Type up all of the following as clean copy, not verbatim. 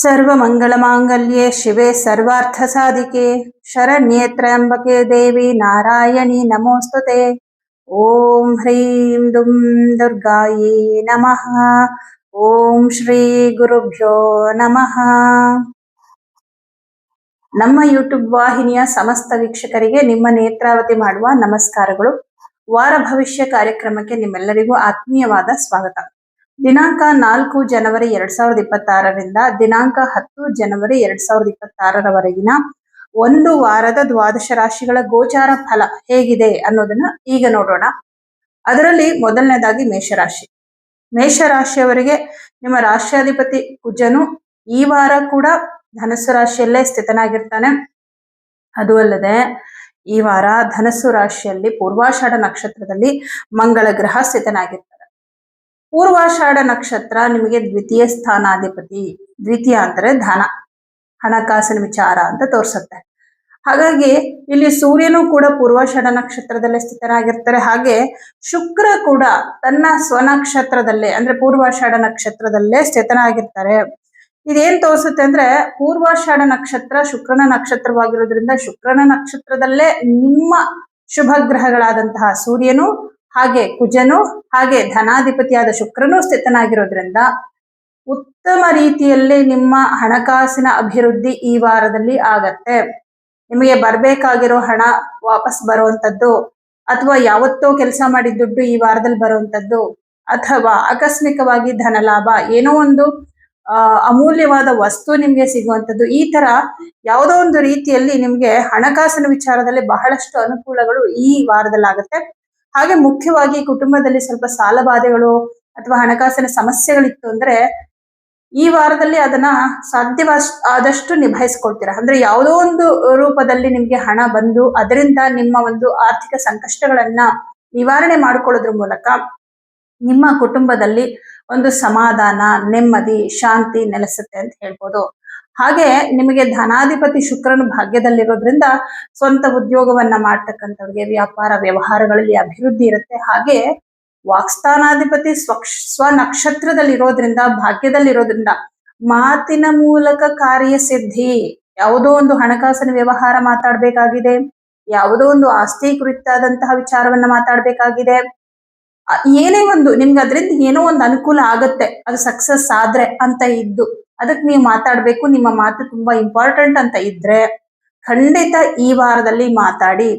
सर्वमङ्गलमाङ्गल्ये शिवे सर्वार्थसाधिके शरण्ये त्र्यम्बके देवी नारायणी नमोस्तुते। ॐ ह्रीं दुं दुर्गायै नमः। ಓಂ ಶ್ರೀ ಗುರುಭ್ಯೋ ನಮಃ. ನಮ್ಮ ಯೂಟ್ಯೂಬ್ ವಾಹಿನಿಯ ಸಮಸ್ತ ವೀಕ್ಷಕರಿಗೆ ನಿಮ್ಮ ನೇತ್ರಾವತಿ ಮಾಡುವ ನಮಸ್ಕಾರಗಳು. ವಾರ ಭವಿಷ್ಯ ಕಾರ್ಯಕ್ರಮಕ್ಕೆ ನಿಮ್ಮೆಲ್ಲರಿಗೂ ಆತ್ಮೀಯವಾದ ಸ್ವಾಗತ. ದಿನಾಂಕ 4 ಜನವರಿ 2026ರಿಂದ ದಿನಾಂಕ 10 ಜನವರಿ 2026ರವರೆಗಿನ ಒಂದು ವಾರದ ದ್ವಾದಶ ರಾಶಿಗಳ ಗೋಚಾರ ಫಲ ಹೇಗಿದೆ ಅನ್ನೋದನ್ನ ಈಗ ನೋಡೋಣ. ಅದರಲ್ಲಿ ಮೊದಲನೇದಾಗಿ ಮೇಷರಾಶಿ. ಮೇಷರಾಶಿಯವರಿಗೆ ನಿಮ್ಮ ರಾಶ್ಯಾಧಿಪತಿ ಕುಜನು ಈ ವಾರ ಕೂಡ ಧನಸ್ಸು ರಾಶಿಯಲ್ಲೇ ಸ್ಥಿತನಾಗಿರ್ತಾನೆ. ಅದು ಅಲ್ಲದೆ ಈ ವಾರ ಧನಸ್ಸು ರಾಶಿಯಲ್ಲಿ ಪೂರ್ವಾಷಾಢ ನಕ್ಷತ್ರದಲ್ಲಿ ಮಂಗಳ ಗ್ರಹ ಸ್ಥಿತನಾಗಿರ್ತಾರೆ. ಪೂರ್ವಾಷಾಢ ನಕ್ಷತ್ರ ನಿಮಗೆ ದ್ವಿತೀಯ ಸ್ಥಾನಾಧಿಪತಿ. ದ್ವಿತೀಯ ಅಂದರೆ ಧನ, ಹಣಕಾಸಿನ ವಿಚಾರ ಅಂತ ತೋರಿಸುತ್ತೆ. ಹಾಗಾಗಿ ಇಲ್ಲಿ ಸೂರ್ಯನು ಕೂಡ ಪೂರ್ವಾಷಾಢ ನಕ್ಷತ್ರದಲ್ಲೇ ಸ್ಥಿತನಾಗಿರ್ತಾರೆ. ಹಾಗೆ ಶುಕ್ರ ಕೂಡ ತನ್ನ ಸ್ವನಕ್ಷತ್ರದಲ್ಲೇ ಅಂದ್ರೆ ಪೂರ್ವಾಷಾಢ ನಕ್ಷತ್ರದಲ್ಲೇ ಸ್ಥಿತನಾಗಿರ್ತಾರೆ. ಇದೇನ್ ತೋರಿಸುತ್ತೆ ಅಂದ್ರೆ ಪೂರ್ವಾಷಾಢ ನಕ್ಷತ್ರ ಶುಕ್ರನ ನಕ್ಷತ್ರವಾಗಿರೋದ್ರಿಂದ ಶುಕ್ರನ ನಕ್ಷತ್ರದಲ್ಲೇ ನಿಮ್ಮ ಶುಭ ಗ್ರಹಗಳಾದಂತಹ ಸೂರ್ಯನು ಹಾಗೆ ಕುಜನು ಹಾಗೆ ಧನಾಧಿಪತಿಯಾದ ಶುಕ್ರನು ಸ್ಥಿತನಾಗಿರೋದ್ರಿಂದ ಉತ್ತಮ ರೀತಿಯಲ್ಲಿ ನಿಮ್ಮ ಹಣಕಾಸಿನ ಅಭಿವೃದ್ಧಿ ಈ ವಾರದಲ್ಲಿ ಆಗತ್ತೆ. ನಿಮಗೆ ಬರ್ಬೇಕಾಗಿರೋ ಹಣ ವಾಪಸ್ ಬರುವಂತದ್ದು, ಅಥವಾ ಯಾವತ್ತೋ ಕೆಲಸ ಮಾಡಿದ ದುಡ್ಡು ಈ ವಾರದಲ್ಲಿ ಬರುವಂತದ್ದು, ಅಥವಾ ಆಕಸ್ಮಿಕವಾಗಿ ಧನ ಲಾಭ, ಏನೋ ಒಂದು ಅಮೂಲ್ಯವಾದ ವಸ್ತು ನಿಮ್ಗೆ ಸಿಗುವಂಥದ್ದು. ಈ ತರ ಯಾವುದೋ ಒಂದು ರೀತಿಯಲ್ಲಿ ನಿಮ್ಗೆ ಹಣಕಾಸಿನ ವಿಚಾರದಲ್ಲಿ ಬಹಳಷ್ಟು ಅನುಕೂಲಗಳು ಈ ವಾರದಲ್ಲಿ ಆಗುತ್ತೆ. ಹಾಗೆ ಮುಖ್ಯವಾಗಿ ಕುಟುಂಬದಲ್ಲಿ ಸ್ವಲ್ಪ ಸಾಲ ಬಾಧೆಗಳು ಅಥವಾ ಹಣಕಾಸಿನ ಸಮಸ್ಯೆಗಳಿತ್ತು ಅಂದ್ರೆ ಈ ವಾರದಲ್ಲಿ ಅದನ್ನ ಆದಷ್ಟು ನಿಭಾಯಿಸ್ಕೊಳ್ತೀರಾ. ಅಂದ್ರೆ ಯಾವುದೋ ಒಂದು ರೂಪದಲ್ಲಿ ನಿಮ್ಗೆ ಹಣ ಬಂದು ಅದರಿಂದ ನಿಮ್ಮ ಒಂದು ಆರ್ಥಿಕ ಸಂಕಷ್ಟಗಳನ್ನ ನಿವಾರಣೆ ಮಾಡ್ಕೊಳ್ಳೋದ್ರ ಮೂಲಕ ನಿಮ್ಮ ಕುಟುಂಬದಲ್ಲಿ ಒಂದು ಸಮಾಧಾನ, ನೆಮ್ಮದಿ, ಶಾಂತಿ ನೆಲೆಸುತ್ತೆ ಅಂತ ಹೇಳ್ಬೋದು. ಹಾಗೆ ನಿಮಗೆ ಧನಾಧಿಪತಿ ಶುಕ್ರನು ಭಾಗ್ಯದಲ್ಲಿರೋದ್ರಿಂದ ಸ್ವಂತ ಉದ್ಯೋಗವನ್ನ ಮಾಡ್ತಕ್ಕಂಥವ್ರಿಗೆ ವ್ಯಾಪಾರ ವ್ಯವಹಾರಗಳಲ್ಲಿ ಅಭಿವೃದ್ಧಿ ಇರುತ್ತೆ. ಹಾಗೆ ವಾಕ್ಸ್ಥಾನಾಧಿಪತಿ ಸ್ವನಕ್ಷತ್ರದಲ್ಲಿರೋದ್ರಿಂದ ಭಾಗ್ಯದಲ್ಲಿರೋದ್ರಿಂದ ಮಾತಿನ ಮೂಲಕ ಕಾರ್ಯಸಿದ್ಧಿ. ಯಾವುದೋ ಒಂದು ಹಣಕಾಸಿನ ವ್ಯವಹಾರ ಮಾತಾಡ್ಬೇಕಾಗಿದೆ, ಯಾವುದೋ ಒಂದು ಆಸ್ತಿ ಕುರಿತಾದಂತಹ ವಿಚಾರವನ್ನ ಮಾತಾಡ್ಬೇಕಾಗಿದೆ, ಏನೇ ಒಂದು ನಿಮ್ಗೆ ಅದರಿಂದ ಏನೋ ಒಂದು ಅನುಕೂಲ ಆಗತ್ತೆ, ಅದು ಸಕ್ಸಸ್ ಆದ್ರೆ ಅಂತ ಇದ್ದು ಅದಕ್ಕೆ ನೀವು ಮಾತಾಡ್ಬೇಕು, ನಿಮ್ಮ ಮಾತು ತುಂಬಾ ಇಂಪಾರ್ಟೆಂಟ್ ಅಂತ ಇದ್ರೆ ಖಂಡಿತ ಈ ವಾರದಲ್ಲಿ ಮಾತಾಡಿ.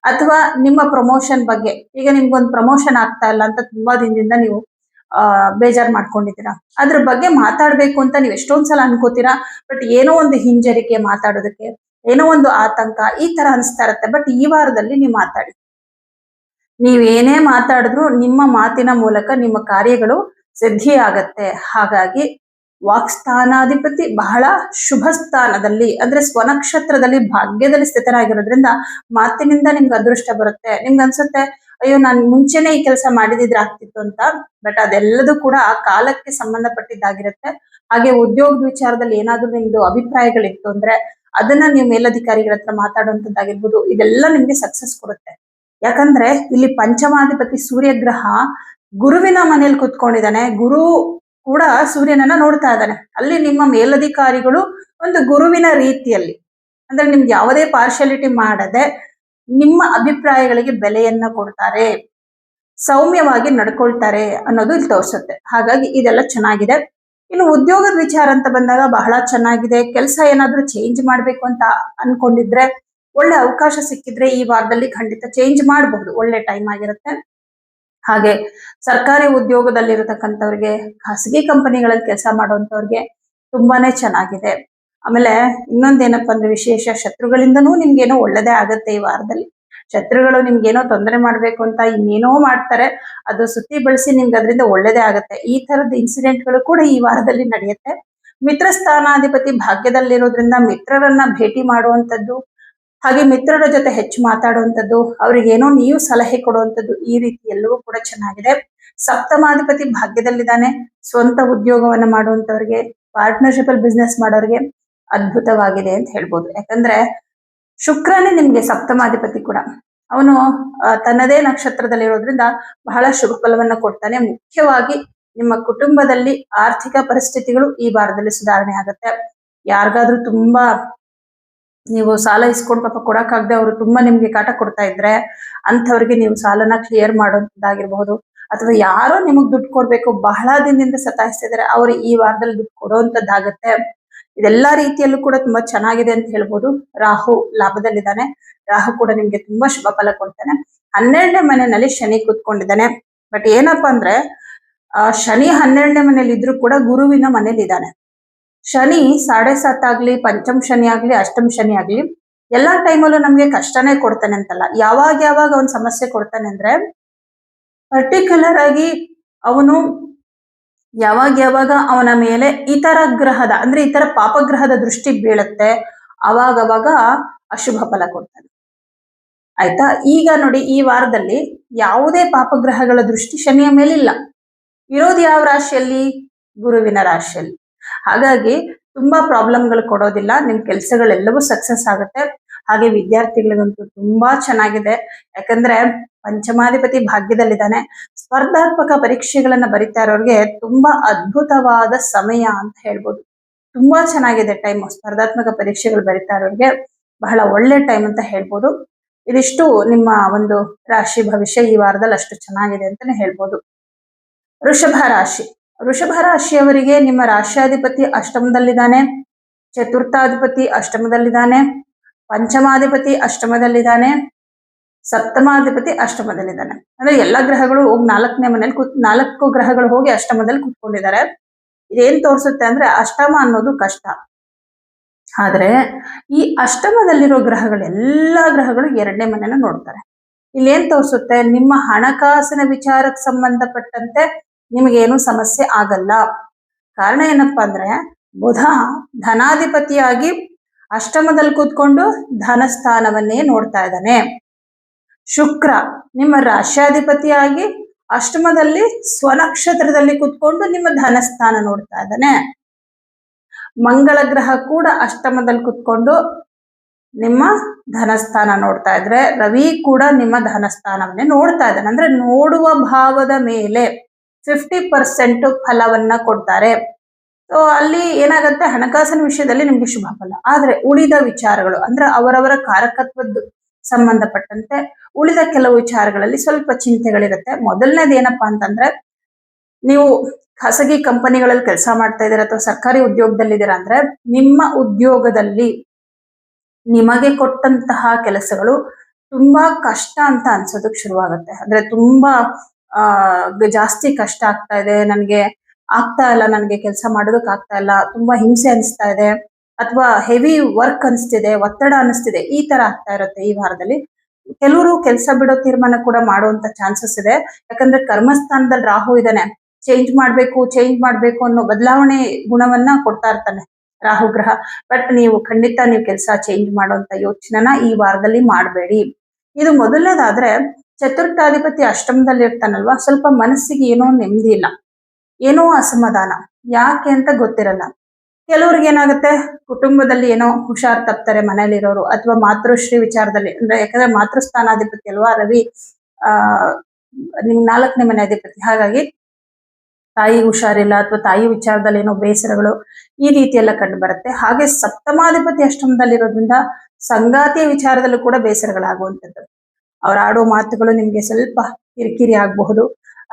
ಅಥವಾ ನಿಮ್ಮ ಪ್ರಮೋಷನ್ ಬಗ್ಗೆ, ಈಗ ನಿಮ್ಗೊಂದು ಪ್ರಮೋಷನ್ ಆಗ್ತಾ ಇಲ್ಲ ಅಂತ ತುಂಬಾ ದಿನದಿಂದ ನೀವು ಬೇಜಾರು ಮಾಡ್ಕೊಂಡಿದ್ದೀರಾ, ಅದ್ರ ಬಗ್ಗೆ ಮಾತಾಡ್ಬೇಕು ಅಂತ ನೀವು ಎಷ್ಟೊಂದ್ ಸಲ ಅನ್ಕೋತೀರಾ. ಬಟ್ ಏನೋ ಒಂದು ಹಿಂಜರಿಕೆ ಮಾತಾಡೋದಕ್ಕೆ, ಏನೋ ಒಂದು ಆತಂಕ ಈ ತರ ಅನಿಸ್ತಾ ಇರತ್ತೆ. ಬಟ್ ಈ ವಾರದಲ್ಲಿ ನೀವು ಮಾತಾಡಿ. ನೀವೇನೇ ಮಾತಾಡಿದ್ರು ನಿಮ್ಮ ಮಾತಿನ ಮೂಲಕ ನಿಮ್ಮ ಕಾರ್ಯಗಳು ಸಿದ್ಧಿ ಆಗತ್ತೆ. ಹಾಗಾಗಿ ವಾಕ್ಸ್ಥಾನಾಧಿಪತಿ ಬಹಳ ಶುಭ ಸ್ಥಾನದಲ್ಲಿ ಅಂದ್ರೆ ಸ್ವನಕ್ಷತ್ರದಲ್ಲಿ ಭಾಗ್ಯದಲ್ಲಿ ಸ್ಥಿತರಾಗಿರೋದ್ರಿಂದ ಮಾತಿನಿಂದ ನಿಮ್ಗೆ ಅದೃಷ್ಟ ಬರುತ್ತೆ. ನಿಮ್ಗೆ ಅನ್ಸುತ್ತೆ ಅಯ್ಯೋ ನಾನು ಮುಂಚೆನೆ ಈ ಕೆಲಸ ಮಾಡಿದಿದ್ರೆ ಆಗ್ತಿತ್ತು ಅಂತ. ಬಟ್ ಅದೆಲ್ಲದೂ ಕೂಡ ಆ ಕಾಲಕ್ಕೆ ಸಂಬಂಧಪಟ್ಟಿದ್ದಾಗಿರುತ್ತೆ. ಹಾಗೆ ಉದ್ಯೋಗದ ವಿಚಾರದಲ್ಲಿ ಏನಾದ್ರೂ ನಿಮ್ದು ಅಭಿಪ್ರಾಯಗಳಿತ್ತು ಅಂದ್ರೆ ಅದನ್ನ ನೀವು ಮೇಲಧಿಕಾರಿಗಳ ಹತ್ರ ಮಾತಾಡುವಂತದ್ದಾಗಿರ್ಬೋದು. ಇದೆಲ್ಲ ನಿಮ್ಗೆ ಸಕ್ಸಸ್ ಕೊಡುತ್ತೆ. ಯಾಕಂದ್ರೆ ಇಲ್ಲಿ ಪಂಚಮಾಧಿಪತಿ ಸೂರ್ಯಗ್ರಹ ಗುರುವಿನ ಮನೇಲಿ ಕುತ್ಕೊಂಡಿದ್ದಾನೆ. ಗುರು ಕೂಡ ಸೂರ್ಯನನ್ನ ನೋಡ್ತಾ ಇದ್ದಾನೆ. ಅಲ್ಲಿ ನಿಮ್ಮ ಮೇಲಧಿಕಾರಿಗಳು ಒಂದು ಗುರುವಿನ ರೀತಿಯಲ್ಲಿ ಅಂದ್ರೆ ನಿಮ್ಗೆ ಯಾವುದೇ ಪಾರ್ಶಾಲಿಟಿ ಮಾಡದೆ ನಿಮ್ಮ ಅಭಿಪ್ರಾಯಗಳಿಗೆ ಬೆಲೆಯನ್ನ ಕೊಡ್ತಾರೆ, ಸೌಮ್ಯವಾಗಿ ನಡ್ಕೊಳ್ತಾರೆ ಅನ್ನೋದು ಇಲ್ಲಿ ತೋರಿಸುತ್ತೆ. ಹಾಗಾಗಿ ಇದೆಲ್ಲ ಚೆನ್ನಾಗಿದೆ. ಇನ್ನು ಉದ್ಯೋಗದ ವಿಚಾರ ಅಂತ ಬಂದಾಗ ಬಹಳ ಚೆನ್ನಾಗಿದೆ. ಕೆಲಸ ಏನಾದ್ರೂ ಚೇಂಜ್ ಮಾಡ್ಬೇಕು ಅಂತ ಅನ್ಕೊಂಡಿದ್ರೆ ಒಳ್ಳೆ ಅವಕಾಶ ಸಿಕ್ಕಿದ್ರೆ ಈ ವಾರದಲ್ಲಿ ಖಂಡಿತ ಚೇಂಜ್ ಮಾಡಬಹುದು. ಒಳ್ಳೆ ಟೈಮ್ ಆಗಿರುತ್ತೆ. ಹಾಗೆ ಸರ್ಕಾರಿ ಉದ್ಯೋಗದಲ್ಲಿರತಕ್ಕಂಥವ್ರಿಗೆ, ಖಾಸಗಿ ಕಂಪನಿಗಳಲ್ಲಿ ಕೆಲಸ ಮಾಡುವಂಥವ್ರಿಗೆ ತುಂಬಾನೇ ಚೆನ್ನಾಗಿದೆ. ಆಮೇಲೆ ಇನ್ನೊಂದೇನಪ್ಪ ಅಂದ್ರೆ ವಿಶೇಷ, ಶತ್ರುಗಳಿಂದನೂ ನಿಮ್ಗೇನೋ ಒಳ್ಳೇದೇ ಆಗತ್ತೆ ಈ ವಾರದಲ್ಲಿ. ಶತ್ರುಗಳು ನಿಮ್ಗೇನೋ ತೊಂದರೆ ಮಾಡ್ಬೇಕು ಅಂತ ಇನ್ನೇನೋ ಮಾಡ್ತಾರೆ, ಅದು ಸುತ್ತಿ ಬಳಸಿ ನಿಮ್ಗೆ ಅದರಿಂದ ಒಳ್ಳೇದೇ ಆಗತ್ತೆ. ಈ ತರದ ಇನ್ಸಿಡೆಂಟ್ಗಳು ಕೂಡ ಈ ವಾರದಲ್ಲಿ ನಡೆಯುತ್ತೆ. ಮಿತ್ರ ಸ್ಥಾನಾಧಿಪತಿ ಭಾಗ್ಯದಲ್ಲಿರೋದ್ರಿಂದ ಮಿತ್ರರನ್ನ ಭೇಟಿ ಮಾಡುವಂಥದ್ದು, ಹಾಗೆ ಮಿತ್ರರ ಜೊತೆ ಹೆಚ್ಚು ಮಾತಾಡುವಂಥದ್ದು, ಅವ್ರಿಗೇನೋ ನೀವು ಸಲಹೆ ಕೊಡುವಂಥದ್ದು, ಈ ರೀತಿ ಎಲ್ಲವೂ ಕೂಡ ಚೆನ್ನಾಗಿದೆ. ಸಪ್ತಮಾಧಿಪತಿ ಭಾಗ್ಯದಲ್ಲಿದ್ದಾನೆ. ಸ್ವಂತ ಉದ್ಯೋಗವನ್ನ ಮಾಡುವಂತವ್ರಿಗೆ, ಪಾರ್ಟ್ನರ್ಶಿಪ್ ಅಲ್ಲಿ ಬಿಸ್ನೆಸ್ ಮಾಡೋರಿಗೆ ಅದ್ಭುತವಾಗಿದೆ ಅಂತ ಹೇಳ್ಬೋದು. ಯಾಕಂದ್ರೆ ಶುಕ್ರನೇ ನಿಮ್ಗೆ ಸಪ್ತಮಾಧಿಪತಿ ಕೂಡ. ಅವನು ತನ್ನದೇ ನಕ್ಷತ್ರದಲ್ಲಿರೋದ್ರಿಂದ ಬಹಳ ಶುಭ ಫಲವನ್ನ ಕೊಡ್ತಾನೆ. ಮುಖ್ಯವಾಗಿ ನಿಮ್ಮ ಕುಟುಂಬದಲ್ಲಿ ಆರ್ಥಿಕ ಪರಿಸ್ಥಿತಿಗಳು ಈ ವಾರದಲ್ಲಿ ಸುಧಾರಣೆ ಆಗುತ್ತೆ. ಯಾರಿಗಾದ್ರೂ ತುಂಬಾ ನೀವು ಸಾಲ ಇಸ್ಕೊಂಡು ಪಾಪ ಕೊಡಕ್ಕಾಗದೆ ಅವರು ತುಂಬಾ ನಿಮ್ಗೆ ಕಾಟ ಕೊಡ್ತಾ ಇದ್ರೆ ಅಂಥವ್ರಿಗೆ ನೀವು ಸಾಲನ ಕ್ಲಿಯರ್ ಮಾಡೋದಾಗಿರ್ಬಹುದು, ಅಥವಾ ಯಾರೋ ನಿಮಗ್ ದುಡ್ಡು ಕೊಡ್ಬೇಕು ಬಹಳ ದಿನದಿಂದ ಸತಾಯಿಸ್ತಿದ್ದಾರೆ ಅವ್ರು ಈ ವಾರದಲ್ಲಿ ದುಡ್ಡು ಕೊಡುವಂತದ್ದಾಗತ್ತೆ. ಇದೆಲ್ಲಾ ರೀತಿಯಲ್ಲೂ ಕೂಡ ತುಂಬಾ ಚೆನ್ನಾಗಿದೆ ಅಂತ ಹೇಳ್ಬೋದು. ರಾಹು ಲಾಭದಲ್ಲಿದ್ದಾನೆ. ರಾಹು ಕೂಡ ನಿಮ್ಗೆ ತುಂಬಾ ಶುಭ ಫಲ ಕೊಡ್ತಾನೆ. 12ನೇ ಮನೆಯಲ್ಲಿ ಶನಿ ಕೂತ್ಕೊಂಡಿದ್ದಾನೆ. ಬಟ್ ಏನಪ್ಪಾ ಅಂದ್ರೆ ಶನಿ 12ನೇ ಮನೇಲಿ ಇದ್ರೂ ಕೂಡ ಗುರುವಿನ ಮನೇಲಿ ಇದ್ದಾನೆ. ಶನಿ 7.5 ಆಗ್ಲಿ, ಪಂಚಮ ಶನಿ ಆಗ್ಲಿ, ಅಷ್ಟಮ ಶನಿ ಆಗ್ಲಿ, ಎಲ್ಲಾ ಟೈಮಲ್ಲೂ ನಮ್ಗೆ ಕಷ್ಟನೇ ಕೊಡ್ತಾನೆ ಅಂತಲ್ಲ. ಯಾವಾಗ ಒಂದ್ ಸಮಸ್ಯೆ ಕೊಡ್ತಾನೆ ಅಂದ್ರೆ ಪರ್ಟಿಕ್ಯುಲರ್ ಆಗಿ ಅವನು ಯಾವಾಗ ಅವನ ಮೇಲೆ ಇತರ ಗ್ರಹದ ಅಂದ್ರೆ ಇತರ ಪಾಪಗ್ರಹದ ದೃಷ್ಟಿ ಬೀಳುತ್ತೆ, ಅವಾಗ ಅಶುಭ ಫಲ ಕೊಡ್ತಾನೆ. ಆಯ್ತಾ? ಈಗ ನೋಡಿ, ಈ ವಾರದಲ್ಲಿ ಯಾವುದೇ ಪಾಪಗ್ರಹಗಳ ದೃಷ್ಟಿ ಶನಿಯ ಮೇಲಿಲ್ಲ. ಇರೋದು ಯಾವ ರಾಶಿಯಲ್ಲಿ? ಗುರುವಿನ ರಾಶಿಯಲ್ಲಿ. ಹಾಗಾಗಿ ತುಂಬಾ ಪ್ರಾಬ್ಲಮ್ಗಳು ಕೊಡೋದಿಲ್ಲ. ನಿಮ್ ಕೆಲಸಗಳೆಲ್ಲವೂ ಸಕ್ಸಸ್ ಆಗುತ್ತೆ. ಹಾಗೆ ವಿದ್ಯಾರ್ಥಿಗಳಿಗಂತೂ ತುಂಬಾ ಚೆನ್ನಾಗಿದೆ. ಯಾಕಂದ್ರೆ ಪಂಚಮಾಧಿಪತಿ ಭಾಗ್ಯದಲ್ಲಿದ್ದಾನೆ. ಸ್ಪರ್ಧಾತ್ಮಕ ಪರೀಕ್ಷೆಗಳನ್ನ ಬರಿತಾ ಇರೋರಿಗೆ ತುಂಬಾ ಅದ್ಭುತವಾದ ಸಮಯ ಅಂತ ಹೇಳ್ಬೋದು. ತುಂಬಾ ಚೆನ್ನಾಗಿದೆ ಟೈಮ್. ಸ್ಪರ್ಧಾತ್ಮಕ ಪರೀಕ್ಷೆಗಳು ಬರಿತಾ ಇರೋರಿಗೆ ಬಹಳ ಒಳ್ಳೆ ಟೈಮ್ ಅಂತ ಹೇಳ್ಬೋದು. ಇದಿಷ್ಟು ನಿಮ್ಮ ಒಂದು ರಾಶಿ ಭವಿಷ್ಯ ಈ ವಾರದಲ್ಲಿ ಅಷ್ಟು ಚೆನ್ನಾಗಿದೆ ಅಂತಾನೆ ಹೇಳ್ಬೋದು. ವೃಷಭ ರಾಶಿ. ವೃಷಭ ರಾಶಿಯವರಿಗೆ ನಿಮ್ಮ ರಾಶ್ಯಾಧಿಪತಿ ಅಷ್ಟಮದಲ್ಲಿದ್ದಾನೆ, ಚತುರ್ಥಾಧಿಪತಿ ಅಷ್ಟಮದಲ್ಲಿದ್ದಾನೆ, ಪಂಚಮಾಧಿಪತಿ ಅಷ್ಟಮದಲ್ಲಿದ್ದಾನೆ, ಸಪ್ತಮಾಧಿಪತಿ ಅಷ್ಟಮದಲ್ಲಿದ್ದಾನೆ. ಅಂದ್ರೆ ಎಲ್ಲಾ ಗ್ರಹಗಳು ಹೋಗಿ 4ನೇ ಮನೇಲಿ 4 ಗ್ರಹಗಳು ಹೋಗಿ ಅಷ್ಟಮದಲ್ಲಿ ಕೂತ್ಕೊಂಡಿದ್ದಾರೆ. ಇದೇನ್ ತೋರಿಸುತ್ತೆ ಅಂದ್ರೆ ಅಷ್ಟಮ ಅನ್ನೋದು ಕಷ್ಟ. ಆದ್ರೆ ಈ ಅಷ್ಟಮದಲ್ಲಿರೋ ಗ್ರಹಗಳು ಎಲ್ಲಾ ಗ್ರಹಗಳು 2ನೇ ಮನೆನ ನೋಡ್ತಾರೆ. ಇಲ್ಲೇನ್ ತೋರಿಸುತ್ತೆ? ನಿಮ್ಮ ಹಣಕಾಸಿನ ವಿಚಾರಕ್ಕೆ ಸಂಬಂಧಪಟ್ಟಂತೆ ನಿಮಗೇನು ಸಮಸ್ಯೆ ಆಗಲ್ಲ. ಕಾರಣ ಏನಪ್ಪಾ ಅಂದ್ರೆ ಬುಧ ಧನಾಧಿಪತಿಯಾಗಿ ಅಷ್ಟಮದಲ್ಲಿ ಕೂತ್ಕೊಂಡು ಧನಸ್ಥಾನವನ್ನೇ ನೋಡ್ತಾ ಇದ್ದಾನೆ. ಶುಕ್ರ ನಿಮ್ಮ ರಾಶ್ಯಾಧಿಪತಿಯಾಗಿ ಅಷ್ಟಮದಲ್ಲಿ ಸ್ವನಕ್ಷತ್ರದಲ್ಲಿ ಕೂತ್ಕೊಂಡು ನಿಮ್ಮ ಧನಸ್ಥಾನ ನೋಡ್ತಾ ಇದ್ದಾನೆ. ಮಂಗಳ ಗ್ರಹ ಕೂಡ ಅಷ್ಟಮದಲ್ಲಿ ಕೂತ್ಕೊಂಡು ನಿಮ್ಮ ಧನಸ್ಥಾನ ನೋಡ್ತಾ ಇದ್ರೆ, ರವಿ ಕೂಡ ನಿಮ್ಮ ಧನಸ್ಥಾನವನ್ನೇ ನೋಡ್ತಾ ಇದ್ದಾನೆ. ಅಂದ್ರೆ ನೋಡುವ ಭಾವದ ಮೇಲೆ 50% ಫಲವನ್ನ ಕೊಡ್ತಾರೆ. ಸೊ ಅಲ್ಲಿ ಏನಾಗುತ್ತೆ, ಹಣಕಾಸಿನ ವಿಷಯದಲ್ಲಿ ನಿಮ್ಗೆ ಶುಭ ಫಲ. ಆದ್ರೆ ಉಳಿದ ವಿಚಾರಗಳು ಅಂದ್ರೆ ಅವರವರ ಕಾರಕತ್ವದ್ದು ಸಂಬಂಧಪಟ್ಟಂತೆ ಉಳಿದ ಕೆಲವು ವಿಚಾರಗಳಲ್ಲಿ ಸ್ವಲ್ಪ ಚಿಂತೆಗಳಿರುತ್ತೆ. ಮೊದಲನೇದು ಏನಪ್ಪಾ ಅಂತಂದ್ರೆ, ನೀವು ಖಾಸಗಿ ಕಂಪನಿಗಳಲ್ಲಿ ಕೆಲಸ ಮಾಡ್ತಾ ಇದ್ದೀರಾ ಅಥವಾ ಸರ್ಕಾರಿ ಉದ್ಯೋಗದಲ್ಲಿದ್ದೀರಾ ಅಂದ್ರೆ ನಿಮ್ಮ ಉದ್ಯೋಗದಲ್ಲಿ ನಿಮಗೆ ಕೊಟ್ಟಂತಹ ಕೆಲಸಗಳು ತುಂಬಾ ಕಷ್ಟ ಅಂತ ಅನ್ಸೋದಕ್ ಶುರುವಾಗುತ್ತೆ. ಅಂದ್ರೆ ತುಂಬಾ ಜಾಸ್ತಿ ಕಷ್ಟ ಆಗ್ತಾ ಇದೆ, ನನ್ಗೆ ಆಗ್ತಾ ಇಲ್ಲ, ನನ್ಗೆ ಕೆಲಸ ಮಾಡೋದಕ್ ಆಗ್ತಾ ಇಲ್ಲ, ತುಂಬಾ ಹಿಂಸೆ ಅನಿಸ್ತಾ ಇದೆ, ಅಥವಾ ಹೆವಿ ವರ್ಕ್ ಅನಿಸ್ತಿದೆ, ಒತ್ತಡ ಅನಿಸ್ತಿದೆ, ಈ ತರ ಆಗ್ತಾ ಇರುತ್ತೆ ಈ ವಾರದಲ್ಲಿ. ಕೆಲವರು ಕೆಲಸ ಬಿಡೋ ತೀರ್ಮಾನ ಕೂಡ ಮಾಡುವಂತ ಚಾನ್ಸಸ್ ಇದೆ. ಯಾಕಂದ್ರೆ ಕರ್ಮಸ್ಥಾನದಲ್ಲಿ ರಾಹು ಇದ್ದಾನೆ. ಚೇಂಜ್ ಮಾಡ್ಬೇಕು ಅನ್ನೋ ಬದಲಾವಣೆ ಗುಣವನ್ನ ಕೊಡ್ತಾ ಇರ್ತಾನೆ ರಾಹು ಗ್ರಹ. ಬಟ್ ನೀವು ಖಂಡಿತ ನೀವು ಕೆಲಸ ಚೇಂಜ್ ಮಾಡುವಂತ ಯೋಚನೆನ ಈ ವಾರದಲ್ಲಿ ಮಾಡಬೇಡಿ. ಇದು ಮೊದಲನೇದಾದ್ರೆ, ಚತುರ್ಥಾಧಿಪತಿ ಅಷ್ಟಮದಲ್ಲಿ ಇರ್ತಾನಲ್ವಾ, ಸ್ವಲ್ಪ ಮನಸ್ಸಿಗೆ ಏನೋ ನೆಮ್ಮದಿ ಇಲ್ಲ, ಏನೋ ಅಸಮಾಧಾನ, ಯಾಕೆ ಅಂತ ಗೊತ್ತಿರಲ್ಲ. ಕೆಲವ್ರಿಗೆ ಏನಾಗುತ್ತೆ, ಕುಟುಂಬದಲ್ಲಿ ಏನೋ ಹುಷಾರ್ ತಪ್ತಾರೆ ಮನೇಲಿರೋರು, ಅಥವಾ ಮಾತೃಶ್ರೀ ವಿಚಾರದಲ್ಲಿ, ಅಂದ್ರೆ ಯಾಕಂದ್ರೆ ಮಾತೃಸ್ಥಾನಾಧಿಪತಿ ಅಲ್ವಾ ರವಿ, ನಿಮ್ 4ನೇ ಮನೆ ಅಧಿಪತಿ. ಹಾಗಾಗಿ ತಾಯಿ ಹುಷಾರಿಲ್ಲ ಅಥವಾ ತಾಯಿ ವಿಚಾರದಲ್ಲಿ ಏನೋ ಬೇಸರಗಳು ಈ ರೀತಿ ಎಲ್ಲ ಕಂಡು ಬರುತ್ತೆ. ಹಾಗೆ ಸಪ್ತಮಾಧಿಪತಿ ಅಷ್ಟಮದಲ್ಲಿರೋದ್ರಿಂದ ಸಂಗಾತಿಯ ವಿಚಾರದಲ್ಲೂ ಕೂಡ ಬೇಸರಗಳಾಗುವಂಥದ್ದು. ಅವ್ರ ಆಡೋ ಮಾತುಗಳು ನಿಮ್ಗೆ ಸ್ವಲ್ಪ ಕಿರಿಕಿರಿ ಆಗಬಹುದು,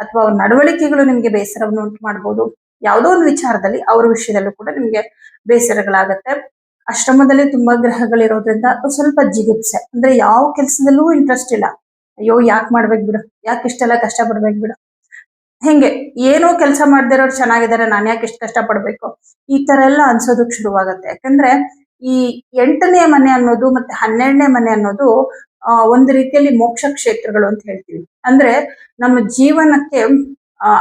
ಅಥವಾ ಅವ್ರ ನಡವಳಿಕೆಗಳು ನಿಮ್ಗೆ ಬೇಸರವನ್ನು ಉಂಟು ಮಾಡಬಹುದು. ಯಾವುದೋ ಒಂದು ವಿಚಾರದಲ್ಲಿ ಅವ್ರ ವಿಷಯದಲ್ಲೂ ಕೂಡ ನಿಮ್ಗೆ ಬೇಸರಗಳಾಗತ್ತೆ. ಅಷ್ಟಮದಲ್ಲಿ ತುಂಬಾ ಗ್ರಹಗಳಿರೋದ್ರಿಂದ ಸ್ವಲ್ಪ ಜಿಗುಪ್ಸೆ, ಅಂದ್ರೆ ಯಾವ ಕೆಲಸದಲ್ಲೂ ಇಂಟ್ರೆಸ್ಟ್ ಇಲ್ಲ. ಅಯ್ಯೋ ಯಾಕೆ ಮಾಡ್ಬೇಕು ಬಿಡು, ಯಾಕೆ ಇಷ್ಟೆಲ್ಲ ಕಷ್ಟ ಪಡ್ಬೇಕು ಬಿಡು, ಹೆಂಗೆ ಏನೋ ಕೆಲಸ ಮಾಡ್ದಿರೋರು ಚೆನ್ನಾಗಿದ್ದಾರೆ, ನಾನು ಯಾಕೆ ಇಷ್ಟು ಕಷ್ಟ ಪಡ್ಬೇಕು, ಈ ತರ ಎಲ್ಲ ಅನ್ಸೋದಕ್ ಶುರುವಾಗತ್ತೆ. ಯಾಕಂದ್ರೆ ಈ 8ನೇ ಮನೆ ಅನ್ನೋದು ಮತ್ತೆ 12ನೇ ಮನೆ ಅನ್ನೋದು ಒಂದು ರೀತಿಯಲ್ಲಿ ಮೋಕ್ಷ ಕ್ಷೇತ್ರಗಳು ಅಂತ ಹೇಳ್ತೀವಿ. ಅಂದ್ರೆ ನಮ್ಮ ಜೀವನಕ್ಕೆ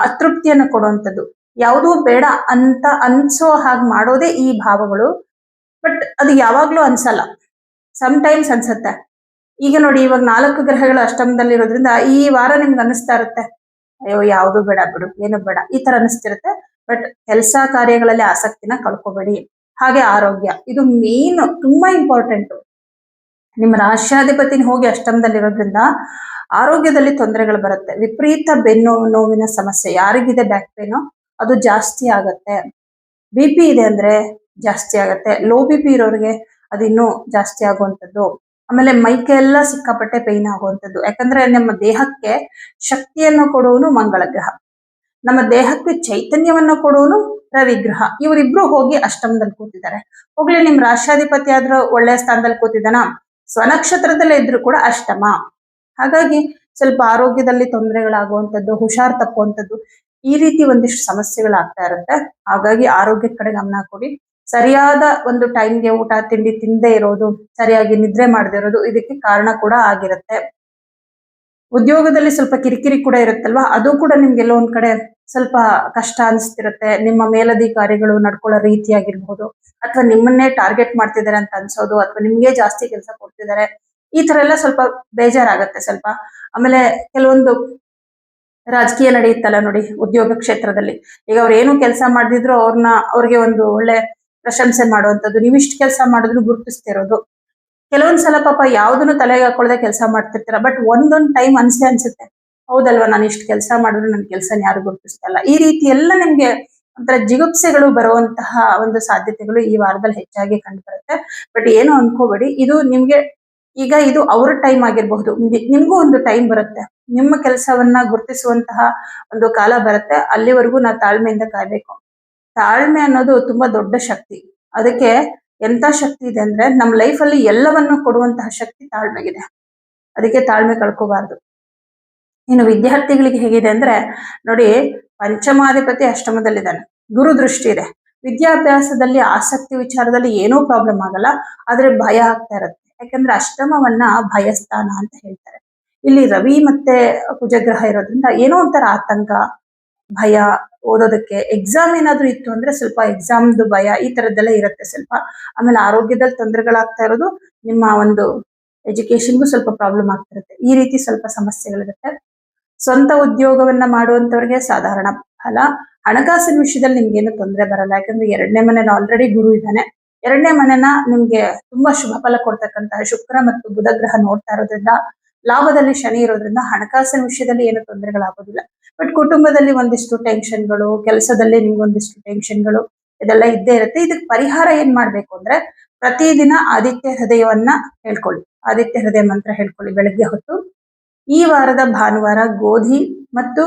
ಅತೃಪ್ತಿಯನ್ನು ಕೊಡುವಂಥದ್ದು, ಯಾವುದೂ ಬೇಡ ಅಂತ ಅನ್ಸೋ ಹಾಗೆ ಮಾಡೋದೇ ಈ ಭಾವಗಳು. ಬಟ್ ಅದು ಯಾವಾಗ್ಲೂ ಅನ್ಸಲ್ಲ, ಟೈಮ್ಸ್ ಅನ್ಸತ್ತೆ. ಈಗ ನೋಡಿ, ಇವಾಗ 4 ಗ್ರಹಗಳು ಅಷ್ಟಮದಲ್ಲಿರೋದ್ರಿಂದ ಈ ವಾರ ನಿಮ್ಗೆ ಅನಿಸ್ತಾ ಇರುತ್ತೆ, ಅಯ್ಯೋ ಯಾವುದು ಬೇಡ ಬಿಡು, ಏನು ಬೇಡ, ಈ ತರ ಅನಿಸ್ತಿರುತ್ತೆ. ಬಟ್ ಕೆಲಸ ಕಾರ್ಯಗಳಲ್ಲಿ ಆಸಕ್ತಿನ ಕಳ್ಕೊಬೇಡಿ. ಹಾಗೆ ಆರೋಗ್ಯ, ಇದು ಮೇನ್, ತುಂಬಾ ಇಂಪಾರ್ಟೆಂಟ್. ನಿಮ್ಮ ರಾಶ್ಯಾಧಿಪತಿನ ಹೋಗಿ ಅಷ್ಟಮದಲ್ಲಿರೋದ್ರಿಂದ ಆರೋಗ್ಯದಲ್ಲಿ ತೊಂದರೆಗಳು ಬರುತ್ತೆ. ವಿಪರೀತ ಬೆನ್ನು ನೋವಿನ ಸಮಸ್ಯೆ, ಯಾರಿಗಿದೆ ಬ್ಯಾಕ್ ಪೇನು ಅದು ಜಾಸ್ತಿ ಆಗತ್ತೆ. ಬಿ ಪಿ ಇದೆ ಅಂದ್ರೆ ಜಾಸ್ತಿ ಆಗತ್ತೆ. ಲೋ ಬಿ ಪಿ ಇರೋರಿಗೆ ಅದು ಇನ್ನೂ ಜಾಸ್ತಿ ಆಗುವಂಥದ್ದು. ಆಮೇಲೆ ಮೈಕೆಲ್ಲ ಸಿಕ್ಕಾಪಟ್ಟೆ ಪೈನ್ ಆಗುವಂಥದ್ದು. ಯಾಕಂದ್ರೆ ನಮ್ಮ ದೇಹಕ್ಕೆ ಶಕ್ತಿಯನ್ನು ಕೊಡುವನು ಮಂಗಳ ಗ್ರಹ, ನಮ್ಮ ದೇಹಕ್ಕೆ ಚೈತನ್ಯವನ್ನು ಕೊಡುವನು ರವಿಗ್ರಹ. ಇವರಿಬ್ರು ಹೋಗಿ ಅಷ್ಟಮದಲ್ಲಿ ಕೂತಿದ್ದಾರೆ. ಹೋಗ್ಲಿ, ನಿಮ್ ರಾಷ್ಟ್ರಾಧಿಪತಿ ಆದ್ರೂ ಒಳ್ಳೆಯ ಸ್ಥಾನದಲ್ಲಿ ಕೂತಿದ್ದಾನ, ಸ್ವನಕ್ಷತ್ರದಲ್ಲೇ ಇದ್ರು ಕೂಡ ಅಷ್ಟಮ. ಹಾಗಾಗಿ ಸ್ವಲ್ಪ ಆರೋಗ್ಯದಲ್ಲಿ ತೊಂದರೆಗಳಾಗುವಂಥದ್ದು, ಹುಷಾರ್ ತಪ್ಪುವಂಥದ್ದು, ಈ ರೀತಿ ಒಂದಿಷ್ಟು ಸಮಸ್ಯೆಗಳಾಗ್ತಾ ಇರುತ್ತೆ. ಹಾಗಾಗಿ ಆರೋಗ್ಯದ ಕಡೆ ಗಮನ ಕೊಡಿ. ಸರಿಯಾದ ಒಂದು ಟೈಮ್ಗೆ ಊಟ ತಿಂಡಿ ತಿಂದೇ ಇರೋದು, ಸರಿಯಾಗಿ ನಿದ್ರೆ ಮಾಡದೇ ಇರೋದು ಇದಕ್ಕೆ ಕಾರಣ ಕೂಡ ಆಗಿರುತ್ತೆ. ಉದ್ಯೋಗದಲ್ಲಿ ಸ್ವಲ್ಪ ಕಿರಿಕಿರಿ ಕೂಡ ಇರುತ್ತಲ್ವಾ, ಅದು ಕೂಡ ನಿಮ್ಗೆಲ್ಲೋ ಒಂದ್ ಕಡೆ ಸ್ವಲ್ಪ ಕಷ್ಟ ಅನಿಸ್ತಿರುತ್ತೆ. ನಿಮ್ಮ ಮೇಲಧಿಕಾರಿಗಳು ನಡ್ಕೊಳ್ಳೋ ರೀತಿಯಾಗಿರ್ಬೋದು, ಅಥವಾ ನಿಮ್ಮನ್ನೇ ಟಾರ್ಗೆಟ್ ಮಾಡ್ತಿದ್ದಾರೆ ಅಂತ ಅನ್ಸೋದು, ಅಥವಾ ನಿಮ್ಗೆ ಜಾಸ್ತಿ ಕೆಲಸ ಕೊಡ್ತಿದ್ದಾರೆ, ಈ ತರ ಎಲ್ಲ ಸ್ವಲ್ಪ ಬೇಜಾರಾಗತ್ತೆ ಸ್ವಲ್ಪ. ಆಮೇಲೆ ಕೆಲವೊಂದು ರಾಜಕೀಯ ನಡೆಯುತ್ತಲ್ಲ ನೋಡಿ ಉದ್ಯೋಗ ಕ್ಷೇತ್ರದಲ್ಲಿ, ಈಗ ಅವ್ರು ಏನು ಕೆಲಸ ಮಾಡದಿದ್ರು ಅವ್ರಿಗೆ ಒಂದು ಒಳ್ಳೆ ಪ್ರಶಂಸೆ ಮಾಡುವಂಥದ್ದು, ನೀವಿಷ್ಟು ಕೆಲಸ ಮಾಡಿದ್ರು ಗುರುತಿಸ್ತಿರೋದು. ಕೆಲವೊಂದ್ಸಲ ಪಾಪ ಯಾವ್ದನ್ನು ತಲೆಗೆ ಹಾಕೊಳ್ಳದೆ ಕೆಲಸ ಮಾಡ್ತಿರ್ತೀರ, ಬಟ್ ಒಂದೊಂದ್ ಟೈಮ್ ಅನ್ಸುತ್ತೆ, ಹೌದಲ್ವಾ ನಾನು ಇಷ್ಟು ಕೆಲಸ ಮಾಡಿದ್ರು ನನ್ನ ಕೆಲಸನ ಯಾರು ಗುರುತಿಸ್ತಲ್ಲ. ಈ ರೀತಿ ಎಲ್ಲ ನಿಮ್ಗೆ ಒಂಥರ ಜಿಗುಪ್ಸೆಗಳು ಬರುವಂತಹ ಒಂದು ಸಾಧ್ಯತೆಗಳು ಈ ವಾರದಲ್ಲಿ ಹೆಚ್ಚಾಗಿ ಕಂಡು ಬರುತ್ತೆ. ಬಟ್ ಏನು ಅನ್ಕೋಬೇಡಿ, ಇದು ನಿಮ್ಗೆ ಈಗ ಇದು ಅವ್ರ ಟೈಮ್ ಆಗಿರಬಹುದು, ನಿಮ್ಗೂ ಒಂದು ಟೈಮ್ ಬರುತ್ತೆ, ನಿಮ್ಮ ಕೆಲಸವನ್ನ ಗುರುತಿಸುವಂತಹ ಒಂದು ಕಾಲ ಬರುತ್ತೆ. ಅಲ್ಲಿವರೆಗೂ ನಾವು ತಾಳ್ಮೆಯಿಂದ ಕಾಯ್ಬೇಕು. ತಾಳ್ಮೆ ಅನ್ನೋದು ತುಂಬಾ ದೊಡ್ಡ ಶಕ್ತಿ. ಅದಕ್ಕೆ ಎಂತ ಶಕ್ತಿ ಇದೆ ಅಂದ್ರೆ, ನಮ್ಮ ಲೈಫ್ ಅಲ್ಲಿ ಎಲ್ಲವನ್ನು ಕೊಡುವಂತಹ ಶಕ್ತಿ ತಾಳ್ಮೆಗಿದೆ. ಅದಕ್ಕೆ ತಾಳ್ಮೆ ಕಳ್ಕೋಬಾರ್ದು. ಇನ್ನು ವಿದ್ಯಾರ್ಥಿಗಳಿಗೆ ಹೇಗಿದೆ ಅಂದ್ರೆ ನೋಡಿ, ಪಂಚಮಾಧಿಪತಿ ಅಷ್ಟಮದಲ್ಲಿದ್ದಾನೆ, ಗುರು ದೃಷ್ಟಿ ಇದೆ. ವಿದ್ಯಾಭ್ಯಾಸದಲ್ಲಿ ಆಸಕ್ತಿ ವಿಚಾರದಲ್ಲಿ ಏನೂ ಪ್ರಾಬ್ಲಮ್ ಆಗಲ್ಲ, ಆದ್ರೆ ಭಯ ಆಗ್ತಾ ಇರುತ್ತೆ. ಯಾಕಂದ್ರೆ ಅಷ್ಟಮವನ್ನ ಭಯಸ್ಥಾನ ಅಂತ ಹೇಳ್ತಾರೆ. ಇಲ್ಲಿ ರವಿ ಮತ್ತೆ ಕುಜಗ್ರಹ ಇರೋದ್ರಿಂದ ಏನೋ ಒಂಥರ ಆತಂಕ, ಭಯ, ಓದೋದಕ್ಕೆ ಎಕ್ಸಾಮ್ ಏನಾದ್ರೂ ಇತ್ತು ಅಂದ್ರೆ ಸ್ವಲ್ಪ ಎಕ್ಸಾಮ್ದು ಭಯ, ಈ ತರದ್ದೆಲ್ಲ ಇರುತ್ತೆ ಸ್ವಲ್ಪ. ಆಮೇಲೆ ಆರೋಗ್ಯದಲ್ಲಿ ತೊಂದರೆಗಳಾಗ್ತಾ ಇರೋದು, ನಿಮ್ಮ ಒಂದು ಎಜುಕೇಶನ್ಗೂ ಸ್ವಲ್ಪ ಪ್ರಾಬ್ಲಮ್ ಆಗ್ತಿರುತ್ತೆ. ಈ ರೀತಿ ಸ್ವಲ್ಪ ಸಮಸ್ಯೆಗಳಿರುತ್ತೆ. ಸ್ವಂತ ಉದ್ಯೋಗವನ್ನ ಮಾಡುವಂತವ್ರಿಗೆ ಸಾಧಾರಣ ಫಲ. ಹಣಕಾಸಿನ ವಿಷಯದಲ್ಲಿ ನಿಮ್ಗೇನು ತೊಂದರೆ ಬರಲ್ಲ, ಯಾಕಂದ್ರೆ 2ನೇ ಮನೇಲಿ ಆಲ್ರೆಡಿ ಗುರು ಇದ್ದಾನೆ. 2ನೇ ಮನೆನ ನಿಮ್ಗೆ ತುಂಬಾ ಶುಭ ಫಲ ಕೊಡ್ತಕ್ಕಂತಹ ಶುಕ್ರ ಮತ್ತು ಬುಧ ಗ್ರಹ ನೋಡ್ತಾ ಇರೋದ್ರಿಂದ, ಲಾಭದಲ್ಲಿ ಶನಿ ಇರೋದ್ರಿಂದ ಹಣಕಾಸಿನ ವಿಷಯದಲ್ಲಿ ಏನು ತೊಂದರೆಗಳಾಗೋದಿಲ್ಲ. ಬಟ್ ಕುಟುಂಬದಲ್ಲಿ ಒಂದಿಷ್ಟು ಟೆನ್ಷನ್ಗಳು, ಕೆಲಸದಲ್ಲಿ ನಿಮ್ಗೊಂದಿಷ್ಟು ಟೆನ್ಷನ್ಗಳು, ಇದೆಲ್ಲ ಇದ್ದೇ ಇರುತ್ತೆ. ಇದಕ್ಕೆ ಪರಿಹಾರ ಏನ್ ಮಾಡ್ಬೇಕು ಅಂದ್ರೆ, ಪ್ರತಿದಿನ ಆದಿತ್ಯ ಹೃದಯವನ್ನ ಹೇಳ್ಕೊಳ್ಳಿ, ಆದಿತ್ಯ ಹೃದಯ ಮಂತ್ರ ಹೇಳ್ಕೊಳ್ಳಿ ಬೆಳಗ್ಗೆ ಹೊತ್ತು. ಈ ವಾರದ ಭಾನುವಾರ ಗೋಧಿ ಮತ್ತು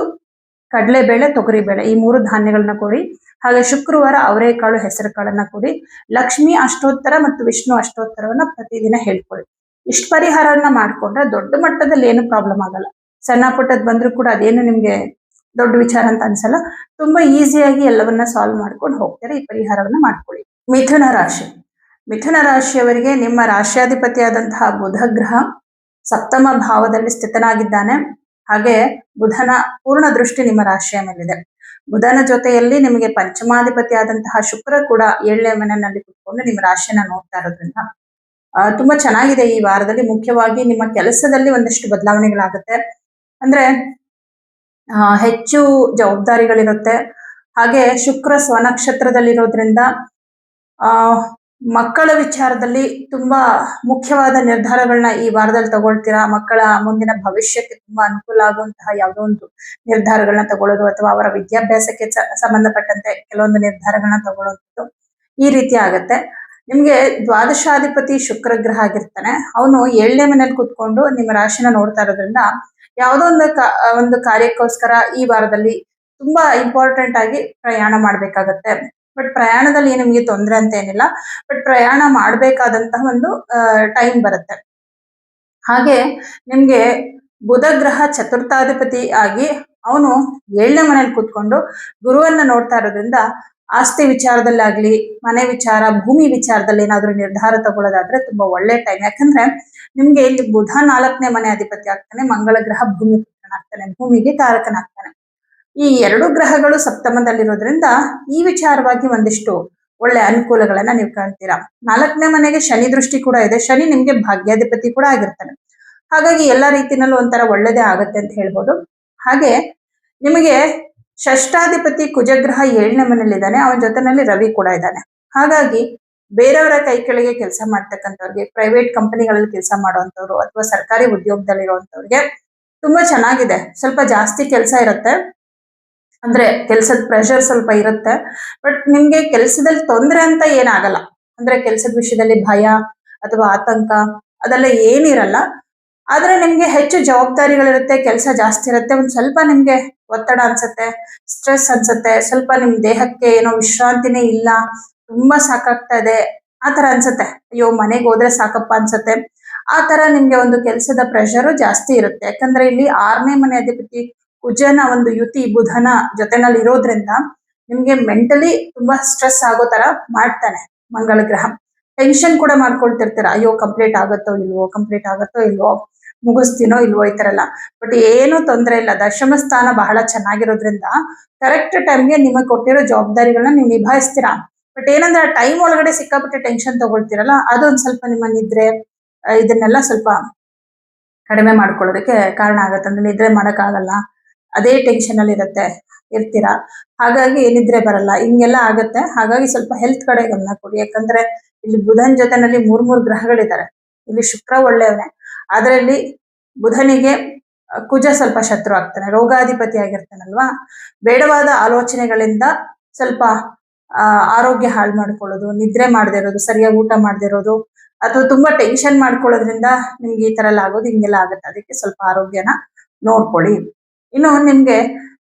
ಕಡಲೆಬೇಳೆ, ತೊಗರಿಬೇಳೆ ಈ 3 ಧಾನ್ಯಗಳನ್ನ ಕೊಡಿ. ಹಾಗೆ ಶುಕ್ರವಾರ ಅವರೆಕಾಳು, ಹೆಸರು ಕಾಳನ್ನ ಕೊಡಿ. ಲಕ್ಷ್ಮಿ ಅಷ್ಟೋತ್ತರ ಮತ್ತು ವಿಷ್ಣು ಅಷ್ಟೋತ್ತರವನ್ನ ಪ್ರತಿದಿನ ಹೇಳ್ಕೊಳ್ಳಿ. ಇಷ್ಟು ಪರಿಹಾರವನ್ನ ಮಾಡ್ಕೊಂಡ್ರೆ ದೊಡ್ಡ ಮಟ್ಟದಲ್ಲಿ ಏನು ಪ್ರಾಬ್ಲಮ್ ಆಗಲ್ಲ. ಸಣ್ಣ ಪುಟ್ಟದ್ ಬಂದ್ರೂ ಕೂಡ ಅದೇನು ನಿಮ್ಗೆ ದೊಡ್ಡ ವಿಚಾರ ಅಂತ ಅನ್ಸಲ್ಲ. ತುಂಬಾ ಈಸಿಯಾಗಿ ಎಲ್ಲವನ್ನ ಸಾಲ್ವ್ ಮಾಡ್ಕೊಂಡು ಹೋಗ್ತಾರೆ. ಈ ಪರಿಹಾರವನ್ನ ಮಾಡ್ಕೊಳ್ಳಿ. ಮಿಥುನ ರಾಶಿ. ಮಿಥುನ ರಾಶಿಯವರಿಗೆ ನಿಮ್ಮ ರಾಶ್ಯಾಧಿಪತಿಯಾದಂತಹ ಬುಧ ಗ್ರಹ ಸಪ್ತಮ ಭಾವದಲ್ಲಿ ಸ್ಥಿತನಾಗಿದ್ದಾನೆ. ಹಾಗೆ ಬುಧನ ಪೂರ್ಣ ದೃಷ್ಟಿ ನಿಮ್ಮ ರಾಶಿಯ ಮೇಲಿದೆ. ಬುಧನ ಜೊತೆಯಲ್ಲಿ ನಿಮಗೆ ಪಂಚಮಾಧಿಪತಿ ಆದಂತಹ ಶುಕ್ರ ಕೂಡ 7ನೇ ಮನೆಯಲ್ಲಿ ಕುತ್ಕೊಂಡು ನಿಮ್ಮ ರಾಶಿಯನ್ನ ನೋಡ್ತಾ ಇರೋದ್ರಿಂದ ತುಂಬಾ ಚೆನ್ನಾಗಿದೆ. ಈ ವಾರದಲ್ಲಿ ಮುಖ್ಯವಾಗಿ ನಿಮ್ಮ ಕೆಲಸದಲ್ಲಿ ಒಂದಷ್ಟು ಬದಲಾವಣೆಗಳಾಗುತ್ತೆ. ಅಂದ್ರೆ ಹೆಚ್ಚು ಜವಾಬ್ದಾರಿಗಳಿರುತ್ತೆ. ಹಾಗೆ ಶುಕ್ರ ಸ್ವನಕ್ಷತ್ರದಲ್ಲಿರೋದ್ರಿಂದ ಮಕ್ಕಳ ವಿಚಾರದಲ್ಲಿ ತುಂಬಾ ಮುಖ್ಯವಾದ ನಿರ್ಧಾರಗಳನ್ನ ಈ ವಾರದಲ್ಲಿ ತಗೊಳ್ತೀರಾ. ಮಕ್ಕಳ ಮುಂದಿನ ಭವಿಷ್ಯಕ್ಕೆ ತುಂಬಾ ಅನುಕೂಲ ಆಗುವಂತಹ ಯಾವುದೋ ಒಂದು ನಿರ್ಧಾರಗಳನ್ನ ತಗೊಳ್ಳೋದು, ಅಥವಾ ಅವರ ವಿದ್ಯಾಭ್ಯಾಸಕ್ಕೆ ಸಂಬಂಧಪಟ್ಟಂತೆ ಕೆಲವೊಂದು ನಿರ್ಧಾರಗಳನ್ನ ತಗೊಳ್ಳೋದು, ಈ ರೀತಿ ಆಗತ್ತೆ. ನಿಮ್ಗೆ ದ್ವಾದಶಾಧಿಪತಿ ಶುಕ್ರ ಗ್ರಹ ಆಗಿರ್ತಾನೆ. ಅವನು 7ನೇ ಮನೇಲಿ ಕೂತ್ಕೊಂಡು ನಿಮ್ಮ ರಾಶಿನ ನೋಡ್ತಾ ಇರೋದ್ರಿಂದ ಯಾವುದೋ ಒಂದು ಕಾರ್ಯಕ್ಕೋಸ್ಕರ ಈ ವಾರದಲ್ಲಿ ತುಂಬಾ ಇಂಪಾರ್ಟೆಂಟ್ ಆಗಿ ಪ್ರಯಾಣ ಮಾಡ್ಬೇಕಾಗತ್ತೆ. ಬಟ್ ಪ್ರಯಾಣದಲ್ಲಿ ನಿಮ್ಗೆ ತೊಂದರೆ ಅಂತ ಏನಿಲ್ಲ, ಬಟ್ ಪ್ರಯಾಣ ಮಾಡ್ಬೇಕಾದಂತಹ ಒಂದು ಟೈಮ್ ಬರುತ್ತೆ. ಹಾಗೆ ನಿಮ್ಗೆ ಬುಧ ಗ್ರಹ ಚತುರ್ಥಾಧಿಪತಿ ಆಗಿ ಅವನು 7ನೇ ಮನೇಲಿ ಕೂತ್ಕೊಂಡು ಗುರುವನ್ನ ನೋಡ್ತಾ ಇರೋದ್ರಿಂದ ಆಸ್ತಿ ವಿಚಾರದಲ್ಲಾಗ್ಲಿ, ಮನೆ ವಿಚಾರ, ಭೂಮಿ ವಿಚಾರದಲ್ಲಿ ಏನಾದ್ರೂ ನಿರ್ಧಾರ ತಗೊಳ್ಳೋದಾದ್ರೆ ತುಂಬಾ ಒಳ್ಳೆ ಟೈಮ್. ಯಾಕಂದ್ರೆ ನಿಮ್ಗೆ ಇಲ್ಲಿ ಬುಧ 4ನೇ ಮನೆ ಅಧಿಪತಿ ಆಗ್ತಾನೆ, ಮಂಗಳ ಗ್ರಹ ಭೂಮಿ ಪುತ್ರನಾಗ್ತಾನೆ, ಭೂಮಿಗೆ ಕಾರಕನಾಗ್ತಾನೆ. ಈ 2 ಗ್ರಹಗಳು ಸಪ್ತಮದಲ್ಲಿರೋದ್ರಿಂದ ಈ ವಿಚಾರವಾಗಿ ಒಂದಿಷ್ಟು ಒಳ್ಳೆ ಅನುಕೂಲಗಳನ್ನ ನೀವು ಕಾಣ್ತೀರಾ. 4ನೇ ಮನೆಗೆ ಶನಿ ದೃಷ್ಟಿ ಕೂಡ ಇದೆ. ಶನಿ ನಿಮ್ಗೆ ಭಾಗ್ಯಾಧಿಪತಿ ಕೂಡ ಆಗಿರ್ತಾನೆ. ಹಾಗಾಗಿ ಎಲ್ಲಾ ರೀತಿನಲ್ಲೂ ಒಂಥರ ಒಳ್ಳೇದೇ ಆಗತ್ತೆ ಅಂತ ಹೇಳ್ಬೋದು. ಹಾಗೆ ನಿಮಗೆ ಷಷ್ಠಾಧಿಪತಿ ಕುಜಗ್ರಹ 7ನೇ ಮನೆಯಲ್ಲಿದ್ದಾನೆ, ಅವನ ಜೊತೆನಲ್ಲಿ ರವಿ ಕೂಡ ಇದ್ದಾನೆ. ಹಾಗಾಗಿ ಬೇರೆಯವರ ಕೈ ಕೆಳಗೆ ಕೆಲಸ ಮಾಡ್ತಕ್ಕಂಥವ್ರಿಗೆ, ಪ್ರೈವೇಟ್ ಕಂಪನಿಗಳಲ್ಲಿ ಕೆಲಸ ಮಾಡುವಂತವ್ರು ಅಥವಾ ಸರ್ಕಾರಿ ಉದ್ಯೋಗದಲ್ಲಿರುವಂತವ್ರಿಗೆ ತುಂಬಾ ಚೆನ್ನಾಗಿದೆ. ಸ್ವಲ್ಪ ಜಾಸ್ತಿ ಕೆಲಸ ಇರುತ್ತೆ, ಅಂದ್ರೆ ಕೆಲ್ಸದ ಪ್ರೆಷರ್ ಸ್ವಲ್ಪ ಇರುತ್ತೆ. ಬಟ್ ನಿಮ್ಗೆ ಕೆಲ್ಸದಲ್ಲಿ ತೊಂದ್ರೆ ಅಂತ ಏನಾಗಲ್ಲ. ಅಂದ್ರೆ ಕೆಲ್ಸದ ವಿಷಯದಲ್ಲಿ ಭಯ ಅಥವಾ ಆತಂಕ ಅದೆಲ್ಲ ಏನಿರಲ್ಲ. ಆದ್ರೆ ನಿಮ್ಗೆ ಹೆಚ್ಚು ಜವಾಬ್ದಾರಿಗಳಿರುತ್ತೆ, ಕೆಲಸ ಜಾಸ್ತಿ ಇರುತ್ತೆ, ಒಂದ್ ಸ್ವಲ್ಪ ನಿಮ್ಗೆ ಒತ್ತಡ ಅನ್ಸುತ್ತೆ, ಸ್ಟ್ರೆಸ್ ಅನ್ಸುತ್ತೆ, ಸ್ವಲ್ಪ ನಿಮ್ ದೇಹಕ್ಕೆ ಏನೋ ವಿಶ್ರಾಂತಿನೇ ಇಲ್ಲ, ತುಂಬಾ ಸಾಕಾಗ್ತಾ ಇದೆ ಆ ತರ ಅನ್ಸುತ್ತೆ. ಅಯ್ಯೋ ಮನೆಗೆ ಹೋದ್ರೆ ಸಾಕಪ್ಪ ಅನ್ಸುತ್ತೆ. ಆ ತರ ನಿಮ್ಗೆ ಒಂದು ಕೆಲಸದ ಪ್ರೆಷರ್ ಜಾಸ್ತಿ ಇರುತ್ತೆ. ಯಾಕಂದ್ರೆ ಇಲ್ಲಿ 6ನೇ ಮನೆ ಅಧಿಪತಿ ಕುಜನ ಒಂದು ಯುತಿ ಬುಧನ ಜೊತೆನಲ್ಲಿ ಇರೋದ್ರಿಂದ ನಿಮ್ಗೆ ಮೆಂಟಲಿ ತುಂಬಾ ಸ್ಟ್ರೆಸ್ ಆಗೋ ತರ ಮಾಡ್ತಾನೆ ಮಂಗಳ ಗ್ರಹ. ಟೆನ್ಷನ್ ಕೂಡ ಮಾಡ್ಕೊಳ್ತಿರ್ತೀರ, ಅಯ್ಯೋ ಕಂಪ್ಲೀಟ್ ಆಗತ್ತೋ ಇಲ್ವೋ, ಕಂಪ್ಲೀಟ್ ಆಗತ್ತೋ ಇಲ್ವೋ, ಮುಗಿಸ್ತೀನೋ ಇಲ್ವೋ ಈ ತರ ಎಲ್ಲ. ಬಟ್ ಏನು ತೊಂದರೆ ಇಲ್ಲ, ದಶಮ ಸ್ಥಾನ ಬಹಳ ಚೆನ್ನಾಗಿರೋದ್ರಿಂದ ಕರೆಕ್ಟ್ ಟೈಮ್ಗೆ ನಿಮಗೆ ಕೊಟ್ಟಿರೋ ಜವಾಬ್ದಾರಿಗಳನ್ನ ನೀವು ನಿಭಾಯಿಸ್ತೀರಾ. ಬಟ್ ಏನಂದ್ರೆ ಆ ಟೈಮ್ ಒಳಗಡೆ ಸಿಕ್ಕಾಪಟ್ಟೆ ಟೆನ್ಷನ್ ತಗೊಳ್ತೀರಲ್ಲ, ಅದೊಂದ್ ಸ್ವಲ್ಪ ನಿಮ್ಮ ನಿದ್ರೆ ಇದನ್ನೆಲ್ಲ ಸ್ವಲ್ಪ ಕಡಿಮೆ ಮಾಡ್ಕೊಳ್ಳೋದಕ್ಕೆ ಕಾರಣ ಆಗತ್ತೆ. ಅಂದ್ರೆ ನಿದ್ರೆ ಮಾಡಕ್ಕಾಗಲ್ಲ, ಅದೇ ಟೆನ್ಷನ್ ಅಲ್ಲಿ ಇರ್ತೀರಾ, ಹಾಗಾಗಿ ನಿದ್ರೆ ಬರಲ್ಲ, ಹಿಂಗೆಲ್ಲ ಆಗತ್ತೆ. ಹಾಗಾಗಿ ಸ್ವಲ್ಪ ಹೆಲ್ತ್ ಕಡೆ ಗಮನ ಕೊಡಿ. ಯಾಕಂದ್ರೆ ಇಲ್ಲಿ ಬುಧನ್ ಜೊತೆನಲ್ಲಿ ಮೂರ್ ಗ್ರಹಗಳಿದ್ದಾರೆ. ಇಲ್ಲಿ ಶುಕ್ರ ಒಳ್ಳೆಯವನೇ, ಆದ್ರೆ ಇಲ್ಲಿ ಬುಧನಿಗೆ ಕುಜ ಸ್ವಲ್ಪ ಶತ್ರು ಆಗ್ತಾನೆ, ರೋಗಾಧಿಪತಿ ಆಗಿರ್ತಾನಲ್ವಾ. ಬೇಡವಾದ ಆಲೋಚನೆಗಳಿಂದ ಸ್ವಲ್ಪ ಆರೋಗ್ಯ ಹಾಳು ಮಾಡ್ಕೊಳ್ಳೋದು, ನಿದ್ರೆ ಮಾಡದೇ ಇರೋದು, ಸರಿಯಾಗಿ ಊಟ ಮಾಡದೇ ಇರೋದು, ಅಥವಾ ತುಂಬಾ ಟೆನ್ಷನ್ ಮಾಡ್ಕೊಳ್ಳೋದ್ರಿಂದ ನಿಮ್ಗೆ ಈ ತರ ಎಲ್ಲ ಆಗೋದು, ಹಿಂಗೆಲ್ಲ ಆಗುತ್ತೆ. ಅದಕ್ಕೆ ಸ್ವಲ್ಪ ಆರೋಗ್ಯನ ನೋಡ್ಕೊಳ್ಳಿ. ಇನ್ನು ನಿಮ್ಗೆ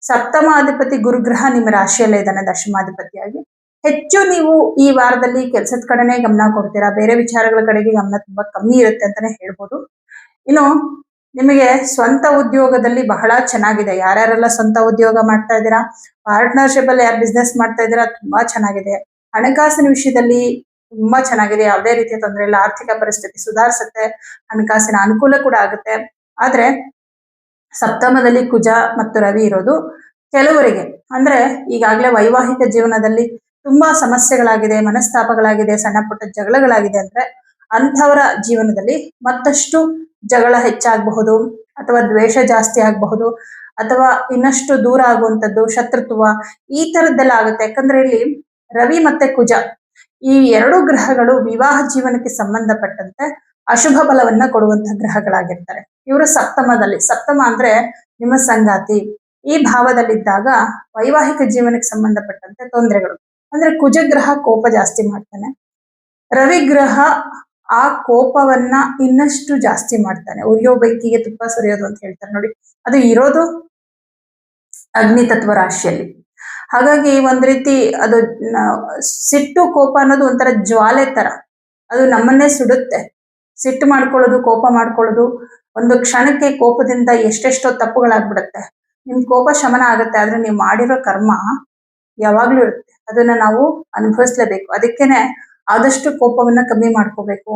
ಸಪ್ತಮಾಧಿಪತಿ ಗುರುಗ್ರಹ ನಿಮ್ಮ ರಾಶಿಯಲ್ಲೇ ಇದ್ದಾನೆ ದಶಮಾಧಿಪತಿಯಾಗಿ. ಹೆಚ್ಚು ನೀವು ಈ ವಾರದಲ್ಲಿ ಕೆಲಸದ ಕಡೆನೆ ಗಮನ ಕೊಡ್ತೀರಾ, ಬೇರೆ ವಿಚಾರಗಳ ಕಡೆಗೆ ಗಮನ ತುಂಬಾ ಕಮ್ಮಿ ಇರುತ್ತೆ ಅಂತಾನೆ ಹೇಳ್ಬೋದು. ಇನ್ನು ನಿಮಗೆ ಸ್ವಂತ ಉದ್ಯೋಗದಲ್ಲಿ ಬಹಳ ಚೆನ್ನಾಗಿದೆ. ಯಾರ್ಯಾರೆಲ್ಲ ಸ್ವಂತ ಉದ್ಯೋಗ ಮಾಡ್ತಾ ಇದ್ದೀರಾ, ಪಾರ್ಟ್ನರ್ಶಿಪ್ ಅಲ್ಲಿ ಯಾರು ಬಿಸ್ನೆಸ್ ಮಾಡ್ತಾ ಇದ್ದೀರಾ, ತುಂಬಾ ಚೆನ್ನಾಗಿದೆ. ಹಣಕಾಸಿನ ವಿಷಯದಲ್ಲಿ ತುಂಬಾ ಚೆನ್ನಾಗಿದೆ, ಯಾವುದೇ ರೀತಿಯ ತೊಂದರೆ ಇಲ್ಲ, ಆರ್ಥಿಕ ಪರಿಸ್ಥಿತಿ ಸುಧಾರಿಸುತ್ತೆ, ಹಣಕಾಸಿನ ಅನುಕೂಲ ಕೂಡ ಆಗುತ್ತೆ. ಆದ್ರೆ ಸಪ್ತಮದಲ್ಲಿ ಕುಜ ಮತ್ತು ರವಿ ಇರೋದು ಕೆಲವರಿಗೆ, ಅಂದ್ರೆ ಈಗಾಗಲೇ ವೈವಾಹಿಕ ಜೀವನದಲ್ಲಿ ತುಂಬಾ ಸಮಸ್ಯೆಗಳಾಗಿದೆ, ಮನಸ್ತಾಪಗಳಾಗಿದೆ, ಸಣ್ಣ ಪುಟ್ಟ ಜಗಳಗಳಾಗಿದೆ ಅಂದ್ರೆ ಅಂಥವರ ಜೀವನದಲ್ಲಿ ಮತ್ತಷ್ಟು ಜಗಳ ಹೆಚ್ಚಾಗಬಹುದು, ಅಥವಾ ದ್ವೇಷ ಜಾಸ್ತಿ ಆಗಬಹುದು, ಅಥವಾ ಇನ್ನಷ್ಟು ದೂರ ಆಗುವಂಥದ್ದು, ಶತ್ರುತ್ವ, ಈ ತರದ್ದೆಲ್ಲ ಆಗುತ್ತೆ. ಯಾಕಂದ್ರೆ ಇಲ್ಲಿ ರವಿ ಮತ್ತೆ ಕುಜ ಈ ಎರಡು ಗ್ರಹಗಳು ವಿವಾಹ ಜೀವನಕ್ಕೆ ಸಂಬಂಧಪಟ್ಟಂತೆ ಅಶುಭ ಫಲವನ್ನ ಕೊಡುವಂತಹ ಗ್ರಹಗಳಾಗಿರ್ತಾರೆ. ಇವರು ಸಪ್ತಮದಲ್ಲಿ, ಸಪ್ತಮ ಅಂದ್ರೆ ನಿಮ್ಮ ಸಂಗಾತಿ, ಈ ಭಾವದಲ್ಲಿದ್ದಾಗ ವೈವಾಹಿಕ ಜೀವನಕ್ಕೆ ಸಂಬಂಧಪಟ್ಟಂತೆ ತೊಂದರೆಗಳು. ಅಂದ್ರೆ ಕುಜಗ್ರಹ ಕೋಪ ಜಾಸ್ತಿ ಮಾಡ್ತಾನೆ, ರವಿಗ್ರಹ ಆ ಕೋಪವನ್ನ ಇನ್ನಷ್ಟು ಜಾಸ್ತಿ ಮಾಡ್ತಾನೆ. ಉರಿಯೋ ಬೆಂಕಿಗೆ ತುಪ್ಪ ಸುರಿಯೋದು ಅಂತ ಹೇಳ್ತಾರೆ ನೋಡಿ, ಅದು ಇರೋದು ಅಗ್ನಿ ತತ್ವ ರಾಶಿಯಲ್ಲಿ. ಹಾಗಾಗಿ ಒಂದ್ ರೀತಿ ಅದು ಸಿಟ್ಟು ಕೋಪ ಅನ್ನೋದು ಒಂಥರ ಜ್ವಾಲೆ ತರ, ಅದು ನಮ್ಮನ್ನೇ ಸುಡುತ್ತೆ. ಸಿಟ್ಟು ಮಾಡ್ಕೊಳ್ಳೋದು, ಕೋಪ ಮಾಡ್ಕೊಳ್ಳೋದು, ಒಂದು ಕ್ಷಣಕ್ಕೆ ಕೋಪದಿಂದ ಎಷ್ಟೆಷ್ಟೋ ತಪ್ಪುಗಳಾಗ್ಬಿಡುತ್ತೆ. ನಿಮ್ ಕೋಪ ಶಮನ ಆಗುತ್ತೆ, ಆದ್ರೆ ನೀವು ಮಾಡಿರೋ ಕರ್ಮ ಯಾವಾಗ್ಲೂ ಇರುತ್ತೆ, ಅದನ್ನ ನಾವು ಅನುಭವಿಸ್ಲೇಬೇಕು. ಅದಕ್ಕೇನೆ ಆದಷ್ಟು ಕೋಪವನ್ನ ಕಮ್ಮಿ ಮಾಡ್ಕೋಬೇಕು.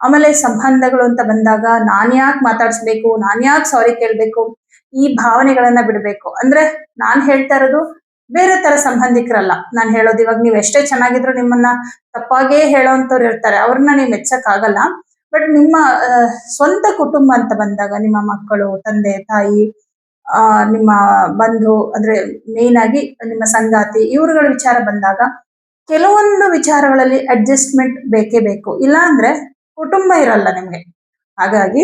ಆಮೇಲೆ ಸಂಬಂಧಗಳು ಅಂತ ಬಂದಾಗ ನಾನ್ಯಾಕೆ ಮಾತಾಡ್ಸ್ಬೇಕು, ನಾನ್ಯಾಕೆ ಸಾರಿ ಕೇಳ್ಬೇಕು, ಈ ಭಾವನೆಗಳನ್ನ ಬಿಡ್ಬೇಕು. ಅಂದ್ರೆ ನಾನ್ ಹೇಳ್ತಾ ಇರೋದು ಬೇರೆ ತರ ಸಂಬಂಧಿಕರಲ್ಲ ನಾನು ಹೇಳೋದು. ಇವಾಗ ನೀವ್ ಎಷ್ಟೇ ಚೆನ್ನಾಗಿದ್ರು ನಿಮ್ಮನ್ನ ತಪ್ಪಾಗೇ ಹೇಳೋಂಥವ್ರು ಇರ್ತಾರೆ, ಅವ್ರನ್ನ ನೀವು ಮೆಚ್ಚಕ್ ಆಗಲ್ಲ. ಬಟ್ ನಿಮ್ಮ ಸ್ವಂತ ಕುಟುಂಬ ಅಂತ ಬಂದಾಗ, ನಿಮ್ಮ ಮಕ್ಕಳು, ತಂದೆ ತಾಯಿ, ನಿಮ್ಮ ಬಂಧು, ಅಂದ್ರೆ ಮೇನ್ ಆಗಿ ನಿಮ್ಮ ಸಂಗಾತಿ, ಇವರುಗಳ ವಿಚಾರ ಬಂದಾಗ ಕೆಲವೊಂದು ವಿಚಾರಗಳಲ್ಲಿ ಅಡ್ಜಸ್ಟ್ಮೆಂಟ್ ಬೇಕೇ ಬೇಕು, ಇಲ್ಲ ಅಂದ್ರೆ ಕುಟುಂಬ ಇರಲ್ಲ ನಿಮ್ಗೆ. ಹಾಗಾಗಿ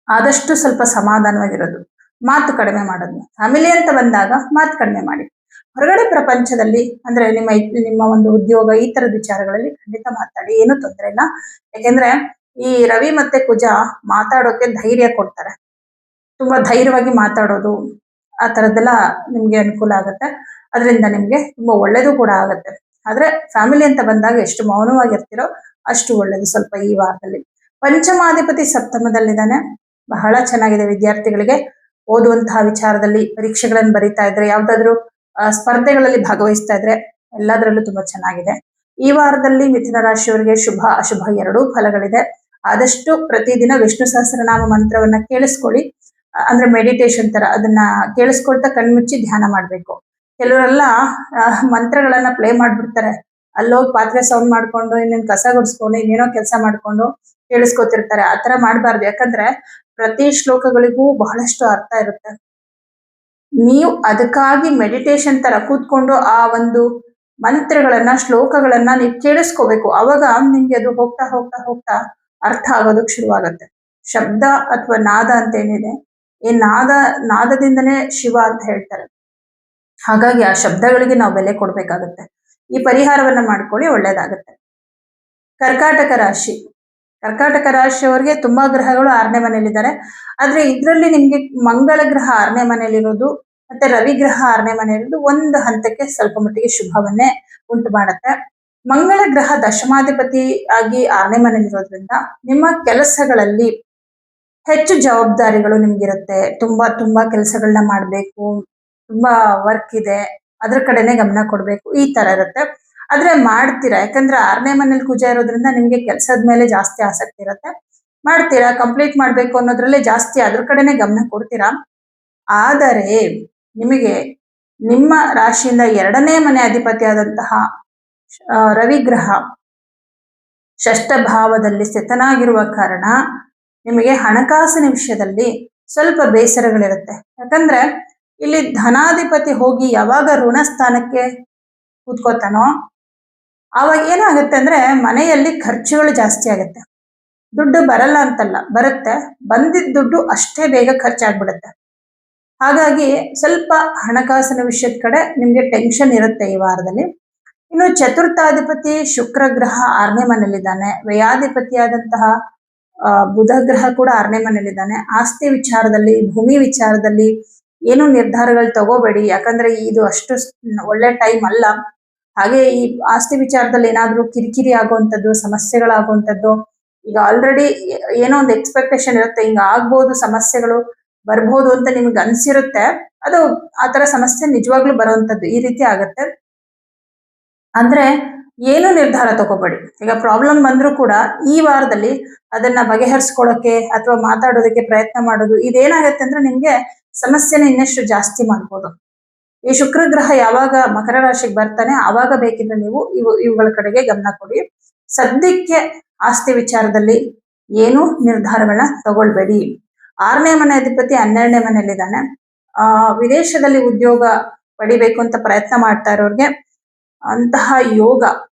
ಆದಷ್ಟು ಸ್ವಲ್ಪ ಸಮಾಧಾನವಾಗಿರೋದು, ಮಾತು ಕಡಿಮೆ ಮಾಡೋದು. ಫ್ಯಾಮಿಲಿ ಅಂತ ಬಂದಾಗ ಮಾತು ಕಡಿಮೆ ಮಾಡಿ. ಹೊರಗಡೆ ಪ್ರಪಂಚದಲ್ಲಿ ಅಂದ್ರೆ ನಿಮ್ಮ ಒಂದು ಉದ್ಯೋಗ, ಈ ತರದ ವಿಚಾರಗಳಲ್ಲಿ ಖಂಡಿತ ಮಾತಾಡಿ, ಏನು ತೊಂದರೆ ಇಲ್ಲ. ಯಾಕೆಂದ್ರೆ ಈ ರವಿ ಮತ್ತೆ ಕುಜ ಮಾತಾಡೋಕೆ ಧೈರ್ಯ ಕೊಡ್ತಾರೆ, ತುಂಬಾ ಧೈರ್ಯವಾಗಿ ಮಾತಾಡೋದು, ಆ ತರದ್ದೆಲ್ಲ ನಿಮ್ಗೆ ಅನುಕೂಲ ಆಗುತ್ತೆ. ಅದರಿಂದ ನಿಮ್ಗೆ ತುಂಬಾ ಒಳ್ಳೇದು ಕೂಡ ಆಗುತ್ತೆ. ಆದ್ರೆ ಫ್ಯಾಮಿಲಿ ಅಂತ ಬಂದಾಗ ಎಷ್ಟು ಮೌನವಾಗಿರ್ತೀರೋ ಅಷ್ಟು ಒಳ್ಳೇದು ಸ್ವಲ್ಪ ಈ ವಾರದಲ್ಲಿ. ಪಂಚಮಾಧಿಪತಿ ಸಪ್ತಮದಲ್ಲಿದ್ದಾನೆ, ಬಹಳ ಚೆನ್ನಾಗಿದೆ. ವಿದ್ಯಾರ್ಥಿಗಳಿಗೆ ಓದುವಂತಹ ವಿಚಾರದಲ್ಲಿ, ಪರೀಕ್ಷೆಗಳನ್ನು ಬರೀತಾ ಇದ್ರೆ, ಯಾವ್ದಾದ್ರು ಸ್ಪರ್ಧೆಗಳಲ್ಲಿ ಭಾಗವಹಿಸ್ತಾ ಇದ್ರೆ ಎಲ್ಲದರಲ್ಲೂ ತುಂಬಾ ಚೆನ್ನಾಗಿದೆ. ಈ ವಾರದಲ್ಲಿ ಮಿಥುನ ರಾಶಿಯವರಿಗೆ ಶುಭ ಅಶುಭ ಎರಡೂ ಫಲಗಳಿದೆ. ಆದಷ್ಟು ಪ್ರತಿದಿನ ವಿಷ್ಣು ಸಹಸ್ರನಾಮ ಮಂತ್ರವನ್ನ ಕೇಳಿಸ್ಕೊಳ್ಳಿ, ಅಂದ್ರೆ ಮೆಡಿಟೇಷನ್ ತರ ಅದನ್ನ ಕೇಳಿಸ್ಕೊಳ್ತಾ ಕಣ್ಮುಚ್ಚಿ ಧ್ಯಾನ ಮಾಡ್ಬೇಕು. ಕೆಲವರೆಲ್ಲ ಮಂತ್ರಗಳನ್ನ ಪ್ಲೇ ಮಾಡ್ಬಿಡ್ತಾರೆ, ಅಲ್ಲೋಗಿ ಪಾತ್ರೆ ಸೌಂಡ್ ಮಾಡ್ಕೊಂಡು, ಇನ್ನೇನ್ ಕಸ ಗುಡಿಸ್ಕೊಂಡು, ಇನ್ನೇನೋ ಕೆಲಸ ಮಾಡ್ಕೊಂಡು ಕೇಳಿಸ್ಕೊತಿರ್ತಾರೆ. ಆತರ ಮಾಡ್ಬಾರ್ದು. ಯಾಕಂದ್ರೆ ಪ್ರತಿ ಶ್ಲೋಕಗಳಿಗೂ ಬಹಳಷ್ಟು ಅರ್ಥ ಇರುತ್ತೆ. ನೀವು ಅದಕ್ಕಾಗಿ ಮೆಡಿಟೇಷನ್ ತರ ಕೂತ್ಕೊಂಡು ಆ ಒಂದು ಮಂತ್ರಗಳನ್ನ ಶ್ಲೋಕಗಳನ್ನ ನೀವು ಕೇಳಿಸ್ಕೋಬೇಕು. ಅವಾಗ ನಿಮ್ಗೆ ಅದು ಹೋಗ್ತಾ ಹೋಗ್ತಾ ಹೋಗ್ತಾ ಅರ್ಥ ಆಗೋದಕ್ಕೆ ಶುರುವಾಗತ್ತೆ. ಶಬ್ದ ಅಥವಾ ನಾದ ಅಂತ ಏನಿದೆ, ಈ ನಾದದಿಂದನೇ ಶಿವ ಅಂತ ಹೇಳ್ತಾರೆ. ಹಾಗಾಗಿ ಆ ಶಬ್ದಗಳಿಗೆ ನಾವು ಬೆಲೆ ಕೊಡ್ಬೇಕಾಗತ್ತೆ. ಈ ಪರಿಹಾರವನ್ನ ಮಾಡ್ಕೊಳ್ಳಿ, ಒಳ್ಳೇದಾಗತ್ತೆ. ಕರ್ಕಾಟಕ ರಾಶಿ. ಕರ್ಕಾಟಕ ರಾಶಿಯವರಿಗೆ ತುಂಬಾ ಗ್ರಹಗಳು 6ನೇ ಮನೆಯಲ್ಲಿದ್ದಾರೆ. ಆದ್ರೆ ಇದ್ರಲ್ಲಿ ನಿಮ್ಗೆ ಮಂಗಳ ಗ್ರಹ 6ನೇ ಮನೆಯಲ್ಲಿರೋದು ಮತ್ತೆ ರವಿ ಗ್ರಹ 6ನೇ ಮನೆಯಲ್ಲಿರೋದು ಒಂದು ಹಂತಕ್ಕೆ ಸ್ವಲ್ಪ ಮಟ್ಟಿಗೆ ಶುಭವನ್ನೇ ಉಂಟು ಮಾಡುತ್ತೆ. ಮಂಗಳ ಗ್ರಹ ದಶಮಾಧಿಪತಿ ಆಗಿ 6ನೇ ಮನೆಯಲ್ಲಿರೋದ್ರಿಂದ ನಿಮ್ಮ ಕೆಲಸಗಳಲ್ಲಿ ಹೆಚ್ಚು ಜವಾಬ್ದಾರಿಗಳು ನಿಮ್ಗಿರುತ್ತೆ. ತುಂಬಾ ಕೆಲಸಗಳನ್ನ ಮಾಡ್ಬೇಕು, ತುಂಬಾ ವರ್ಕ್ ಇದೆ, ಅದ್ರ ಕಡೆನೆ ಗಮನ ಕೊಡ್ಬೇಕು, ಈ ತರ ಇರುತ್ತೆ. ಆದ್ರೆ ಮಾಡ್ತೀರಾ, ಯಾಕಂದ್ರೆ 6ನೇ ಮನೇಲಿ ಕುಜ ಇರೋದ್ರಿಂದ ನಿಮ್ಗೆ ಕೆಲಸದ ಮೇಲೆ ಜಾಸ್ತಿ ಆಸಕ್ತಿ ಇರುತ್ತೆ. ಮಾಡ್ತೀರಾ, ಕಂಪ್ಲೀಟ್ ಮಾಡ್ಬೇಕು ಅನ್ನೋದ್ರಲ್ಲೇ ಜಾಸ್ತಿ ಅದ್ರ ಕಡೆನೆ ಗಮನ ಕೊಡ್ತೀರಾ. ಆದರೆ ನಿಮಗೆ ನಿಮ್ಮ ರಾಶಿಯಿಂದ 2ನೇ ಮನೆ ಅಧಿಪತಿಯಾದಂತಹ ರವಿ ಗ್ರಹ ಷಷ್ಠ ಭಾವದಲ್ಲಿ ಸ್ಥಿತನಾಗಿರುವ ಕಾರಣ ನಿಮಗೆ ಹಣಕಾಸಿನ ವಿಷಯದಲ್ಲಿ ಸ್ವಲ್ಪ ಬೇಸರಗಳಿರುತ್ತೆ. ಯಾಕಂದ್ರೆ ಇಲ್ಲಿ ಧನಾಧಿಪತಿ ಹೋಗಿ ಯಾವಾಗ ಋಣ ಸ್ಥಾನಕ್ಕೆ ಕೂತ್ಕೋತಾನೋ ಆವಾಗ ಏನಾಗುತ್ತೆ ಅಂದ್ರೆ ಮನೆಯಲ್ಲಿ ಖರ್ಚುಗಳು ಜಾಸ್ತಿ ಆಗುತ್ತೆ. ದುಡ್ಡು ಬರಲ್ಲ ಅಂತಲ್ಲ, ಬರುತ್ತೆ, ಬಂದಿದ್ದ ದುಡ್ಡು ಅಷ್ಟೇ ಬೇಗ ಖರ್ಚಾಗ್ಬಿಡುತ್ತೆ. ಹಾಗಾಗಿ ಸ್ವಲ್ಪ ಹಣಕಾಸಿನ ವಿಷಯದ ಕಡೆ ನಿಮ್ಗೆ ಟೆನ್ಷನ್ ಇರುತ್ತೆ ಈ ವಾರದಲ್ಲಿ. ಇನ್ನು ಚತುರ್ಥಾಧಿಪತಿ ಶುಕ್ರ ಗ್ರಹ 6ನೇ ಮನೆಯಲ್ಲಿದ್ದಾನೆ. ವ್ಯಯಾಧಿಪತಿಯಾದಂತಹ ಬುಧ ಗ್ರಹ ಕೂಡ 6ನೇ ಮನೆಯಲ್ಲಿದ್ದಾನೆ. ಆಸ್ತಿ ವಿಚಾರದಲ್ಲಿ, ಭೂಮಿ ವಿಚಾರದಲ್ಲಿ ಏನು ನಿರ್ಧಾರಗಳು ತಗೋಬೇಡಿ, ಯಾಕಂದ್ರೆ ಇದು ಅಷ್ಟು ಒಳ್ಳೆ ಟೈಮ್ ಅಲ್ಲ. ಹಾಗೆ ಈ ಆಸ್ತಿ ವಿಚಾರದಲ್ಲಿ ಏನಾದ್ರೂ ಕಿರಿಕಿರಿ ಆಗುವಂಥದ್ದು, ಸಮಸ್ಯೆಗಳಾಗುವಂಥದ್ದು, ಈಗ ಆಲ್ರೆಡಿ ಏನೋ ಒಂದು ಎಕ್ಸ್ಪೆಕ್ಟೇಷನ್ ಇರುತ್ತೆ, ಹಿಂಗ ಆಗ್ಬೋದು, ಸಮಸ್ಯೆಗಳು ಬರ್ಬೋದು ಅಂತ ನಿಮ್ಗೆ ಅನ್ಸಿರುತ್ತೆ, ಅದು ಆತರ ಸಮಸ್ಯೆ ನಿಜವಾಗ್ಲೂ ಬರುವಂತದ್ದು ಈ ರೀತಿ ಆಗತ್ತೆ. ಅಂದ್ರೆ ಏನು ನಿರ್ಧಾರ ತಗೋಬೇಡಿ. ಈಗ ಪ್ರಾಬ್ಲಮ್ ಬಂದ್ರೂ ಕೂಡ ಈ ವಾರದಲ್ಲಿ ಅದನ್ನ ಬಗೆಹರಿಸ್ಕೊಳ್ಳೋಕೆ ಅಥವಾ ಮಾತಾಡೋದಕ್ಕೆ ಪ್ರಯತ್ನ ಮಾಡೋದು, ಇದೇನಾಗತ್ತೆ ಅಂದ್ರೆ ನಿಮ್ಗೆ ಸಮಸ್ಯೆನ ಇನ್ನಷ್ಟು ಜಾಸ್ತಿ ಮಾಡ್ಬೋದು. ಈ ಶುಕ್ರ ಗ್ರಹ ಯಾವಾಗ ಮಕರ ರಾಶಿಗೆ ಬರ್ತಾನೆ ಆವಾಗ ಬೇಕಿದ್ರೆ ನೀವು ಇವುಗಳ ಕಡೆಗೆ ಗಮನ ಕೊಡಿ. ಸದ್ಯಕ್ಕೆ ಆಸ್ತಿ ವಿಚಾರದಲ್ಲಿ ಏನು ನಿರ್ಧಾರಗಳನ್ನ ತಗೊಳ್ಬೇಡಿ. 6ನೇ ಮನೆ ಅಧಿಪತಿ 12ನೇ ಮನೆಯಲ್ಲಿದ್ದಾನೆ. ವಿದೇಶದಲ್ಲಿ ಉದ್ಯೋಗ ಪಡಿಬೇಕು ಅಂತ ಪ್ರಯತ್ನ ಮಾಡ್ತಾ ಇರೋರಿಗೆ ಅಂತಹ ಯೋಗ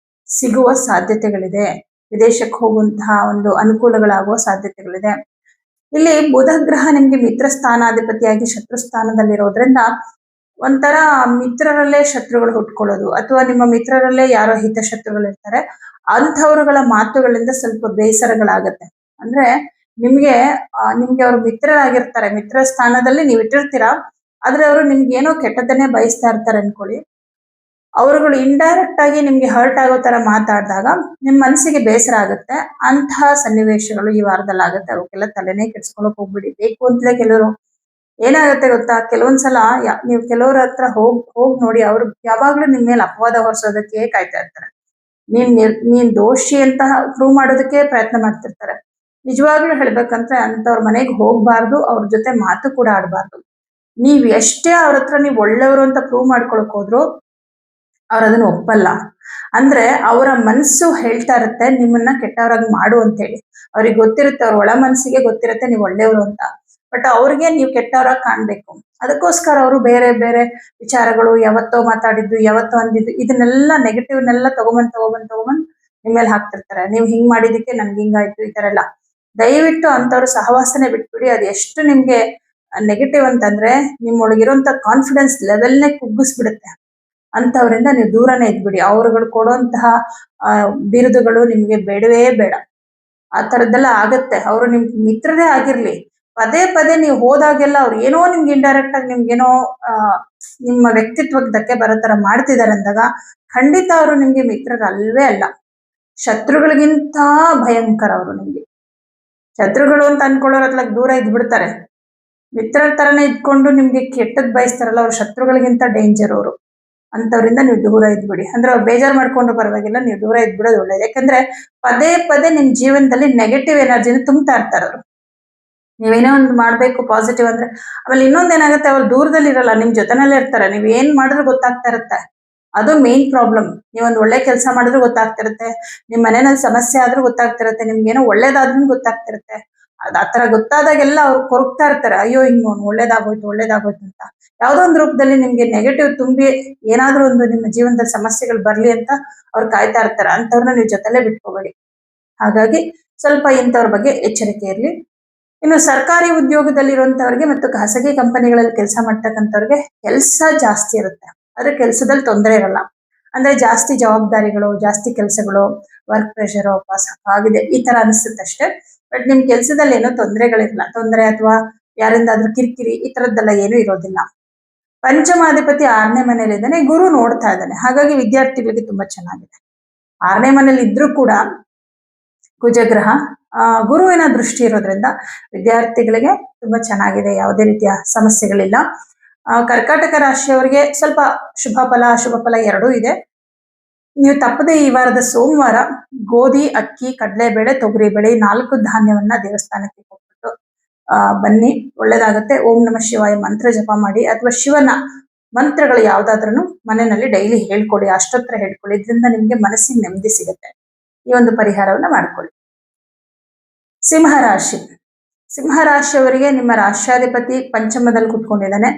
ಸಿಗುವ ಸಾಧ್ಯತೆಗಳಿದೆ. ವಿದೇಶಕ್ಕೆ ಹೋಗುವಂತಹ ಒಂದು ಅನುಕೂಲಗಳಾಗುವ ಸಾಧ್ಯತೆಗಳಿದೆ. ಇಲ್ಲಿ ಬುಧ ಗ್ರಹ ನಿಮ್ಗೆ ಮಿತ್ರ ಸ್ಥಾನಾಧಿಪತಿಯಾಗಿ ಶತ್ರು ಸ್ಥಾನದಲ್ಲಿರೋದ್ರಿಂದ ಒಂಥರ ಮಿತ್ರರಲ್ಲೇ ಶತ್ರುಗಳು ಹುಟ್ಕೊಳ್ಳೋದು, ಅಥವಾ ನಿಮ್ಮ ಮಿತ್ರರಲ್ಲೇ ಯಾರೋ ಹಿತಶತ್ರುಗಳು ಇರ್ತಾರೆ, ಅಂಥವ್ರುಗಳ ಮಾತುಗಳಿಂದ ಸ್ವಲ್ಪ ಬೇಸರಗಳಾಗತ್ತೆ. ಅಂದ್ರೆ ನಿಮ್ಗೆ ಅವ್ರ ಮಿತ್ರರಾಗಿರ್ತಾರೆ, ಮಿತ್ರ ಸ್ಥಾನದಲ್ಲಿ ನೀವು ಇಟ್ಟಿರ್ತೀರಾ, ಆದ್ರೆ ಅವರು ನಿಮ್ಗೆ ಏನೋ ಕೆಟ್ಟದನ್ನೇ ಬಯಸ್ತಾ ಇರ್ತಾರೆ ಅನ್ಕೊಳ್ಳಿ. ಅವರುಗಳು ಇಂಡೈರೆಕ್ಟ್ ಆಗಿ ನಿಮ್ಗೆ ಹರ್ಟ್ ಆಗೋ ತರ ಮಾತಾಡಿದಾಗ ನಿಮ್ ಮನಸ್ಸಿಗೆ ಬೇಸರ ಆಗುತ್ತೆ. ಅಂತಹ ಸನ್ನಿವೇಶಗಳು ಈ ವಾರದಲ್ಲಿ ಆಗುತ್ತೆ. ಅವಕ್ಕೆಲ್ಲ ತಲೆನೇ ಕೆಡ್ಸ್ಕೊಳಕ್ ಹೋಗ್ಬಿಡಿ. ಬೇಕು ಅಂತಲೇ ಕೆಲವರು ಏನಾಗುತ್ತೆ ಗೊತ್ತಾ, ಕೆಲವೊಂದ್ಸಲ ನೀವು ಕೆಲವ್ರ ಹತ್ರ ಹೋಗ್ ನೋಡಿ, ಅವ್ರು ಯಾವಾಗ್ಲೂ ನಿಮ್ ಮೇಲೆ ಅಪವಾದ ಹೊರಿಸೋದಕ್ಕೆ ಕಾಯ್ತಾ ಇರ್ತಾರೆ. ನೀನ್ ದೋಷಿ ಅಂತ ಪ್ರೂವ್ ಮಾಡೋದಕ್ಕೆ ಪ್ರಯತ್ನ ಮಾಡ್ತಿರ್ತಾರೆ. ನಿಜವಾಗ್ಲೂ ಹೇಳ್ಬೇಕಂದ್ರೆ ಅಂತವ್ರ ಮನೆಗೆ ಹೋಗ್ಬಾರ್ದು, ಅವ್ರ ಜೊತೆ ಮಾತು ಕೂಡ ಆಡ್ಬಾರ್ದು. ನೀವ್ ಎಷ್ಟೇ ಅವ್ರ ಹತ್ರ ನೀವು ಒಳ್ಳೆಯವರು ಅಂತ ಪ್ರೂವ್ ಮಾಡ್ಕೊಳಕ್ ಹೋದ್ರು ಅವ್ರ ಅದನ್ನ ಒಪ್ಪಲ್ಲ. ಅಂದ್ರೆ ಅವರ ಮನಸ್ಸು ಹೇಳ್ತಾ ಇರುತ್ತೆ ನಿಮ್ಮನ್ನ ಕೆಟ್ಟವರಾಗಿ ಮಾಡು ಅಂತ ಹೇಳಿ. ಅವ್ರಿಗೆ ಗೊತ್ತಿರುತ್ತೆ, ಅವ್ರ ಒಳ ಮನಸ್ಸಿಗೆ ಗೊತ್ತಿರುತ್ತೆ ನೀವು ಒಳ್ಳೆಯವರು ಅಂತ. ಬಟ್ ಅವ್ರಿಗೆ ನೀವು ಕೆಟ್ಟವರಾಗಿ ಕಾಣ್ಬೇಕು. ಅದಕ್ಕೋಸ್ಕರ ಅವರು ಬೇರೆ ಬೇರೆ ವಿಚಾರಗಳು, ಯಾವತ್ತೋ ಮಾತಾಡಿದ್ದು, ಯಾವತ್ತೋ ಅಂದಿದ್ದು, ಇದನ್ನೆಲ್ಲ ನೆಗೆಟಿವ್ನೆಲ್ಲ ತಗೊಂಬಂದ್ ನಿಮ್ಮೇಲೆ ಹಾಕ್ತಿರ್ತಾರೆ. ನೀವು ಹಿಂಗ್ ಮಾಡಿದಕ್ಕೆ ನನ್ಗೆ ಹಿಂಗಾಯ್ತು, ಈ ತರ ಎಲ್ಲ. ದಯವಿಟ್ಟು ಅಂತವ್ರ ಸಹವಾಸನೆ ಬಿಟ್ಬಿಡಿ. ಅದು ಎಷ್ಟು ನಿಮ್ಗೆ ನೆಗೆಟಿವ್ ಅಂತಂದ್ರೆ ನಿಮ್ಮೊಳಗಿರುವಂತ ಕಾನ್ಫಿಡೆನ್ಸ್ ಲೆವೆಲ್ನೇ ಕುಗ್ಗಿಸ್ಬಿಡುತ್ತೆ. ಅಂತವ್ರಿಂದ ನೀವು ದೂರನೇ ಇದ್ಬಿಡಿ. ಅವ್ರುಗಳು ಕೊಡುವಂತಹ ಬಿರುದುಗಳು ನಿಮ್ಗೆ ಬೇಡವೇ ಬೇಡ. ಆ ತರದ್ದೆಲ್ಲ ಆಗತ್ತೆ. ಅವರು ನಿಮ್ ಮಿತ್ರರೇ ಆಗಿರ್ಲಿ, ಪದೇ ಪದೇ ನೀವು ಹೋದಾಗೆಲ್ಲ ಅವ್ರು ಏನೋ ನಿಮ್ಗೆ ಇಂಡೈರೆಕ್ಟ್ ಆಗಿ ನಿಮ್ಗೇನೋ ನಿಮ್ಮ ವ್ಯಕ್ತಿತ್ವಕ್ಕೆ ಧಕ್ಕೆ ಬರೋ ತರ ಮಾಡ್ತಿದಾರೆ ಅಂದಾಗ ಖಂಡಿತ ಅವರು ನಿಮ್ಗೆ ಮಿತ್ರರಲ್ವೇ ಅಲ್ಲ. ಶತ್ರುಗಳಿಗಿಂತ ಭಯಂಕರ ಅವರು ನಿಮ್ಗೆ. ಶತ್ರುಗಳು ಅಂತ ಅನ್ಕೊಳ್ಳೋರ್ ಅತ್ಲಾಗ ದೂರ ಇದ್ಬಿಡ್ತಾರೆ. ಮಿತ್ರರ ತರನೇ ಇದ್ಕೊಂಡು ನಿಮ್ಗೆ ಕೆಟ್ಟದ್ ಬಯಸ್ತಾರಲ್ಲ, ಅವ್ರ ಶತ್ರುಗಳಿಗಿಂತ ಡೇಂಜರ್ ಅವರು. ಅಂತವ್ರಿಂದ ನೀವು ದೂರ ಇದ್ಬಿಡಿ. ಅಂದ್ರೆ ಅವ್ರು ಬೇಜಾರ್ ಮಾಡ್ಕೊಂಡು ಪರವಾಗಿಲ್ಲ, ನೀವು ದೂರ ಇದ್ಬಿಡೋದು ಒಳ್ಳೇದು. ಯಾಕಂದ್ರೆ ಪದೇ ಪದೇ ನಿಮ್ ಜೀವನದಲ್ಲಿ ನೆಗೆಟಿವ್ ಎನರ್ಜಿನ ತುಂಬ್ತಾ ಇರ್ತಾರೆ ಅವರು. ನೀವೇನೋ ಒಂದು ಮಾಡ್ಬೇಕು ಪಾಸಿಟಿವ್ ಅಂದ್ರೆ, ಆಮೇಲೆ ಇನ್ನೊಂದ್ ಏನಾಗುತ್ತೆ, ಅವ್ರು ದೂರದಲ್ಲಿ ಇರಲ್ಲ, ನಿಮ್ ಜೊತೆನಲ್ಲೇ ಇರ್ತಾರೆ. ನೀವ್ ಏನ್ ಮಾಡಿದ್ರು ಗೊತ್ತಾಗ್ತಾ ಇರುತ್ತೆ. ಅದು ಮೇನ್ ಪ್ರಾಬ್ಲಮ್. ನೀವೊಂದು ಒಳ್ಳೆ ಕೆಲಸ ಮಾಡಿದ್ರು ಗೊತ್ತಾಗ್ತಿರುತ್ತೆ, ನಿಮ್ ಮನೆಯಲ್ಲಿ ಸಮಸ್ಯೆ ಆದ್ರೂ ಗೊತ್ತಾಗ್ತಿರುತ್ತೆ, ನಿಮ್ಗೇನೋ ಒಳ್ಳೇದಾದ್ರೂ ಗೊತ್ತಾಗ್ತಿರುತ್ತೆ. ಆತರ ಗೊತ್ತಾದಾಗೆಲ್ಲ ಅವ್ರು ಕೊರಗ್ತಾ ಇರ್ತಾರೆ, ಅಯ್ಯೋ ಹಿಂಗ್ ಒಳ್ಳೇದಾಗೋಯ್ತು ಅಂತ. ಯಾವುದೋ ಒಂದು ರೂಪದಲ್ಲಿ ನಿಮ್ಗೆ ನೆಗೆಟಿವ್ ತುಂಬಿ ಏನಾದ್ರೂ ಒಂದು ನಿಮ್ಮ ಜೀವನದಲ್ಲಿ ಸಮಸ್ಯೆಗಳು ಬರ್ಲಿ ಅಂತ ಅವ್ರು ಕಾಯ್ತಾ ಇರ್ತಾರೆ. ಅಂತವ್ರನ್ನ ನೀವು ಜೊತೆಲೆ ಬಿಟ್ಕೋಬೇಡಿ. ಹಾಗಾಗಿ ಸ್ವಲ್ಪ ಇಂಥವ್ರ ಬಗ್ಗೆ ಎಚ್ಚರಿಕೆ ಇರಲಿ. ಇನ್ನು ಸರ್ಕಾರಿ ಉದ್ಯೋಗದಲ್ಲಿರುವಂತವ್ರಿಗೆ ಮತ್ತು ಖಾಸಗಿ ಕಂಪನಿಗಳಲ್ಲಿ ಕೆಲಸ ಮಾಡ್ತಕ್ಕಂಥವ್ರಿಗೆ ಕೆಲಸ ಜಾಸ್ತಿ ಇರುತ್ತೆ, ಆದ್ರೆ ಕೆಲಸದಲ್ಲಿ ತೊಂದರೆ ಇರಲ್ಲ. ಅಂದ್ರೆ ಜಾಸ್ತಿ ಜವಾಬ್ದಾರಿಗಳು, ಜಾಸ್ತಿ ಕೆಲಸಗಳು, ವರ್ಕ್ ಪ್ರೆಷರ್ ಆಗಿದೆ ಈ ತರ ಅನಿಸುತ್ತೆ ಅಷ್ಟೇ. ಬಟ್ ನಿಮ್ ಕೆಲಸದಲ್ಲಿ ಏನೋ ತೊಂದರೆಗಳಿರಲ್ಲ. ತೊಂದರೆ ಅಥವಾ ಯಾರಿಂದಾದ್ರೂ ಕಿರಿಕಿರಿ ಈ ತರದ್ದೆಲ್ಲ ಏನೂ ಇರೋದಿಲ್ಲ. ಪಂಚಮಾಧಿಪತಿ 6ನೇ ಮನೇಲಿದ್ದಾನೆ, ಗುರು ನೋಡ್ತಾ ಇದ್ದಾನೆ. ಹಾಗಾಗಿ ವಿದ್ಯಾರ್ಥಿಗಳಿಗೆ ತುಂಬಾ ಚೆನ್ನಾಗಿದೆ. 6ನೇ ಮನೇಲಿ ಇದ್ರೂ ಕೂಡ ಕುಜಗ್ರಹ ಗುರುವಿನ ದೃಷ್ಟಿ ಇರೋದ್ರಿಂದ ವಿದ್ಯಾರ್ಥಿಗಳಿಗೆ ತುಂಬಾ ಚೆನ್ನಾಗಿದೆ, ಯಾವುದೇ ರೀತಿಯ ಸಮಸ್ಯೆಗಳಿಲ್ಲ. ಕರ್ಕಾಟಕ ರಾಶಿಯವರಿಗೆ ಸ್ವಲ್ಪ ಶುಭ ಫಲ ಅಶುಭ ಫಲ ಎರಡೂ ಇದೆ. ನೀವು ತಪ್ಪದೆ ಈ ವಾರದ ಸೋಮವಾರ ಗೋಧಿ, ಅಕ್ಕಿ, ಕಡಲೆಬೇಳೆ, ತೊಗರಿಬೇಳೆ 4 ಧಾನ್ಯವನ್ನ ದೇವಸ್ಥಾನಕ್ಕೆ ಹೋಗ್ಬಿಟ್ಟು ಬನ್ನಿ, ಒಳ್ಳೇದಾಗುತ್ತೆ. ಓಂ ನಮಃ ಶಿವಾಯ ಮಂತ್ರ ಜಪ ಮಾಡಿ, ಅಥವಾ ಶಿವನ ಮಂತ್ರಗಳು ಯಾವ್ದಾದ್ರೂ ಮನೆಯಲ್ಲಿ ಡೈಲಿ ಹೇಳ್ಕೊಳ್ಳಿ, ಅಷ್ಟೋತ್ರ ಹೇಳ್ಕೊಳ್ಳಿ. ಇದರಿಂದ ನಿಮ್ಗೆ ಮನಸ್ಸಿಗೆ ನೆಮ್ಮದಿ ಸಿಗುತ್ತೆ. ಈ ಒಂದು ಪರಿಹಾರವನ್ನ ಮಾಡ್ಕೊಳ್ಳಿ. ಸಿಂಹರಾಶಿ. ಸಿಂಹರಾಶಿಯವರಿಗೆ ನಿಮ್ಮ ರಾಷ್ಟ್ರಾಧಿಪತಿ ಪಂಚಮದಲ್ಲಿ ಕುತ್ಕೊಂಡಿದ್ದಾನೆ.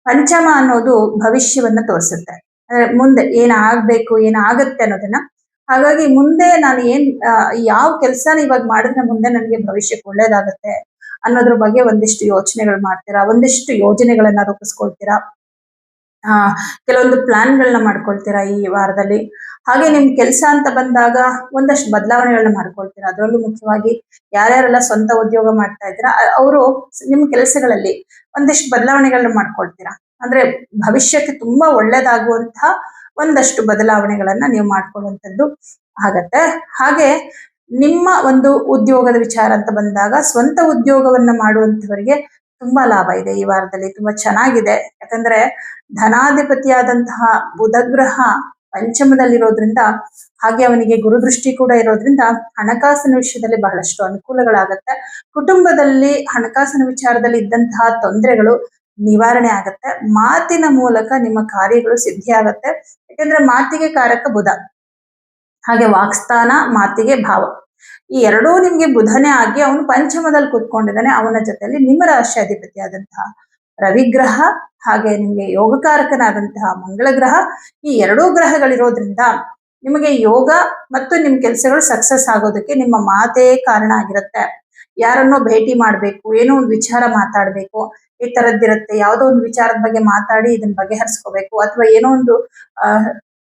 ಪಂಚಮ ಅನ್ನೋದು ಭವಿಷ್ಯವನ್ನ ತೋರಿಸುತ್ತೆ, ಮುಂದೆ ಏನಾಗ್ಬೇಕು ಏನಾಗತ್ತೆ ಅನ್ನೋದನ್ನ. ಹಾಗಾಗಿ ಮುಂದೆ ನಾನು ಯಾವ ಕೆಲಸನ ಇವಾಗ ಮಾಡಿದ್ರೆ ಮುಂದೆ ನನಗೆ ಭವಿಷ್ಯಕ್ಕೆ ಒಳ್ಳೇದಾಗತ್ತೆ ಅನ್ನೋದ್ರ ಬಗ್ಗೆ ಒಂದಿಷ್ಟು ಯೋಚನೆಗಳು ಮಾಡ್ತೀರಾ, ಒಂದಿಷ್ಟು ಯೋಜನೆಗಳನ್ನ ರೂಪಿಸ್ಕೊಳ್ತೀರಾ, ಕೆಲವೊಂದು ಪ್ಲಾನ್ಗಳನ್ನ ಮಾಡ್ಕೊಳ್ತೀರಾ ಈ ವಾರದಲ್ಲಿ. ಹಾಗೆ ನಿಮ್ ಕೆಲಸ ಅಂತ ಬಂದಾಗ ಒಂದಷ್ಟು ಬದಲಾವಣೆಗಳನ್ನ ಮಾಡ್ಕೊಳ್ತೀರಾ. ಅದರಲ್ಲೂ ಮುಖ್ಯವಾಗಿ ಯಾರ್ಯಾರೆಲ್ಲ ಸ್ವಂತ ಉದ್ಯೋಗ ಮಾಡ್ತಾ ಇದ್ದೀರಾ ಅವರು ನಿಮ್ಮ ಕೆಲಸಗಳಲ್ಲಿ ಒಂದಿಷ್ಟು ಬದಲಾವಣೆಗಳನ್ನ ಮಾಡ್ಕೊಳ್ತೀರಾ. ಅಂದ್ರೆ ಭವಿಷ್ಯಕ್ಕೆ ತುಂಬಾ ಒಳ್ಳೇದಾಗುವಂತಹ ಒಂದಷ್ಟು ಬದಲಾವಣೆಗಳನ್ನ ನೀವು ಮಾಡ್ಕೊಳ್ಳುವಂಥದ್ದು ಆಗತ್ತೆ. ಹಾಗೆ ನಿಮ್ಮ ಒಂದು ಉದ್ಯೋಗದ ವಿಚಾರ ಅಂತ ಬಂದಾಗ ಸ್ವಂತ ಉದ್ಯೋಗವನ್ನ ಮಾಡುವಂತವರಿಗೆ ತುಂಬಾ ಲಾಭ ಇದೆ ಈ ವಾರದಲ್ಲಿ, ತುಂಬಾ ಚೆನ್ನಾಗಿದೆ. ಯಾಕಂದ್ರೆ ಧನಾಧಿಪತಿಯಾದಂತಹ ಬುಧಗ್ರಹ ಪಂಚಮದಲ್ಲಿರೋದ್ರಿಂದ, ಹಾಗೆ ಅವನಿಗೆ ಗುರುದೃಷ್ಟಿ ಕೂಡ ಇರೋದ್ರಿಂದ ಹಣಕಾಸಿನ ವಿಷಯದಲ್ಲಿ ಬಹಳಷ್ಟು ಅನುಕೂಲಗಳಾಗತ್ತೆ. ಕುಟುಂಬದಲ್ಲಿ ಹಣಕಾಸಿನ ವಿಚಾರದಲ್ಲಿ ಇದ್ದಂತಹ ತೊಂದರೆಗಳು ನಿವಾರಣೆ ಆಗತ್ತೆ. ಮಾತಿನ ಮೂಲಕ ನಿಮ್ಮ ಕಾರ್ಯಗಳು ಸಿದ್ಧಿ ಆಗತ್ತೆ. ಯಾಕಂದ್ರೆ ಮಾತಿಗೆ ಕಾರಕ ಬುಧ, ಹಾಗೆ ವಾಕ್ಸ್ಥಾನ, ಮಾತಿಗೆ ಭಾವ, ಈ ಎರಡೂ ನಿಮ್ಗೆ ಬುಧನೇ ಆಗಿ ಅವನು ಪಂಚಮದಲ್ಲಿ ಕೂತ್ಕೊಂಡಿದ್ದಾನೆ. ಅವನ ಜೊತೆಯಲ್ಲಿ ನಿಮ್ಮ ರಾಶಿ ಅಧಿಪತಿಯಾದಂತಹ ರವಿಗ್ರಹ, ಹಾಗೆ ನಿಮ್ಗೆ ಯೋಗಕಾರಕನಾದಂತಹ ಮಂಗಳ ಗ್ರಹ, ಈ ಎರಡೂ ಗ್ರಹಗಳಿರೋದ್ರಿಂದ ನಿಮಗೆ ಯೋಗ ಮತ್ತು ನಿಮ್ ಕೆಲಸಗಳು ಸಕ್ಸಸ್ ಆಗೋದಕ್ಕೆ ನಿಮ್ಮ ಮಾತೇ ಕಾರಣ ಆಗಿರುತ್ತೆ. ಯಾರನ್ನೋ ಭೇಟಿ ಮಾಡ್ಬೇಕು, ಏನೋ ಒಂದು ವಿಚಾರ ಮಾತಾಡ್ಬೇಕು, ಈ ತರದ್ದಿರುತ್ತೆ. ಯಾವುದೋ ಒಂದು ವಿಚಾರದ ಬಗ್ಗೆ ಮಾತಾಡಿ ಇದನ್ನ ಬಗೆಹರಿಸ್ಕೋಬೇಕು, ಅಥವಾ ಏನೋ ಒಂದು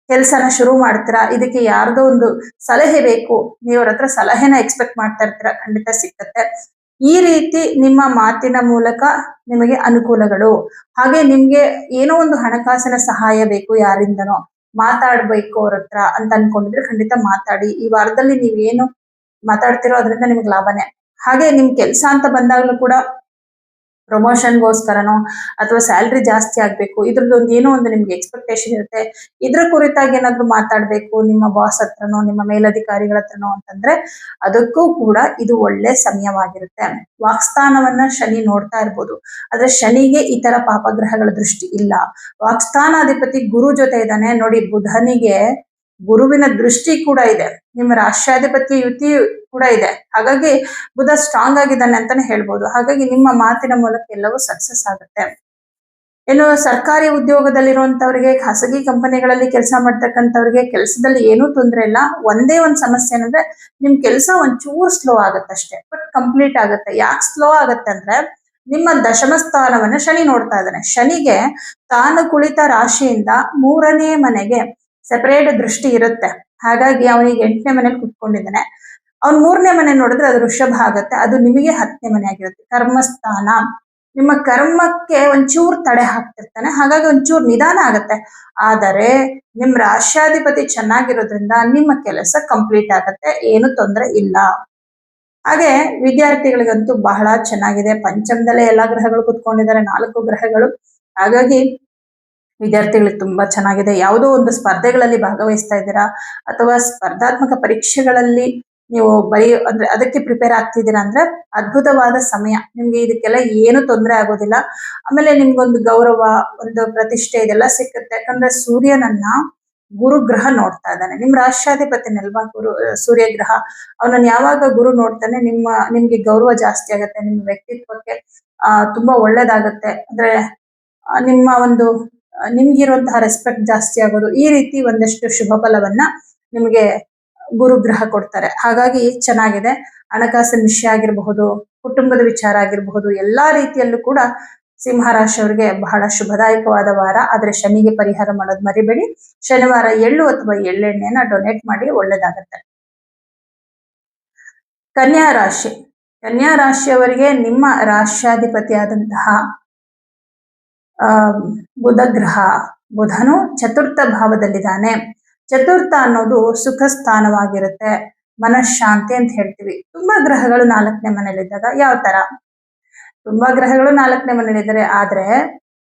ಕೆಲಸನ ಶುರು ಮಾಡ್ತೀರಾ, ಇದಕ್ಕೆ ಯಾರ್ದೋ ಒಂದು ಸಲಹೆ ಬೇಕು, ನೀವ್ರ ಹತ್ರ ಸಲಹೆನ ಎಕ್ಸ್ಪೆಕ್ಟ್ ಮಾಡ್ತಾ ಇರ್ತೀರಾ, ಖಂಡಿತ ಸಿಕ್ಕತ್ತೆ. ಈ ರೀತಿ ನಿಮ್ಮ ಮಾತಿನ ಮೂಲಕ ನಿಮಗೆ ಅನುಕೂಲಗಳು. ಹಾಗೆ ನಿಮ್ಗೆ ಏನೋ ಒಂದು ಹಣಕಾಸಿನ ಸಹಾಯ ಬೇಕು, ಯಾರಿಂದನೋ ಮಾತಾಡ್ಬೇಕು ಅವ್ರ ಹತ್ರ ಅಂತ ಅನ್ಕೊಂಡಿದ್ರೆ ಖಂಡಿತ ಮಾತಾಡಿ. ಈ ವಾರದಲ್ಲಿ ನೀವೇನು ಮಾತಾಡ್ತಿರೋ ಅದರಿಂದ ನಿಮ್ಗೆ ಲಾಭನೇ. ಹಾಗೆ ನಿಮ್ ಕೆಲಸ ಅಂತ ಬಂದಾಗ್ಲೂ ಕೂಡ ಪ್ರಮೋಷನ್ಗೋಸ್ಕರನೋ ಅಥವಾ ಸ್ಯಾಲ್ರಿ ಜಾಸ್ತಿ ಆಗ್ಬೇಕು, ಇದ್ರದ್ದೊಂದು ಏನೋ ಒಂದು ನಿಮ್ಗೆ ಎಕ್ಸ್ಪೆಕ್ಟೇಷನ್ ಇರುತ್ತೆ. ಇದ್ರ ಕುರಿತಾಗಿ ಏನಾದ್ರು ಮಾತಾಡ್ಬೇಕು ನಿಮ್ಮ ಬಾಸ್ ಹತ್ರನೋ ನಿಮ್ಮ ಮೇಲಧಿಕಾರಿಗಳ ಹತ್ರನೋ ಅಂತಂದ್ರೆ ಅದಕ್ಕೂ ಕೂಡ ಇದು ಒಳ್ಳೆ ಸಮಯವಾಗಿರುತ್ತೆ. ವಾಕ್ಸ್ಥಾನವನ್ನ ಶನಿ ನೋಡ್ತಾ ಇರ್ಬೋದು, ಆದ್ರೆ ಶನಿಗೆ ಈ ತರ ಪಾಪಗ್ರಹಗಳ ದೃಷ್ಟಿ ಇಲ್ಲ. ವಾಕ್ಸ್ಥಾನಾಧಿಪತಿ ಗುರು ಜೊತೆ ಇದ್ದಾನೆ ನೋಡಿ. ಬುಧನಿಗೆ ಗುರುವಿನ ದೃಷ್ಟಿ ಕೂಡ ಇದೆ, ನಿಮ್ಮ ರಾಷ್ಟ್ರಾಧಿಪತಿ ಯುತಿ ಕೂಡ ಇದೆ. ಹಾಗಾಗಿ ಬುಧ ಸ್ಟ್ರಾಂಗ್ ಆಗಿದ್ದಾನೆ ಅಂತಾನೆ ಹೇಳ್ಬೋದು. ಹಾಗಾಗಿ ನಿಮ್ಮ ಮಾತಿನ ಮೂಲಕ ಎಲ್ಲವೂ ಸಕ್ಸಸ್ ಆಗುತ್ತೆ. ಇನ್ನು ಸರ್ಕಾರಿ ಉದ್ಯೋಗದಲ್ಲಿರುವಂತವ್ರಿಗೆ, ಖಾಸಗಿ ಕಂಪನಿಗಳಲ್ಲಿ ಕೆಲಸ ಮಾಡ್ತಕ್ಕಂಥವ್ರಿಗೆ ಕೆಲಸದಲ್ಲಿ ಏನೂ ತೊಂದರೆ ಇಲ್ಲ. ಒಂದೇ ಒಂದು ಸಮಸ್ಯೆ ಏನಂದ್ರೆ ನಿಮ್ ಕೆಲಸ ಒಂಚೂರು ಸ್ಲೋ ಆಗತ್ತೆ ಅಷ್ಟೇ, ಬಟ್ ಕಂಪ್ಲೀಟ್ ಆಗುತ್ತೆ. ಯಾಕೆ ಸ್ಲೋ ಆಗತ್ತೆ ಅಂದ್ರೆ ನಿಮ್ಮ ದಶಮ ಸ್ಥಾನವನ್ನ ಶನಿ ನೋಡ್ತಾ ಇದ್ದಾನೆ. ಶನಿಗೆ ತಾನು ಕುಳಿತ ರಾಶಿಯಿಂದ 3ನೇ ಮನೆಗೆ ಸೆಪರೇಟ್ ದೃಷ್ಟಿ ಇರುತ್ತೆ. ಹಾಗಾಗಿ ಅವನಿಗೆ 8ನೇ ಮನೇಲಿ ಕುತ್ಕೊಂಡಿದ್ದಾನೆ. ಅವ್ನ್ 3ನೇ ಮನೆ ನೋಡಿದ್ರೆ ಅದು ವೃಷಭ ಆಗತ್ತೆ, ಅದು ನಿಮಗೆ 10ನೇ ಮನೆ ಆಗಿರುತ್ತೆ, ಕರ್ಮಸ್ಥಾನ. ನಿಮ್ಮ ಕರ್ಮಕ್ಕೆ ಒಂಚೂರು ತಡೆ ಹಾಕ್ತಿರ್ತಾನೆ, ಹಾಗಾಗಿ ಒಂಚೂರು ನಿಧಾನ ಆಗತ್ತೆ. ಆದರೆ ನಿಮ್ ರಾಷ್ಟ್ರಾಧಿಪತಿ ಚೆನ್ನಾಗಿರೋದ್ರಿಂದ ನಿಮ್ಮ ಕೆಲಸ ಕಂಪ್ಲೀಟ್ ಆಗತ್ತೆ, ಏನು ತೊಂದರೆ ಇಲ್ಲ. ಹಾಗೆ ವಿದ್ಯಾರ್ಥಿಗಳಿಗಂತೂ ಬಹಳ ಚೆನ್ನಾಗಿದೆ. ಪಂಚಮದಲ್ಲೇ ಎಲ್ಲಾ ಗ್ರಹಗಳು ಕುತ್ಕೊಂಡಿದ್ದಾರೆ, 4 ಗ್ರಹಗಳು. ಹಾಗಾಗಿ ವಿದ್ಯಾರ್ಥಿಗಳಿಗೆ ತುಂಬಾ ಚೆನ್ನಾಗಿದೆ. ಯಾವುದೋ ಒಂದು ಸ್ಪರ್ಧೆಗಳಲ್ಲಿ ಭಾಗವಹಿಸ್ತಾ ಇದ್ದೀರಾ ಅಥವಾ ಸ್ಪರ್ಧಾತ್ಮಕ ಪರೀಕ್ಷೆಗಳಲ್ಲಿ ನೀವು ಅಂದ್ರೆ ಅದಕ್ಕೆ ಪ್ರಿಪೇರ್ ಆಗ್ತಿದ್ದೀರಾ ಅಂದ್ರೆ ಅದ್ಭುತವಾದ ಸಮಯ. ನಿಮ್ಗೆ ಇದಕ್ಕೆಲ್ಲ ಏನು ತೊಂದರೆ ಆಗೋದಿಲ್ಲ. ಆಮೇಲೆ ನಿಮ್ಗೊಂದು ಗೌರವ, ಒಂದು ಪ್ರತಿಷ್ಠೆ ಇದೆಲ್ಲ ಸಿಕ್ಕುತ್ತೆ. ಯಾಕಂದ್ರೆ ಸೂರ್ಯನನ್ನ ಗುರು ಗ್ರಹ ನೋಡ್ತಾ ಇದ್ದಾನೆ, ನಿಮ್ ರಾಷ್ಟ್ರಾಧಿಪತಿನಲ್ವಾ ಸೂರ್ಯ ಗ್ರಹ. ಅವನನ್ನ ಯಾವಾಗ ಗುರು ನೋಡ್ತಾನೆ ನಿಮ್ಗೆ ಗೌರವ ಜಾಸ್ತಿ ಆಗತ್ತೆ, ನಿಮ್ಮ ವ್ಯಕ್ತಿತ್ವಕ್ಕೆ ತುಂಬಾ ಒಳ್ಳೇದಾಗತ್ತೆ. ಅಂದ್ರೆ ನಿಮ್ಮ ಒಂದು ನಿಮ್ಗಿರುವಂತಹ ರೆಸ್ಪೆಕ್ಟ್ ಜಾಸ್ತಿ ಆಗೋದು, ಈ ರೀತಿ ಒಂದಷ್ಟು ಶುಭ ಫಲವನ್ನ ನಿಮಗೆ ಗುರುಗ್ರಹ ಕೊಡ್ತಾರೆ. ಹಾಗಾಗಿ ಚೆನ್ನಾಗಿದೆ. ಹಣಕಾಸಿನ ವಿಷಯ ಆಗಿರಬಹುದು, ಕುಟುಂಬದ ವಿಚಾರ ಆಗಿರಬಹುದು, ಎಲ್ಲಾ ರೀತಿಯಲ್ಲೂ ಕೂಡ ಸಿಂಹರಾಶಿಯವರಿಗೆ ಬಹಳ ಶುಭದಾಯಕವಾದ ವಾರ. ಆದ್ರೆ ಶನಿಗೆ ಪರಿಹಾರ ಮಾಡೋದು ಮರಿಬೇಡಿ. ಶನಿವಾರ ಎಳ್ಳು ಅಥವಾ ಎಳ್ಳೆಣ್ಣೆಯನ್ನ ಡೊನೇಟ್ ಮಾಡಿ, ಒಳ್ಳೇದಾಗತ್ತೆ. ಕನ್ಯಾ ರಾಶಿ. ಕನ್ಯಾ ರಾಶಿಯವರಿಗೆ ನಿಮ್ಮ ರಾಶ್ಯಾಧಿಪತಿಯಾದಂತಹ ಬುಧ ಗ್ರಹ, ಬುಧನು ಚತುರ್ಥ ಭಾವದಲ್ಲಿದ್ದಾನೆ. ಚತುರ್ಥ ಅನ್ನೋದು ಸುಖ ಸ್ಥಾನವಾಗಿರುತ್ತೆ, ಮನಃಶಾಂತಿ ಅಂತ ಹೇಳ್ತೀವಿ. ತುಂಬಾ ಗ್ರಹಗಳು 4ನೇ ಮನೇಲಿದ್ದಾಗ ಯಾವ ತರ? ತುಂಬಾ ಗ್ರಹಗಳು 4ನೇ ಮನೇಲಿದ್ದಾರೆ. ಆದ್ರೆ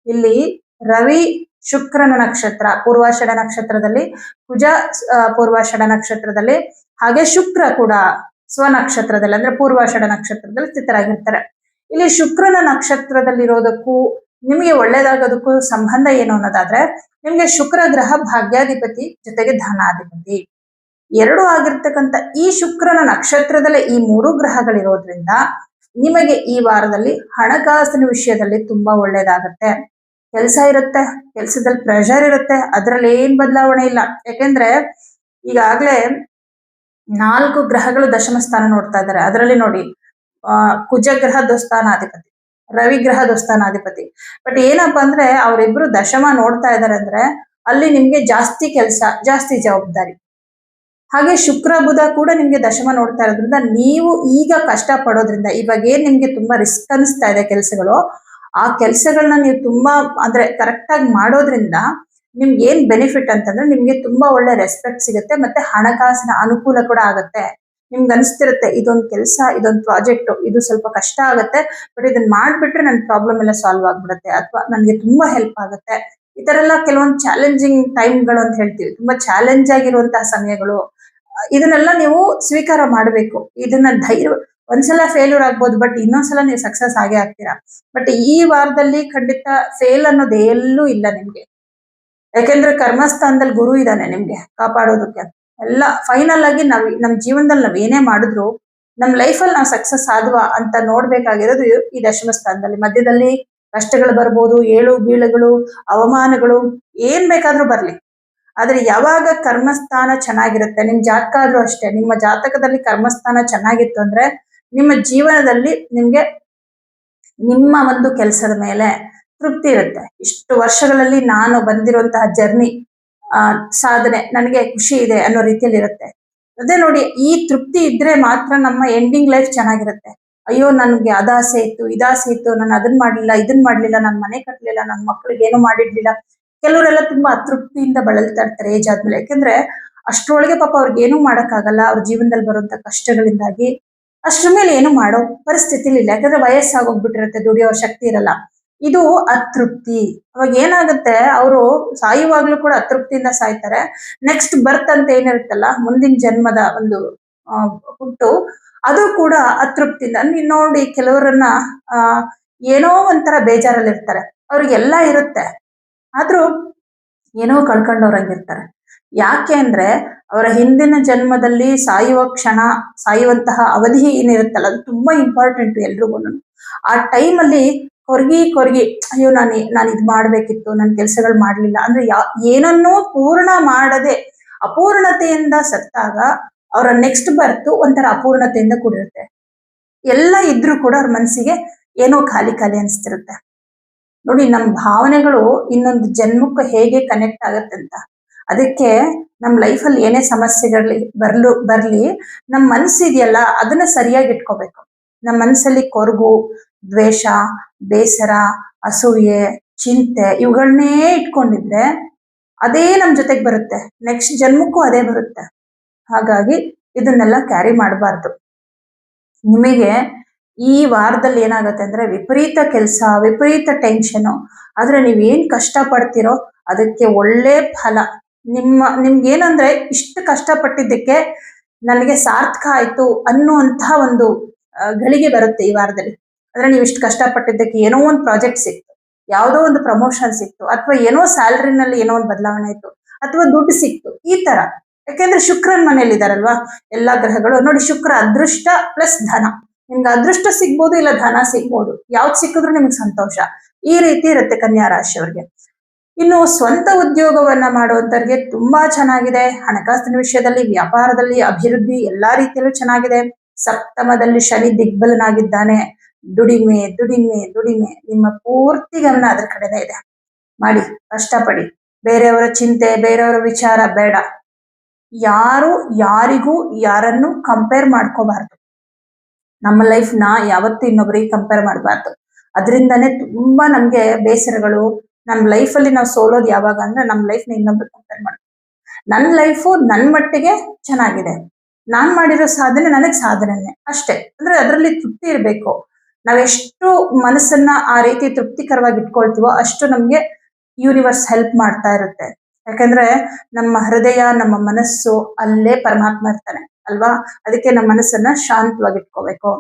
ಇಲ್ಲಿ ರವಿ ಶುಕ್ರನ ನಕ್ಷತ್ರ ಪೂರ್ವಾಷಾಢ ನಕ್ಷತ್ರದಲ್ಲಿ, ಕುಜ ಪೂರ್ವಾಷಾಢ ನಕ್ಷತ್ರದಲ್ಲಿ, ಹಾಗೆ ಶುಕ್ರ ಕೂಡ ಸ್ವನಕ್ಷತ್ರದಲ್ಲಿ ಅಂದ್ರೆ ಪೂರ್ವಾಷಾಢ ನಕ್ಷತ್ರದಲ್ಲಿ ಸ್ಥಿತರಾಗಿರ್ತಾರೆ. ಇಲ್ಲಿ ಶುಕ್ರನ ನಕ್ಷತ್ರದಲ್ಲಿರೋದಕ್ಕೂ ನಿಮಗೆ ಒಳ್ಳೇದಾಗೋದಕ್ಕೂ ಸಂಬಂಧ ಏನು ಅನ್ನೋದಾದ್ರೆ, ನಿಮ್ಗೆ ಶುಕ್ರ ಗ್ರಹ ಭಾಗ್ಯಾಧಿಪತಿ ಜೊತೆಗೆ ಧನಾಧಿಪತಿ ಎರಡು ಆಗಿರ್ತಕ್ಕಂಥ ಈ ಶುಕ್ರನ ನಕ್ಷತ್ರದಲ್ಲೇ ಈ 3 ಗ್ರಹಗಳಿರೋದ್ರಿಂದ ನಿಮಗೆ ಈ ವಾರದಲ್ಲಿ ಹಣಕಾಸಿನ ವಿಷಯದಲ್ಲಿ ತುಂಬಾ ಒಳ್ಳೇದಾಗತ್ತೆ. ಕೆಲಸ ಇರುತ್ತೆ, ಕೆಲಸದಲ್ಲಿ ಪ್ರೆಷರ್ ಇರುತ್ತೆ, ಅದ್ರಲ್ಲಿ ಏನ್ ಬದಲಾವಣೆ ಇಲ್ಲ. ಯಾಕೆಂದ್ರೆ ಈಗಾಗ್ಲೇ 4 ಗ್ರಹಗಳು ದಶಮ ಸ್ಥಾನ ನೋಡ್ತಾ ಇದ್ದಾರೆ. ಅದರಲ್ಲಿ ನೋಡಿ, ಕುಜ ಗ್ರಹ ದುಸ್ಥಾನಾಧಿಪತಿ, ರವಿ ಗ್ರಹ ದುಸ್ಥಾನಾಧಿಪತಿ. ಬಟ್ ಏನಪ್ಪಾ ಅಂದ್ರೆ ಅವರಿಬ್ರು ದಶಮ ನೋಡ್ತಾ ಇದ್ದಾರೆ ಅಂದ್ರೆ ಅಲ್ಲಿ ನಿಮ್ಗೆ ಜಾಸ್ತಿ ಕೆಲಸ, ಜಾಸ್ತಿ ಜವಾಬ್ದಾರಿ. ಹಾಗೆ ಶುಕ್ರ ಬುಧ ಕೂಡ ನಿಮ್ಗೆ ದಶಮ ನೋಡ್ತಾ ಇರೋದ್ರಿಂದ ನೀವು ಈಗ ಕಷ್ಟ ಪಡೋದ್ರಿಂದ, ಇವಾಗ ಏನ್ ನಿಮ್ಗೆ ತುಂಬಾ ರಿಸ್ಕ್ ಅನಿಸ್ತಾ ಇದೆ ಕೆಲಸಗಳು, ಆ ಕೆಲಸಗಳನ್ನ ನೀವು ತುಂಬಾ ಅಂದ್ರೆ ಕರೆಕ್ಟ್ ಆಗಿ ಮಾಡೋದ್ರಿಂದ ನಿಮ್ಗೆ ಏನ್ ಬೆನಿಫಿಟ್ ಅಂತಂದ್ರೆ ನಿಮ್ಗೆ ತುಂಬಾ ಒಳ್ಳೆ ರೆಸ್ಪೆಕ್ಟ್ ಸಿಗುತ್ತೆ, ಮತ್ತೆ ಹಣಕಾಸಿನ ಅನುಕೂಲ ಕೂಡ ಆಗತ್ತೆ. ನಿಮ್ಗೆ ಅನಿಸ್ತಿರುತ್ತೆ ಇದೊಂದು ಕೆಲಸ, ಇದೊಂದು ಪ್ರಾಜೆಕ್ಟ್, ಇದು ಸ್ವಲ್ಪ ಕಷ್ಟ ಆಗುತ್ತೆ, ಬಟ್ ಇದನ್ನ ಮಾಡ್ಬಿಟ್ರೆ ನನ್ನ ಪ್ರಾಬ್ಲಮ್ ಎಲ್ಲ ಸಾಲ್ವ್ ಆಗ್ಬಿಡುತ್ತೆ, ಅಥವಾ ನನಗೆ ತುಂಬಾ ಹೆಲ್ಪ್ ಆಗುತ್ತೆ. ಈ ತರ ಎಲ್ಲ ಕೆಲವೊಂದು ಚಾಲೆಂಜಿಂಗ್ ಟೈಮ್ಗಳು ಅಂತ ಹೇಳ್ತೀವಿ, ತುಂಬಾ ಚಾಲೆಂಜ್ ಆಗಿರುವಂತಹ ಸಮಯಗಳು. ಇದನ್ನೆಲ್ಲ ನೀವು ಸ್ವೀಕಾರ ಮಾಡಬೇಕು. ಇದನ್ನ ಧೈರ್ಯ, ಒಂದ್ಸಲ ಫೇಲ್ಯೂರ್ ಆಗ್ಬೋದು, ಬಟ್ ಇನ್ನೊಂದ್ಸಲ ನೀವು ಸಕ್ಸಸ್ ಆಗೇ ಆಗ್ತೀರಾ. ಬಟ್ ಈ ವಾರದಲ್ಲಿ ಖಂಡಿತ ಫೇಲ್ ಅನ್ನೋದು ಎಲ್ಲೂ ಇಲ್ಲ ನಿಮ್ಗೆ. ಯಾಕೆಂದ್ರೆ ಕರ್ಮಸ್ಥಾನದಲ್ಲಿ ಗುರು ಇದ್ದಾನೆ ನಿಮ್ಗೆ ಕಾಪಾಡೋದಕ್ಕೆ. ಎಲ್ಲ ಫೈನಲ್ ಆಗಿ ನಮ್ ಜೀವನದಲ್ಲಿ ನಾವ್ ಏನೇ ಮಾಡಿದ್ರು ನಮ್ ಲೈಫಲ್ಲಿ ನಾವು ಸಕ್ಸಸ್ ಆದ್ವಾ ಅಂತ ನೋಡ್ಬೇಕಾಗಿರೋದು ಈ ದಶಮ ಸ್ಥಾನದಲ್ಲಿ. ಮಧ್ಯದಲ್ಲಿ ಕಷ್ಟಗಳು ಬರ್ಬೋದು, ಏಳು ಬೀಳುಗಳು, ಅವಮಾನಗಳು, ಏನ್ ಬೇಕಾದ್ರೂ ಬರ್ಲಿ. ಆದ್ರೆ ಯಾವಾಗ ಕರ್ಮಸ್ಥಾನ ಚೆನ್ನಾಗಿರುತ್ತೆ, ನಿಮ್ ಜಾತಕ ಆದ್ರೂ ಅಷ್ಟೇ, ನಿಮ್ಮ ಜಾತಕದಲ್ಲಿ ಕರ್ಮಸ್ಥಾನ ಚೆನ್ನಾಗಿತ್ತು ಅಂದ್ರೆ ನಿಮ್ಮ ಜೀವನದಲ್ಲಿ ನಿಮ್ಗೆ ನಿಮ್ಮ ಒಂದು ಕೆಲಸದ ಮೇಲೆ ತೃಪ್ತಿ ಇರುತ್ತೆ. ಇಷ್ಟು ವರ್ಷಗಳಲ್ಲಿ ನಾನು ಬಂದಿರುವಂತಹ ಜರ್ನಿ, ಸಾಧನೆ ನನಗೆ ಖುಷಿ ಇದೆ ಅನ್ನೋ ರೀತಿಯಲ್ಲಿ ಇರುತ್ತೆ. ಅದೇ ನೋಡಿ, ಈ ತೃಪ್ತಿ ಇದ್ರೆ ಮಾತ್ರ ನಮ್ಮ ಎಂಡಿಂಗ್ ಲೈಫ್ ಚೆನ್ನಾಗಿರುತ್ತೆ. ಅಯ್ಯೋ ನನ್ಗೆ ಅದಾಸೆ ಇತ್ತು, ಇದಾಸೆ ಇತ್ತು, ನಾನು ಅದನ್ನ ಮಾಡ್ಲಿಲ್ಲ, ಇದನ್ ಮಾಡ್ಲಿಲ್ಲ, ನನ್ ಮನೆ ಕಟ್ಲಿಲ್ಲ, ನನ್ನ ಮಕ್ಳಿಗೆ ಏನು ಮಾಡಿರ್ಲಿಲ್ಲ. ಕೆಲವರೆಲ್ಲ ತುಂಬಾ ಅತೃಪ್ತಿಯಿಂದ ಬಳಲ್ತಾ ಇರ್ತಾರೆ ಏಜ್ ಆದ್ಮೇಲೆ. ಯಾಕೆಂದ್ರೆ ಅಷ್ಟ್ರೊಳಗೆ ಪಾಪ ಅವ್ರಿಗೆ ಏನೂ ಮಾಡಕ್ಕಾಗಲ್ಲ, ಅವ್ರ ಜೀವನದಲ್ಲಿ ಬರುವಂತ ಕಷ್ಟಗಳಿಂದಾಗಿ ಅಷ್ಟ್ರ ಮೇಲೆ ಏನು ಮಾಡೋ ಪರಿಸ್ಥಿತಿಲಿ ಇಲ್ಲ. ಯಾಕಂದ್ರೆ ವಯಸ್ಸಾಗೋಗ್ಬಿಟ್ಟಿರುತ್ತೆ, ದುಡಿಯೋ ಶಕ್ತಿ ಇರಲ್ಲ. ಇದು ಅತೃಪ್ತಿ. ಅವಾಗ ಏನಾಗುತ್ತೆ, ಅವರು ಸಾಯುವಾಗ್ಲೂ ಕೂಡ ಅತೃಪ್ತಿಯಿಂದ ಸಾಯ್ತಾರೆ. ನೆಕ್ಸ್ಟ್ ಬರ್ತ್ ಅಂತ ಏನಿರುತ್ತಲ್ಲ, ಮುಂದಿನ ಜನ್ಮದ ಒಂದು ಹುಟ್ಟು, ಅದು ಕೂಡ ಅತೃಪ್ತಿಯಿಂದ. ನೀನ್ ನೋಡಿ ಕೆಲವರನ್ನ ಏನೋ ಒಂಥರ ಬೇಜಾರಲ್ಲಿ ಇರ್ತಾರೆ, ಅವ್ರಿಗೆಲ್ಲ ಇರುತ್ತೆ, ಆದ್ರೂ ಏನೋ ಕಳ್ಕೊಂಡವ್ರಂಗಿರ್ತಾರೆ. ಯಾಕೆ ಅಂದ್ರೆ ಅವರ ಹಿಂದಿನ ಜನ್ಮದಲ್ಲಿ ಸಾಯುವ ಕ್ಷಣ, ಸಾಯುವಂತಹ ಅವಧಿ ಏನಿರುತ್ತಲ್ಲ, ಅದು ತುಂಬಾ ಇಂಪಾರ್ಟೆಂಟ್ ಎಲ್ರಿಗೂ. ಆ ಟೈಮಲ್ಲಿ ಕೊರ್ಗಿ ಅಯ್ಯೋ ನಾನು ಇದು ಮಾಡ್ಬೇಕಿತ್ತು, ನನ್ನ ಕೆಲಸಗಳು ಮಾಡ್ಲಿಲ್ಲ ಅಂದ್ರೆ ಏನನ್ನೂ ಪೂರ್ಣ ಮಾಡದೆ ಅಪೂರ್ಣತೆಯಿಂದ ಸತ್ತಾಗ ಅವರ ನೆಕ್ಸ್ಟ್ ಬರ್ತು ಒಂಥರ ಅಪೂರ್ಣತೆಯಿಂದ ಕೂಡಿರುತ್ತೆ. ಎಲ್ಲ ಇದ್ರೂ ಕೂಡ ಅವ್ರ ಮನಸ್ಸಿಗೆ ಏನೋ ಖಾಲಿ ಖಾಲಿ ಅನಿಸ್ತಿರುತ್ತೆ. ನೋಡಿ, ನಮ್ಮ ಭಾವನೆಗಳು ಇನ್ನೊಂದು ಜನ್ಮಕ್ಕೆ ಹೇಗೆ ಕನೆಕ್ಟ್ ಆಗತ್ತೆ ಅಂತ. ಅದಕ್ಕೆ ನಮ್ಮ ಲೈಫಲ್ಲಿ ಏನೇ ಸಮಸ್ಯೆಗಳು ಬರ್ಲಿ, ನಮ್ಮ ಮನಸ್ಸಿದೆಯಲ್ಲ ಅದನ್ನ ಸರಿಯಾಗಿ ಇಟ್ಕೋಬೇಕು. ನಮ್ಮ ಮನಸ್ಸಲ್ಲಿ ಕೊರಗು, ದ್ವೇಷ, ಬೇಸರ, ಅಸೂಯೆ, ಚಿಂತೆ ಇವುಗಳನ್ನೇ ಇಟ್ಕೊಂಡಿದ್ರೆ ಅದೇ ನಮ್ ಜೊತೆಗೆ ಬರುತ್ತೆ, ನೆಕ್ಸ್ಟ್ ಜನ್ಮಕ್ಕೂ ಅದೇ ಬರುತ್ತೆ. ಹಾಗಾಗಿ ಇದನ್ನೆಲ್ಲ ಕ್ಯಾರಿ ಮಾಡಬಾರ್ದು. ನಿಮಗೆ ಈ ವಾರದಲ್ಲಿ ಏನಾಗುತ್ತೆ ಅಂದ್ರೆ ವಿಪರೀತ ಕೆಲಸ, ವಿಪರೀತ ಟೆನ್ಷನ್. ಆದ್ರೆ ನೀವೇನ್ ಕಷ್ಟ ಪಡ್ತೀರೋ ಅದಕ್ಕೆ ಒಳ್ಳೆ ಫಲ. ನಿಮ್ಗೇನಂದ್ರೆ ಇಷ್ಟು ಕಷ್ಟಪಟ್ಟಿದ್ದಕ್ಕೆ ನನಗೆ ಸಾರ್ಥಕ ಆಯ್ತು ಅನ್ನುವಂತಹ ಒಂದು ಗಳಿಗೆ ಬರುತ್ತೆ ಈ ವಾರದಲ್ಲಿ. ಅಂದ್ರೆ ನೀವು ಇಷ್ಟು ಕಷ್ಟಪಟ್ಟಿದ್ದಕ್ಕೆ ಏನೋ ಒಂದು ಪ್ರಾಜೆಕ್ಟ್ ಸಿಕ್ತು, ಯಾವುದೋ ಒಂದು ಪ್ರಮೋಷನ್ ಸಿಕ್ತು, ಅಥವಾ ಏನೋ ಸ್ಯಾಲರಿನಲ್ಲಿ ಏನೋ ಒಂದು ಬದಲಾವಣೆ ಆಯ್ತು, ಅಥವಾ ದುಡ್ಡು ಸಿಕ್ತು, ಈ ತರ. ಯಾಕೆಂದ್ರೆ ಶುಕ್ರನ್ ಮನೇಲಿ ಇದಾರಲ್ವಾ ಎಲ್ಲಾ ಗ್ರಹಗಳು. ನೋಡಿ, ಶುಕ್ರ ಅದೃಷ್ಟ ಪ್ಲಸ್ ಧನ. ನಿಮ್ಗೆ ಅದೃಷ್ಟ ಸಿಗ್ಬೋದು, ಇಲ್ಲ ಧನ ಸಿಗ್ಬೋದು, ಯಾವ್ದು ಸಿಕ್ಕಿದ್ರು ನಿಮ್ಗೆ ಸಂತೋಷ. ಈ ರೀತಿ ಇರುತ್ತೆ ಕನ್ಯಾ ರಾಶಿಯವರಿಗೆ. ಇನ್ನು ಸ್ವಂತ ಉದ್ಯೋಗವನ್ನ ಮಾಡುವಂತವ್ರಿಗೆ ತುಂಬಾ ಚೆನ್ನಾಗಿದೆ. ಹಣಕಾಸಿನ ವಿಷಯದಲ್ಲಿ, ವ್ಯಾಪಾರದಲ್ಲಿ, ಅಭಿವೃದ್ಧಿ ಎಲ್ಲಾ ರೀತಿಯಲ್ಲೂ ಚೆನ್ನಾಗಿದೆ. ಸಪ್ತಮದಲ್ಲಿ ಶನಿ ದಿಗ್ಬಲನಾಗಿದ್ದಾನೆ. ದುಡಿಮೆ ದುಡಿಮೆ ದುಡಿಮೆ, ನಿಮ್ಮ ಪೂರ್ತಿ ಗಮನ ಅದರ ಕಡೆನೇ ಇದೆ. ಮಾಡಿ, ಕಷ್ಟಪಡಿ. ಬೇರೆಯವರ ಚಿಂತೆ, ಬೇರೆಯವರ ವಿಚಾರ ಬೇಡ. ಯಾರು ಯಾರಿಗೂ ಯಾರನ್ನು ಕಂಪೇರ್ ಮಾಡ್ಕೋಬಾರ್ದು. ನಮ್ಮ ಲೈಫ್ ನ ಯಾವತ್ತೂ ಇನ್ನೊಬ್ಬರಿಗೆ ಕಂಪೇರ್ ಮಾಡಬಾರ್ದು. ಅದರಿಂದಾನೇ ತುಂಬಾ ನಮ್ಗೆ ಬೇಸರಗಳು. ನಮ್ಮ ಲೈಫಲ್ಲಿ ನಾವು ಸೋಲೋದು ಯಾವಾಗ ಅಂದ್ರೆ ನಮ್ಮ ಲೈಫ್ನ ಇನ್ನೊಬ್ರು ಕಂಪೇರ್ ಮಾಡ್ತೀವಿ. ನನ್ನ ಲೈಫು ನನ್ನ ಮಟ್ಟಿಗೆ ಚೆನ್ನಾಗಿದೆ, ನಾನ್ ಮಾಡಿರೋ ಸಾಧನೆ ನನಗ್ ಸಾಧನೆನೆ ಅಷ್ಟೇ. ಅಂದ್ರೆ ಅದರಲ್ಲಿ ತೃಪ್ತಿ ಇರಬೇಕು. ನಾವೆಷ್ಟು ಮನಸ್ಸನ್ನ ಆ ರೀತಿ ತೃಪ್ತಿಕರವಾಗಿ ಇಟ್ಕೊಳ್ತೀವೋ ಅಷ್ಟು ನಮ್ಗೆ ಯೂನಿವರ್ಸ್ ಹೆಲ್ಪ್ ಮಾಡ್ತಾ ಇರುತ್ತೆ. ಯಾಕಂದ್ರೆ ನಮ್ಮ ಹೃದಯ, ನಮ್ಮ ಮನಸ್ಸು ಅಲ್ಲೇ ಪರಮಾತ್ಮ ಇರ್ತಾನೆ ಅಲ್ವಾ. ಅದಕ್ಕೆ ನಮ್ಮ ಮನಸ್ಸನ್ನ ಶಾಂತವಾಗಿ ಇಟ್ಕೋಬೇಕು.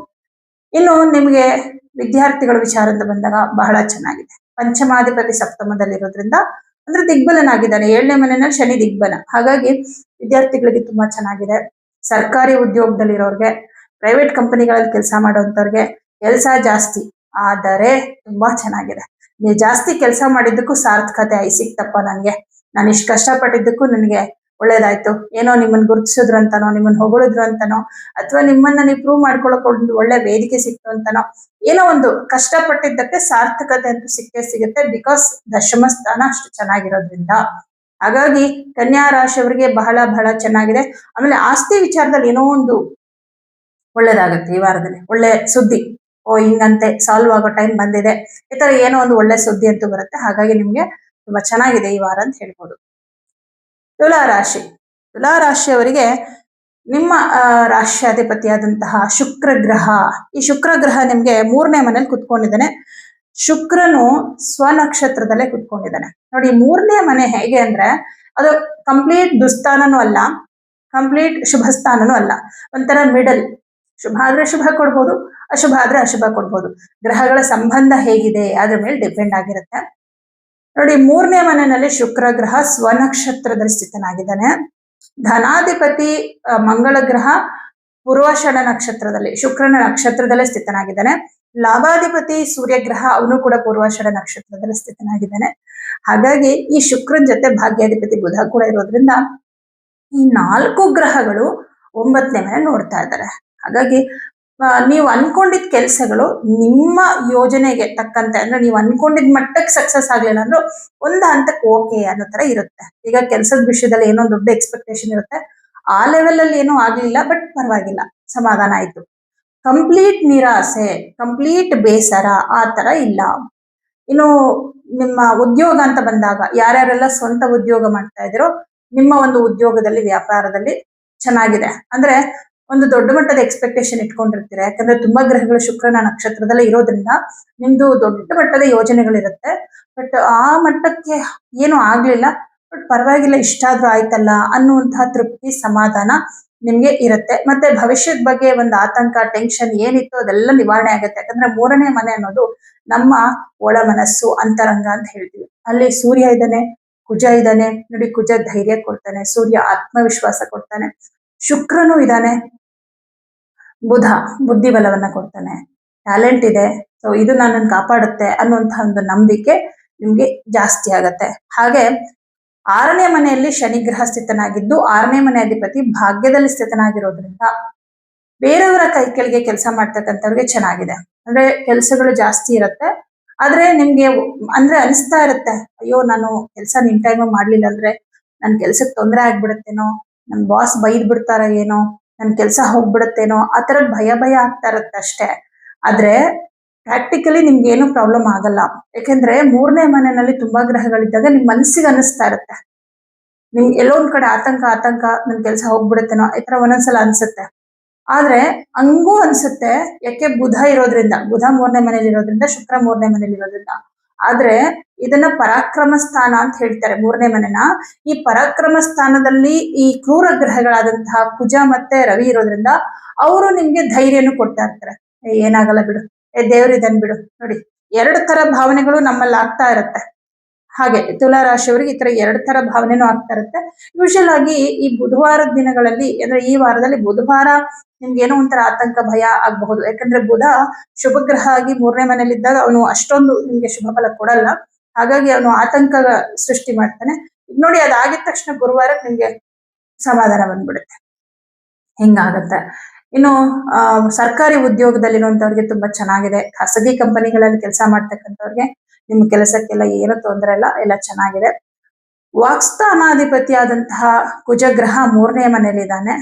ಇನ್ನು ನಿಮ್ಗೆ ವಿದ್ಯಾರ್ಥಿಗಳ ವಿಚಾರದಿಂದ ಬಂದಾಗ ಬಹಳ ಚೆನ್ನಾಗಿದೆ. ಪಂಚಮಾಧಿಪತಿ ಸಪ್ತಮದಲ್ಲಿರೋದ್ರಿಂದ ಅಂದ್ರೆ ದಿಗ್ಬಲನಾಗಿದ್ದಾನೆ. 7ನೇ ಮನೆಯಲ್ಲಿ ಶನಿ ದಿಗ್ಬಲ, ಹಾಗಾಗಿ ವಿದ್ಯಾರ್ಥಿಗಳಿಗೆ ತುಂಬಾ ಚೆನ್ನಾಗಿದೆ. ಸರ್ಕಾರಿ ಉದ್ಯೋಗದಲ್ಲಿರೋರ್ಗೆ, ಪ್ರೈವೇಟ್ ಕಂಪನಿಗಳಲ್ಲಿ ಕೆಲಸ ಮಾಡುವಂತವ್ರಿಗೆ ಕೆಲಸ ಜಾಸ್ತಿ, ಆದರೆ ತುಂಬಾ ಚೆನ್ನಾಗಿದೆ. ನೀವು ಜಾಸ್ತಿ ಕೆಲಸ ಮಾಡಿದ್ದಕ್ಕೂ ಸಾರ್ಥಕತೆ ಸಿಕ್ತಪ್ಪ ನನಗೆ, ನಾನು ಇಷ್ಟು ಕಷ್ಟಪಟ್ಟಿದ್ದಕ್ಕೂ ನನಗೆ ಒಳ್ಳೇದಾಯ್ತು. ಏನೋ ನಿಮ್ಮನ್ನ ಗುರುತಿಸಿದ್ರು ಅಂತಾನೋ, ನಿಮ್ಮನ್ನ ಹೊಗಳಿದ್ರು ಅಂತಾನೋ, ಅಥವಾ ನಿಮ್ಮನ್ನ ನೀವು ಪ್ರೂವ್ ಮಾಡ್ಕೊಳಕ್ ಒಂದು ಒಳ್ಳೆ ವೇದಿಕೆ ಸಿಕ್ತು ಅಂತಾನೋ, ಏನೋ ಒಂದು ಕಷ್ಟಪಟ್ಟಿದ್ದಕ್ಕೆ ಸಾರ್ಥಕತೆ ಅಂತೂ ಸಿಕ್ಕೇ ಸಿಗುತ್ತೆ. ಬಿಕಾಸ್ ದಶಮ ಸ್ಥಾನ ಅಷ್ಟು ಚೆನ್ನಾಗಿರೋದ್ರಿಂದ. ಹಾಗಾಗಿ ಕನ್ಯಾ ರಾಶಿಯವರಿಗೆ ಬಹಳ ಬಹಳ ಚೆನ್ನಾಗಿದೆ. ಆಮೇಲೆ ಆಸ್ತಿ ವಿಚಾರದಲ್ಲಿ ಏನೋ ಒಂದು ಒಳ್ಳೇದಾಗುತ್ತೆ ಈ ವಾರದಲ್ಲಿ. ಒಳ್ಳೆ ಸುದ್ದಿ, ಓ ಹಿಂಗಂತೆ ಸಾಲ್ವ್ ಆಗೋ ಟೈಮ್ ಬಂದಿದೆ, ಈ ತರ ಏನೋ ಒಂದು ಒಳ್ಳೆ ಸುದ್ದಿ ಅಂತೂ ಬರುತ್ತೆ. ಹಾಗಾಗಿ ನಿಮ್ಗೆ ತುಂಬಾ ಚೆನ್ನಾಗಿದೆ ಈ ವಾರ ಅಂತ ಹೇಳ್ಬೋದು. ತುಲಾ ರಾಶಿ. ತುಲಾ ರಾಶಿಯವರಿಗೆ ನಿಮ್ಮ ರಾಶ್ಯಾಧಿಪತಿಯಾದಂತಹ ಶುಕ್ರ ಗ್ರಹ, ಈ ಶುಕ್ರ ಗ್ರಹ ನಿಮ್ಗೆ 3ನೇ ಮನೇಲಿ ಕುತ್ಕೊಂಡಿದ್ದಾನೆ. ಶುಕ್ರನು ಸ್ವನಕ್ಷತ್ರದಲ್ಲೇ ಕುತ್ಕೊಂಡಿದ್ದಾನೆ. ನೋಡಿ, 3ನೇ ಮನೆ ಹೇಗೆ ಅಂದ್ರೆ ಅದು ಕಂಪ್ಲೀಟ್ ದುಸ್ಥಾನನೂ ಅಲ್ಲ, ಕಂಪ್ಲೀಟ್ ಶುಭ ಸ್ಥಾನನೂ ಅಲ್ಲ, ಒಂಥರ ಮಿಡಲ್. ಶುಭ ಆದ್ರೆ ಶುಭ ಕೊಡ್ಬೋದು, ಅಶುಭ ಆದ್ರೆ ಅಶುಭ ಕೊಡ್ಬೋದು. ಗ್ರಹಗಳ ಸಂಬಂಧ ಹೇಗಿದೆ ಅದ್ರ ಮೇಲೆ ಡಿಪೆಂಡ್ ಆಗಿರುತ್ತೆ. ನೋಡಿ, 3ನೇ ಮನೆಯಲ್ಲಿ ಶುಕ್ರ ಗ್ರಹ ಸ್ವನಕ್ಷತ್ರದಲ್ಲಿ ಸ್ಥಿತನಾಗಿದ್ದಾನೆ. ಧನಾಧಿಪತಿ ಮಂಗಳ ಗ್ರಹ ಪೂರ್ವಾಷಾಢ ನಕ್ಷತ್ರದಲ್ಲಿ, ಶುಕ್ರನ ನಕ್ಷತ್ರದಲ್ಲೇ ಸ್ಥಿತನಾಗಿದ್ದಾನೆ. ಲಾಭಾಧಿಪತಿ ಸೂರ್ಯಗ್ರಹ, ಅವನು ಕೂಡ ಪೂರ್ವಾಷಾಢ ನಕ್ಷತ್ರದಲ್ಲಿ ಸ್ಥಿತನಾಗಿದ್ದಾನೆ. ಹಾಗಾಗಿ ಈ ಶುಕ್ರನ ಜೊತೆ ಭಾಗ್ಯಾಧಿಪತಿ ಬುಧ ಕೂಡ ಇರೋದ್ರಿಂದ ಈ 4 ಗ್ರಹಗಳು 9ನೇ ಮನೆ ನೋಡ್ತಾ ಇದ್ದಾರೆ. ಹಾಗಾಗಿ ನೀವು ಅನ್ಕೊಂಡಿದ್ ಕೆಲಸಗಳು ನಿಮ್ಮ ಯೋಜನೆಗೆ ತಕ್ಕಂತೆ, ಅಂದ್ರೆ ನೀವು ಅನ್ಕೊಂಡಿದ್ ಮಟ್ಟಕ್ಕೆ ಸಕ್ಸಸ್ ಆಗ್ಲಿಲ್ಲ ಅಂದ್ರೂ ಒಂದು ಹಂತಕ್ಕೆ ಓಕೆ ಅನ್ನೋ ತರ ಇರುತ್ತೆ. ಈಗ ಕೆಲಸದ ವಿಷಯದಲ್ಲಿ ಏನೋ ದೊಡ್ಡ ಎಕ್ಸ್ಪೆಕ್ಟೇಷನ್ ಇರುತ್ತೆ, ಆ ಲೆವೆಲ್ ಅಲ್ಲಿ ಏನೂ ಆಗ್ಲಿಲ್ಲ, ಬಟ್ ಪರವಾಗಿಲ್ಲ, ಸಮಾಧಾನ ಆಯ್ತು. ಕಂಪ್ಲೀಟ್ ನಿರಾಸೆ, ಕಂಪ್ಲೀಟ್ ಬೇಸರ ಆ ತರ ಇಲ್ಲ. ಇನ್ನು ನಿಮ್ಮ ಉದ್ಯೋಗ ಅಂತ ಬಂದಾಗ, ಯಾರ್ಯಾರೆಲ್ಲ ಸ್ವಂತ ಉದ್ಯೋಗ ಮಾಡ್ತಾ ಇದ್ದೀರೋ ನಿಮ್ಮ ಒಂದು ಉದ್ಯೋಗದಲ್ಲಿ, ವ್ಯಾಪಾರದಲ್ಲಿ ಚೆನ್ನಾಗಿದೆ. ಅಂದ್ರೆ ಒಂದು ದೊಡ್ಡ ಮಟ್ಟದ ಎಕ್ಸ್ಪೆಕ್ಟೇಷನ್ ಇಟ್ಕೊಂಡಿರ್ತೀರ. ಯಾಕಂದ್ರೆ ತುಂಬಾ ಗ್ರಹಗಳು ಶುಕ್ರನ ನಕ್ಷತ್ರದಲ್ಲೇ ಇರೋದ್ರಿಂದ ನಿಮ್ದು ದೊಡ್ಡ ಮಟ್ಟದ ಯೋಜನೆಗಳಿರುತ್ತೆ. ಬಟ್ ಆ ಮಟ್ಟಕ್ಕೆ ಏನು ಆಗ್ಲಿಲ್ಲ, ಬಟ್ ಪರವಾಗಿಲ್ಲ, ಇಷ್ಟಾದ್ರೂ ಆಯ್ತಲ್ಲ ಅನ್ನುವಂತಹ ತೃಪ್ತಿ, ಸಮಾಧಾನ ನಿಮ್ಗೆ ಇರುತ್ತೆ. ಮತ್ತೆ ಭವಿಷ್ಯದ ಬಗ್ಗೆ ಒಂದು ಆತಂಕ, ಟೆನ್ಷನ್ ಏನಿತ್ತು ಅದೆಲ್ಲ ನಿವಾರಣೆ ಆಗುತ್ತೆ. ಯಾಕಂದ್ರೆ 3ನೇ ಮನೆ ಅನ್ನೋದು ನಮ್ಮ ಒಳ ಮನಸ್ಸು, ಅಂತರಂಗ ಅಂತ ಹೇಳ್ತೀವಿ. ಅಲ್ಲಿ ಸೂರ್ಯ ಇದ್ದಾನೆ, ಕುಜ ಇದ್ದಾನೆ. ನೋಡಿ, ಕುಜ ಧೈರ್ಯ ಕೊಡ್ತಾನೆ, ಸೂರ್ಯ ಆತ್ಮವಿಶ್ವಾಸ ಕೊಡ್ತಾನೆ, ಶುಕ್ರನು ಇದ್ದಾನೆ, ಬುಧ ಬುದ್ಧಿಬಲವನ್ನ ಕೊಡ್ತಾನೆ, ಟ್ಯಾಲೆಂಟ್ ಇದೆ. ಸೊ ಇದು ನನ್ನನ್ನು ಕಾಪಾಡುತ್ತೆ ಅನ್ನುವಂತಹ ಒಂದು ನಂಬಿಕೆ ನಿಮ್ಗೆ ಜಾಸ್ತಿ ಆಗತ್ತೆ. ಹಾಗೆ 6ನೇ ಮನೆಯಲ್ಲಿ ಶನಿ ಗ್ರಹ ಸ್ಥಿತನಾಗಿದ್ದು 6ನೇ ಮನೆ ಅಧಿಪತಿ ಭಾಗ್ಯದಲ್ಲಿ ಸ್ಥಿತನಾಗಿರೋದ್ರಿಂದ ಬೇರೆಯವರ ಕೈ ಕೆಳಗೆ ಕೆಲಸ ಮಾಡ್ತಕ್ಕಂಥವ್ರಿಗೆ ಚೆನ್ನಾಗಿದೆ. ಅಂದ್ರೆ ಕೆಲಸಗಳು ಜಾಸ್ತಿ ಇರುತ್ತೆ. ಆದ್ರೆ ನಿಮ್ಗೆ ಅಂದ್ರೆ ಅನಿಸ್ತಾ ಇರುತ್ತೆ, ಅಯ್ಯೋ ನಾನು ಕೆಲಸ ನಿನ್ ಟೈಮ್ ಮಾಡ್ಲಿಲ್ಲ ಅಂದ್ರೆ ನನ್ ಕೆಲ್ಸಕ್ಕೆ ತೊಂದರೆ ಆಗ್ಬಿಡುತ್ತೇನೋ, ನನ್ ಬಾಸ್ ಬೈದ್ ಬಿಡ್ತಾರ ಏನೋ, ನನ್ ಕೆಲಸ ಹೋಗ್ಬಿಡುತ್ತೇನೋ, ಆ ತರ ಭಯ ಆಗ್ತಾ ಇರುತ್ತೆ ಅಷ್ಟೇ. ಆದ್ರೆ ಪ್ರಾಕ್ಟಿಕಲಿ ನಿಮ್ಗೆ ಏನು ಪ್ರಾಬ್ಲಮ್ ಆಗಲ್ಲ. ಯಾಕೆಂದ್ರೆ 3ನೇ ಮನೆಯಲ್ಲಿ ತುಂಬಾ ಗ್ರಹಗಳಿದ್ದಾಗ ನಿಮ್ ಮನಸ್ಸಿಗೆ ಅನಿಸ್ತಾ ಇರುತ್ತೆ, ನಿಮ್ಗೆ ಎಲ್ಲೋ ಒಂದ್ ಕಡೆ ಆತಂಕ, ನನ್ ಕೆಲಸ ಹೋಗ್ಬಿಡುತ್ತೇನೋ, ಈ ತರ ಒಂದೊಂದ್ಸಲ ಅನ್ಸುತ್ತೆ. ಆದ್ರೆ ಹಂಗೂ ಅನ್ಸುತ್ತೆ, ಯಾಕೆ ಬುಧ ಇರೋದ್ರಿಂದ, ಬುಧ 3ನೇ ಮನೇಲಿ ಇರೋದ್ರಿಂದ, ಶುಕ್ರ 3ನೇ ಮನೇಲಿ ಇರೋದ್ರಿಂದ. ಆದ್ರೆ ಇದನ್ನ ಪರಾಕ್ರಮ ಸ್ಥಾನ ಅಂತ ಹೇಳ್ತಾರೆ 3ನೇ ಮನೆನ. ಈ ಪರಾಕ್ರಮ ಸ್ಥಾನದಲ್ಲಿ ಈ ಕ್ರೂರ ಗ್ರಹಗಳಾದಂತಹ ಕುಜ ಮತ್ತೆ ರವಿ ಇರೋದ್ರಿಂದ ಅವರು ನಿಮ್ಗೆ ಧೈರ್ಯನು ಕೊಡ್ತಾ ಇರ್ತಾರೆ. ಏನಾಗಲ್ಲ ಬಿಡು, ದೇವ್ರಿದನ್ ಬಿಡು. ನೋಡಿ, 2 ತರ ಭಾವನೆಗಳು ನಮ್ಮಲ್ಲಿ ಆಗ್ತಾ ಇರುತ್ತೆ. ಹಾಗೆ ತುಲಾ ರಾಶಿಯವರಿಗೆ ಈ ತರ 2 ತರ ಭಾವನೆನೂ ಆಗ್ತಾ ಇರುತ್ತೆ. ಯೂಶಲ್ ಆಗಿ ಈ ಬುಧವಾರದ ದಿನಗಳಲ್ಲಿ ಅಂದ್ರೆ ಈ ವಾರದಲ್ಲಿ ಬುಧವಾರ ನಿಮ್ಗೆ ಏನೋ ಒಂಥರ ಆತಂಕ ಭಯ ಆಗಬಹುದು. ಯಾಕಂದ್ರೆ ಬುಧ ಶುಭ ಗ್ರಹ ಆಗಿ 3ನೇ ಮನೇಲಿದ್ದಾಗ ಅವನು ಅಷ್ಟೊಂದು ನಿಮ್ಗೆ ಶುಭ ಫಲ ಕೊಡಲ್ಲ. ಹಾಗಾಗಿ ಅವನು ಆತಂಕ ಸೃಷ್ಟಿ ಮಾಡ್ತಾನೆ. ನೋಡಿ ಅದಾಗಿದ ತಕ್ಷಣ ಗುರುವಾರಕ್ಕೆ ನಿಮ್ಗೆ ಸಮಾಧಾನ ಬಂದ್ಬಿಡುತ್ತೆ. ಹಿಂಗಾಗತ್ತೆ. ಇನ್ನು ಸರ್ಕಾರಿ ಉದ್ಯೋಗದಲ್ಲಿರುವಂತವ್ರಿಗೆ ತುಂಬಾ ಚೆನ್ನಾಗಿದೆ. ಖಾಸಗಿ ಕಂಪನಿಗಳಲ್ಲಿ ಕೆಲಸ ಮಾಡ್ತಕ್ಕಂಥವ್ರಿಗೆ ನಿಮ್ಮ ಕೆಲಸಕ್ಕೆಲ್ಲ ಏನು ತೊಂದರೆ ಇಲ್ಲ, ಎಲ್ಲ ಚೆನ್ನಾಗಿದೆ. ವಾಕ್ಸ್ಥಾನಾಧಿಪತಿಯಾದಂತಹ ಕುಜಗ್ರಹ 3ನೇ ಮನೆಯಲ್ಲಿದ್ದಾನೆ.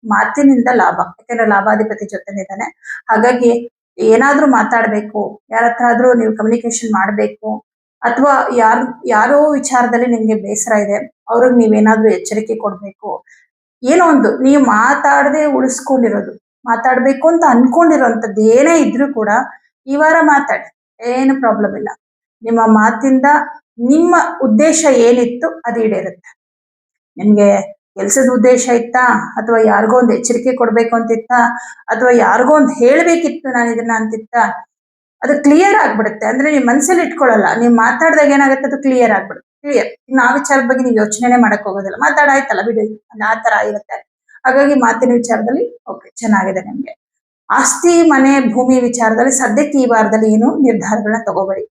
ಮಾತಿನಿಂದ ಲಾಭ, ಯಾಕಂದ್ರೆ ಲಾಭಾಧಿಪತಿ ಜೊತೆಲಿದ್ದಾನೆ. ಹಾಗಾಗಿ ಏನಾದ್ರೂ ಮಾತಾಡ್ಬೇಕು, ಯಾರ ಹತ್ರ ಆದ್ರೂ ನೀವು ಕಮ್ಯುನಿಕೇಶನ್ ಮಾಡ್ಬೇಕು, ಅಥವಾ ಯಾರೋ ವಿಚಾರದಲ್ಲಿ ನಿಮ್ಗೆ ಬೇಸರ ಇದೆ, ಅವ್ರಿಗೆ ನೀವೇನಾದ್ರೂ ಎಚ್ಚರಿಕೆ ಕೊಡ್ಬೇಕು. ಏನೋ ಒಂದು ನೀವು ಮಾತಾಡದೆ ಉಳಿಸ್ಕೊಂಡಿರೋದು, ಮಾತಾಡ್ಬೇಕು ಅಂತ ಅನ್ಕೊಂಡಿರೋಂಥದ್ದು ಏನೇ ಇದ್ರೂ ಕೂಡ ಈ ವಾರ ಮಾತಾಡಿ, ಏನು ಪ್ರಾಬ್ಲಮ್ ಇಲ್ಲ. ನಿಮ್ಮ ಮಾತಿಂದ ನಿಮ್ಮ ಉದ್ದೇಶ ಏನಿತ್ತು ಅದು ಈಡೇರುತ್ತೆ. ನಿಮ್ಗೆ ಕೆಲ್ಸದ ಉದ್ದೇಶ ಇತ್ತಾ, ಅಥವಾ ಯಾರಿಗೋ ಒಂದು ಎಚ್ಚರಿಕೆ ಕೊಡ್ಬೇಕು ಅಂತಿತ್ತ, ಅಥವಾ ಯಾರಿಗೋ ಒಂದು ಹೇಳ್ಬೇಕಿತ್ತು ನಾನು ಇದನ್ನ ಅಂತಿತ್ತ, ಅದು ಕ್ಲಿಯರ್ ಆಗ್ಬಿಡುತ್ತೆ. ಅಂದ್ರೆ ನೀವು ಮನ್ಸಲ್ಲಿ ಇಟ್ಕೊಳ್ಳಲ್ಲ, ನೀವು ಮಾತಾಡಿದಾಗ ಏನಾಗುತ್ತೆ ಅದು ಕ್ಲಿಯರ್ ಆಗ್ಬಿಡುತ್ತೆ. ಕ್ಲಿಯರ್. ಇನ್ನು ಆ ವಿಚಾರದ ಬಗ್ಗೆ ನೀವು ಯೋಚನೆ ಮಾಡಕ್ ಹೋಗೋದಿಲ್ಲ, ಮಾತಾಡಾಯ್ತಲ್ಲ ಬಿಡಿ, ಆ ತರ ಇರುತ್ತೆ. ಹಾಗಾಗಿ ಮಾತಿನ ವಿಚಾರದಲ್ಲಿ ಓಕೆ ಚೆನ್ನಾಗಿದೆ ನಿಮ್ಗೆ. ಆಸ್ತಿ ಮನೆ ಭೂಮಿ ವಿಚಾರದಲ್ಲಿ ಸದ್ಯಕ್ಕೆ ಈ ವಾರದಲ್ಲಿ ಏನು ನಿರ್ಧಾರಗಳನ್ನ ತಗೋಬೇಡಿ.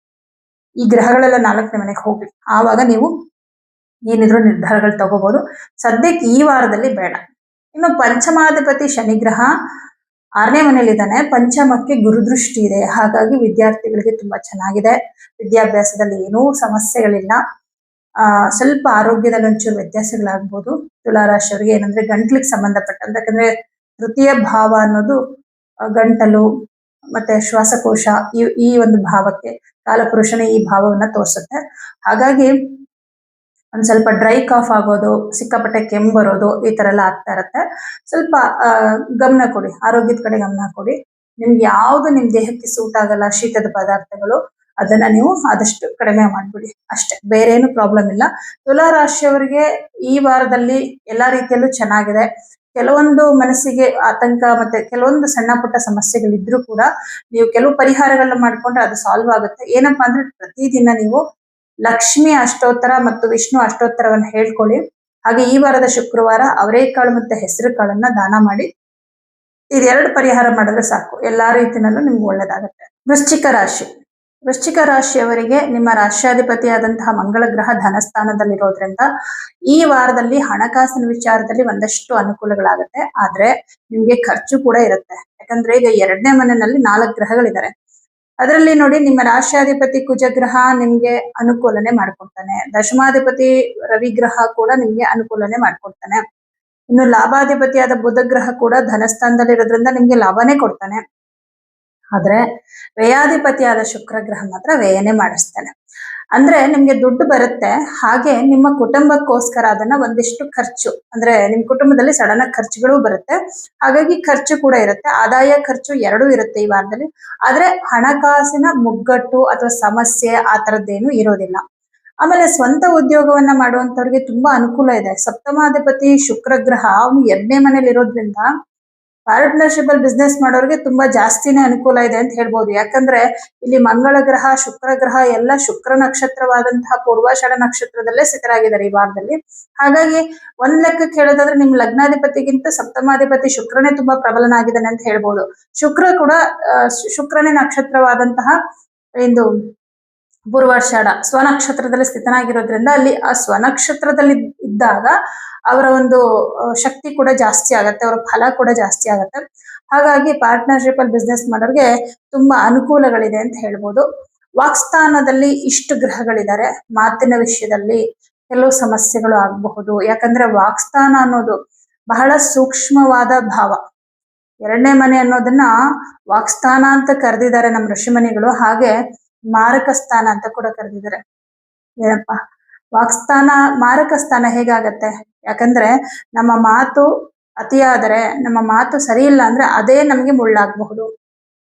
ಈ ಗ್ರಹಗಳೆಲ್ಲ 4ನೇ ಮನೆಗೆ ಹೋಗ್ಲಿ, ಆವಾಗ ನೀವು ಏನಿದ್ರು ನಿರ್ಧಾರಗಳು ತಗೋಬಹುದು. ಸದ್ಯಕ್ಕೆ ಈ ವಾರದಲ್ಲಿ ಬೇಡ. ಇನ್ನು ಪಂಚಮಾಧಿಪತಿ ಶನಿಗ್ರಹ 6ನೇ ಮನೆಯಲ್ಲಿದ್ದಾನೆ. ಪಂಚಮಕ್ಕೆ ಗುರುದೃಷ್ಟಿ ಇದೆ. ಹಾಗಾಗಿ ವಿದ್ಯಾರ್ಥಿಗಳಿಗೆ ತುಂಬಾ ಚೆನ್ನಾಗಿದೆ. ವಿದ್ಯಾಭ್ಯಾಸದಲ್ಲಿ ಏನೂ ಸಮಸ್ಯೆಗಳಿಲ್ಲ. ಸ್ವಲ್ಪ ಆರೋಗ್ಯದಲ್ಲಿ ಒಂಚೂರು ವ್ಯತ್ಯಾಸಗಳಾಗ್ಬೋದು. ತುಲಾರಾಶಿಯವರಿಗೆ ಏನಂದ್ರೆ ಗಂಟ್ಲಿಗೆ ಸಂಬಂಧಪಟ್ಟಂತ, ಯಾಕಂದ್ರೆ ತೃತೀಯ ಭಾವ ಅನ್ನೋದು ಗಂಟಲು ಮತ್ತೆ ಶ್ವಾಸಕೋಶ ಈ ಒಂದು ಭಾವಕ್ಕೆ, ಕಾಲಪುರುಷನ ಈ ಭಾವವನ್ನ ತೋರಿಸುತ್ತೆ. ಹಾಗಾಗಿ ಒಂದ್ ಸ್ವಲ್ಪ ಡ್ರೈ ಕಾಫ್ ಆಗೋದು, ಸಿಕ್ಕಾಪಟ್ಟೆ ಕೆಮ್ಮು ಬರೋದು, ಈ ತರ ಎಲ್ಲ ಆಗ್ತಾ ಇರತ್ತೆ. ಸ್ವಲ್ಪ ಗಮನ ಕೊಡಿ, ಆರೋಗ್ಯದ ಕಡೆ ಗಮನ ಕೊಡಿ. ನಿಮ್ಗೆ ಯಾವ್ದು ನಿಮ್ ದೇಹಕ್ಕೆ ಸೂಟ್ ಆಗಲ್ಲ ಶೀತದ ಪದಾರ್ಥಗಳು, ಅದನ್ನ ನೀವು ಆದಷ್ಟು ಕಡಿಮೆ ಮಾಡ್ಬಿಡಿ ಅಷ್ಟೇ, ಬೇರೆ ಏನು ಪ್ರಾಬ್ಲಮ್ ಇಲ್ಲ. ತುಲಾ ರಾಶಿಯವರಿಗೆ ಈ ವಾರದಲ್ಲಿ ಎಲ್ಲಾ ರೀತಿಯಲ್ಲೂ ಚೆನ್ನಾಗಿದೆ. ಕೆಲವೊಂದು ಮನಸ್ಸಿಗೆ ಆತಂಕ ಮತ್ತೆ ಕೆಲವೊಂದು ಸಣ್ಣ ಪುಟ್ಟ ಸಮಸ್ಯೆಗಳಿದ್ರು ಕೂಡ ನೀವು ಕೆಲವು ಪರಿಹಾರಗಳನ್ನ ಮಾಡ್ಕೊಂಡ್ರೆ ಅದು ಸಾಲ್ವ್ ಆಗುತ್ತೆ. ಏನಪ್ಪಾ ಅಂದ್ರೆ ಪ್ರತಿದಿನ ನೀವು ಲಕ್ಷ್ಮಿ ಅಷ್ಟೋತ್ತರ ಮತ್ತು ವಿಷ್ಣು ಅಷ್ಟೋತ್ತರವನ್ನು ಹೇಳ್ಕೊಳ್ಳಿ. ಹಾಗೆ ಈ ವಾರದ ಶುಕ್ರವಾರ ಅವರೇಕಾಳು ಮತ್ತೆ ಹೆಸರು ಕಾಳನ್ನ ದಾನ ಮಾಡಿ. ಇದೆರಡು ಪರಿಹಾರ ಮಾಡಿದ್ರೆ ಸಾಕು, ಎಲ್ಲಾ ರೀತಿನಲ್ಲೂ ನಿಮ್ಗೆ ಒಳ್ಳೇದಾಗುತ್ತೆ. ವೃಶ್ಚಿಕ ರಾಶಿ. ವೃಶ್ಚಿಕ ರಾಶಿಯವರಿಗೆ ನಿಮ್ಮ ರಾಶ್ಯಾಧಿಪತಿಯಾದಂತಹ ಮಂಗಳ ಗ್ರಹ ಧನಸ್ಥಾನದಲ್ಲಿರೋದ್ರಿಂದ ಈ ವಾರದಲ್ಲಿ ಹಣಕಾಸಿನ ವಿಚಾರದಲ್ಲಿ ಒಂದಷ್ಟು ಅನುಕೂಲಗಳಾಗುತ್ತೆ. ಆದ್ರೆ ನಿಮ್ಗೆ ಖರ್ಚು ಕೂಡ ಇರುತ್ತೆ. ಯಾಕಂದ್ರೆ ಈಗ 2ನೇ ಮನೆಯಲ್ಲಿ 4 ಗ್ರಹಗಳಿದ್ದಾರೆ. ಅದರಲ್ಲಿ ನೋಡಿ, ನಿಮ್ಮ ರಾಶ್ಯಾಧಿಪತಿ ಕುಜಗ್ರಹ ನಿಮ್ಗೆ ಅನುಕೂಲನೆ ಮಾಡ್ಕೊಡ್ತಾನೆ. ದಶಮಾಧಿಪತಿ ರವಿಗ್ರಹ ಕೂಡ ನಿಮ್ಗೆ ಅನುಕೂಲನೆ ಮಾಡ್ಕೊಡ್ತಾನೆ. ಇನ್ನು ಲಾಭಾಧಿಪತಿಯಾದ ಬುಧ ಗ್ರಹ ಕೂಡ ಧನಸ್ಥಾನದಲ್ಲಿರೋದ್ರಿಂದ ನಿಮ್ಗೆ ಲಾಭನೇ ಕೊಡ್ತಾನೆ. ಆದ್ರೆ ವ್ಯಯಾಧಿಪತಿಯಾದ ಶುಕ್ರ ಗ್ರಹ ಮಾತ್ರ ವ್ಯಯನೇ ಮಾಡಿಸ್ತಾನೆ. ಅಂದ್ರೆ ನಿಮ್ಗೆ ದುಡ್ಡು ಬರುತ್ತೆ, ಹಾಗೆ ನಿಮ್ಮ ಕುಟುಂಬಕ್ಕೋಸ್ಕರ ಅದನ್ನ ಒಂದಿಷ್ಟು ಖರ್ಚು, ಅಂದ್ರೆ ನಿಮ್ ಕುಟುಂಬದಲ್ಲಿ ಸಡನ್ ಆಗಿ ಖರ್ಚುಗಳು ಬರುತ್ತೆ. ಹಾಗಾಗಿ ಖರ್ಚು ಕೂಡ ಇರುತ್ತೆ, ಆದಾಯ ಖರ್ಚು ಎರಡೂ ಇರುತ್ತೆ ಈ ವಾರದಲ್ಲಿ. ಆದ್ರೆ ಹಣಕಾಸಿನ ಮುಗ್ಗಟ್ಟು ಅಥವಾ ಸಮಸ್ಯೆ ಆ ತರದ್ದೇನು ಇರೋದಿಲ್ಲ. ಆಮೇಲೆ ಸ್ವಂತ ಉದ್ಯೋಗವನ್ನ ಮಾಡುವಂತವ್ರಿಗೆ ತುಂಬಾ ಅನುಕೂಲ ಇದೆ. ಸಪ್ತಮಾಧಿಪತಿ ಶುಕ್ರ ಗ್ರಹ ಅವನು 2ನೇ ಮನೇಲಿ ಇರೋದ್ರಿಂದ ಪಾರ್ಟ್ನರ್ಶಿಪ್ ಅಲ್ಲಿ ಬಿಸ್ನೆಸ್ ಮಾಡೋರಿಗೆ ತುಂಬಾ ಜಾಸ್ತಿನೇ ಅನುಕೂಲ ಇದೆ ಅಂತ ಹೇಳ್ಬೋದು. ಯಾಕಂದ್ರೆ ಇಲ್ಲಿ ಮಂಗಳ ಗ್ರಹ ಶುಕ್ರ ಗ್ರಹ ಎಲ್ಲ ಶುಕ್ರ ನಕ್ಷತ್ರವಾದಂತಹ ಪೂರ್ವಾಷಾಢ ನಕ್ಷತ್ರದಲ್ಲೇ ಸ್ಥಿತರಾಗಿದ್ದಾರೆ ಈ ವಾರದಲ್ಲಿ. ಹಾಗಾಗಿ ಒಂದ್ ಲೆಕ್ಕಕ್ಕೆ ಹೇಳೋದಾದ್ರೆ ನಿಮ್ ಲಗ್ನಾಧಿಪತಿಗಿಂತ ಸಪ್ತಮಾಧಿಪತಿ ಶುಕ್ರನೇ ತುಂಬಾ ಪ್ರಬಲನಾಗಿದ್ದಾನೆ ಅಂತ ಹೇಳ್ಬೋದು. ಶುಕ್ರ ಕೂಡ ಶುಕ್ರನೇ ನಕ್ಷತ್ರವಾದಂತಹ ಒಂದು ಪೂರ್ವಾಷಾಢ ಸ್ವನಕ್ಷತ್ರದಲ್ಲಿ ಸ್ಥಿತನಾಗಿರೋದ್ರಿಂದ ಅಲ್ಲಿ ಆ ಸ್ವನಕ್ಷತ್ರದಲ್ಲಿ ಇದ್ದಾಗ ಅವರ ಒಂದು ಶಕ್ತಿ ಕೂಡ ಜಾಸ್ತಿ ಆಗತ್ತೆ, ಅವರ ಫಲ ಕೂಡ ಜಾಸ್ತಿ ಆಗತ್ತೆ. ಹಾಗಾಗಿ ಪಾರ್ಟ್ನರ್ಶಿಪ್ ಅಲ್ಲಿ ಬಿಸ್ನೆಸ್ ಮಾಡೋರಿಗೆ ತುಂಬಾ ಅನುಕೂಲಗಳಿದೆ ಅಂತ ಹೇಳ್ಬೋದು. ವಾಕ್ಸ್ಥಾನದಲ್ಲಿ ಇಷ್ಟು ಗ್ರಹಗಳಿದ್ದಾರೆ. ಮಾತಿನ ವಿಷಯದಲ್ಲಿ ಕೆಲವು ಸಮಸ್ಯೆಗಳು ಆಗಬಹುದು. ಯಾಕಂದ್ರೆ ವಾಕ್ಸ್ಥಾನ ಅನ್ನೋದು ಬಹಳ ಸೂಕ್ಷ್ಮವಾದ ಭಾವ. 2ನೇ ಮನೆ ಅನ್ನೋದನ್ನ ವಾಕ್ಸ್ಥಾನ ಅಂತ ಕರೆದಿದ್ದಾರೆ ನಮ್ಮ ಋಷಿಮನಿಗಳು. ಹಾಗೆ ಮಾರಕ ಸ್ಥಾನ ಅಂತ ಕೂಡ ಕರೆದಿದ್ದಾರೆ. ಏನಪ್ಪ ವಾಕ್ಸ್ಥಾನ ಮಾರಕ ಸ್ಥಾನ ಹೇಗಾಗತ್ತೆ? ಯಾಕಂದ್ರೆ ನಮ್ಮ ಮಾತು ಅತಿಯಾದರೆ, ನಮ್ಮ ಮಾತು ಸರಿ ಇಲ್ಲ ಅಂದ್ರೆ ಅದೇ ನಮ್ಗೆ ಮುಳ್ಳಾಗಬಹುದು.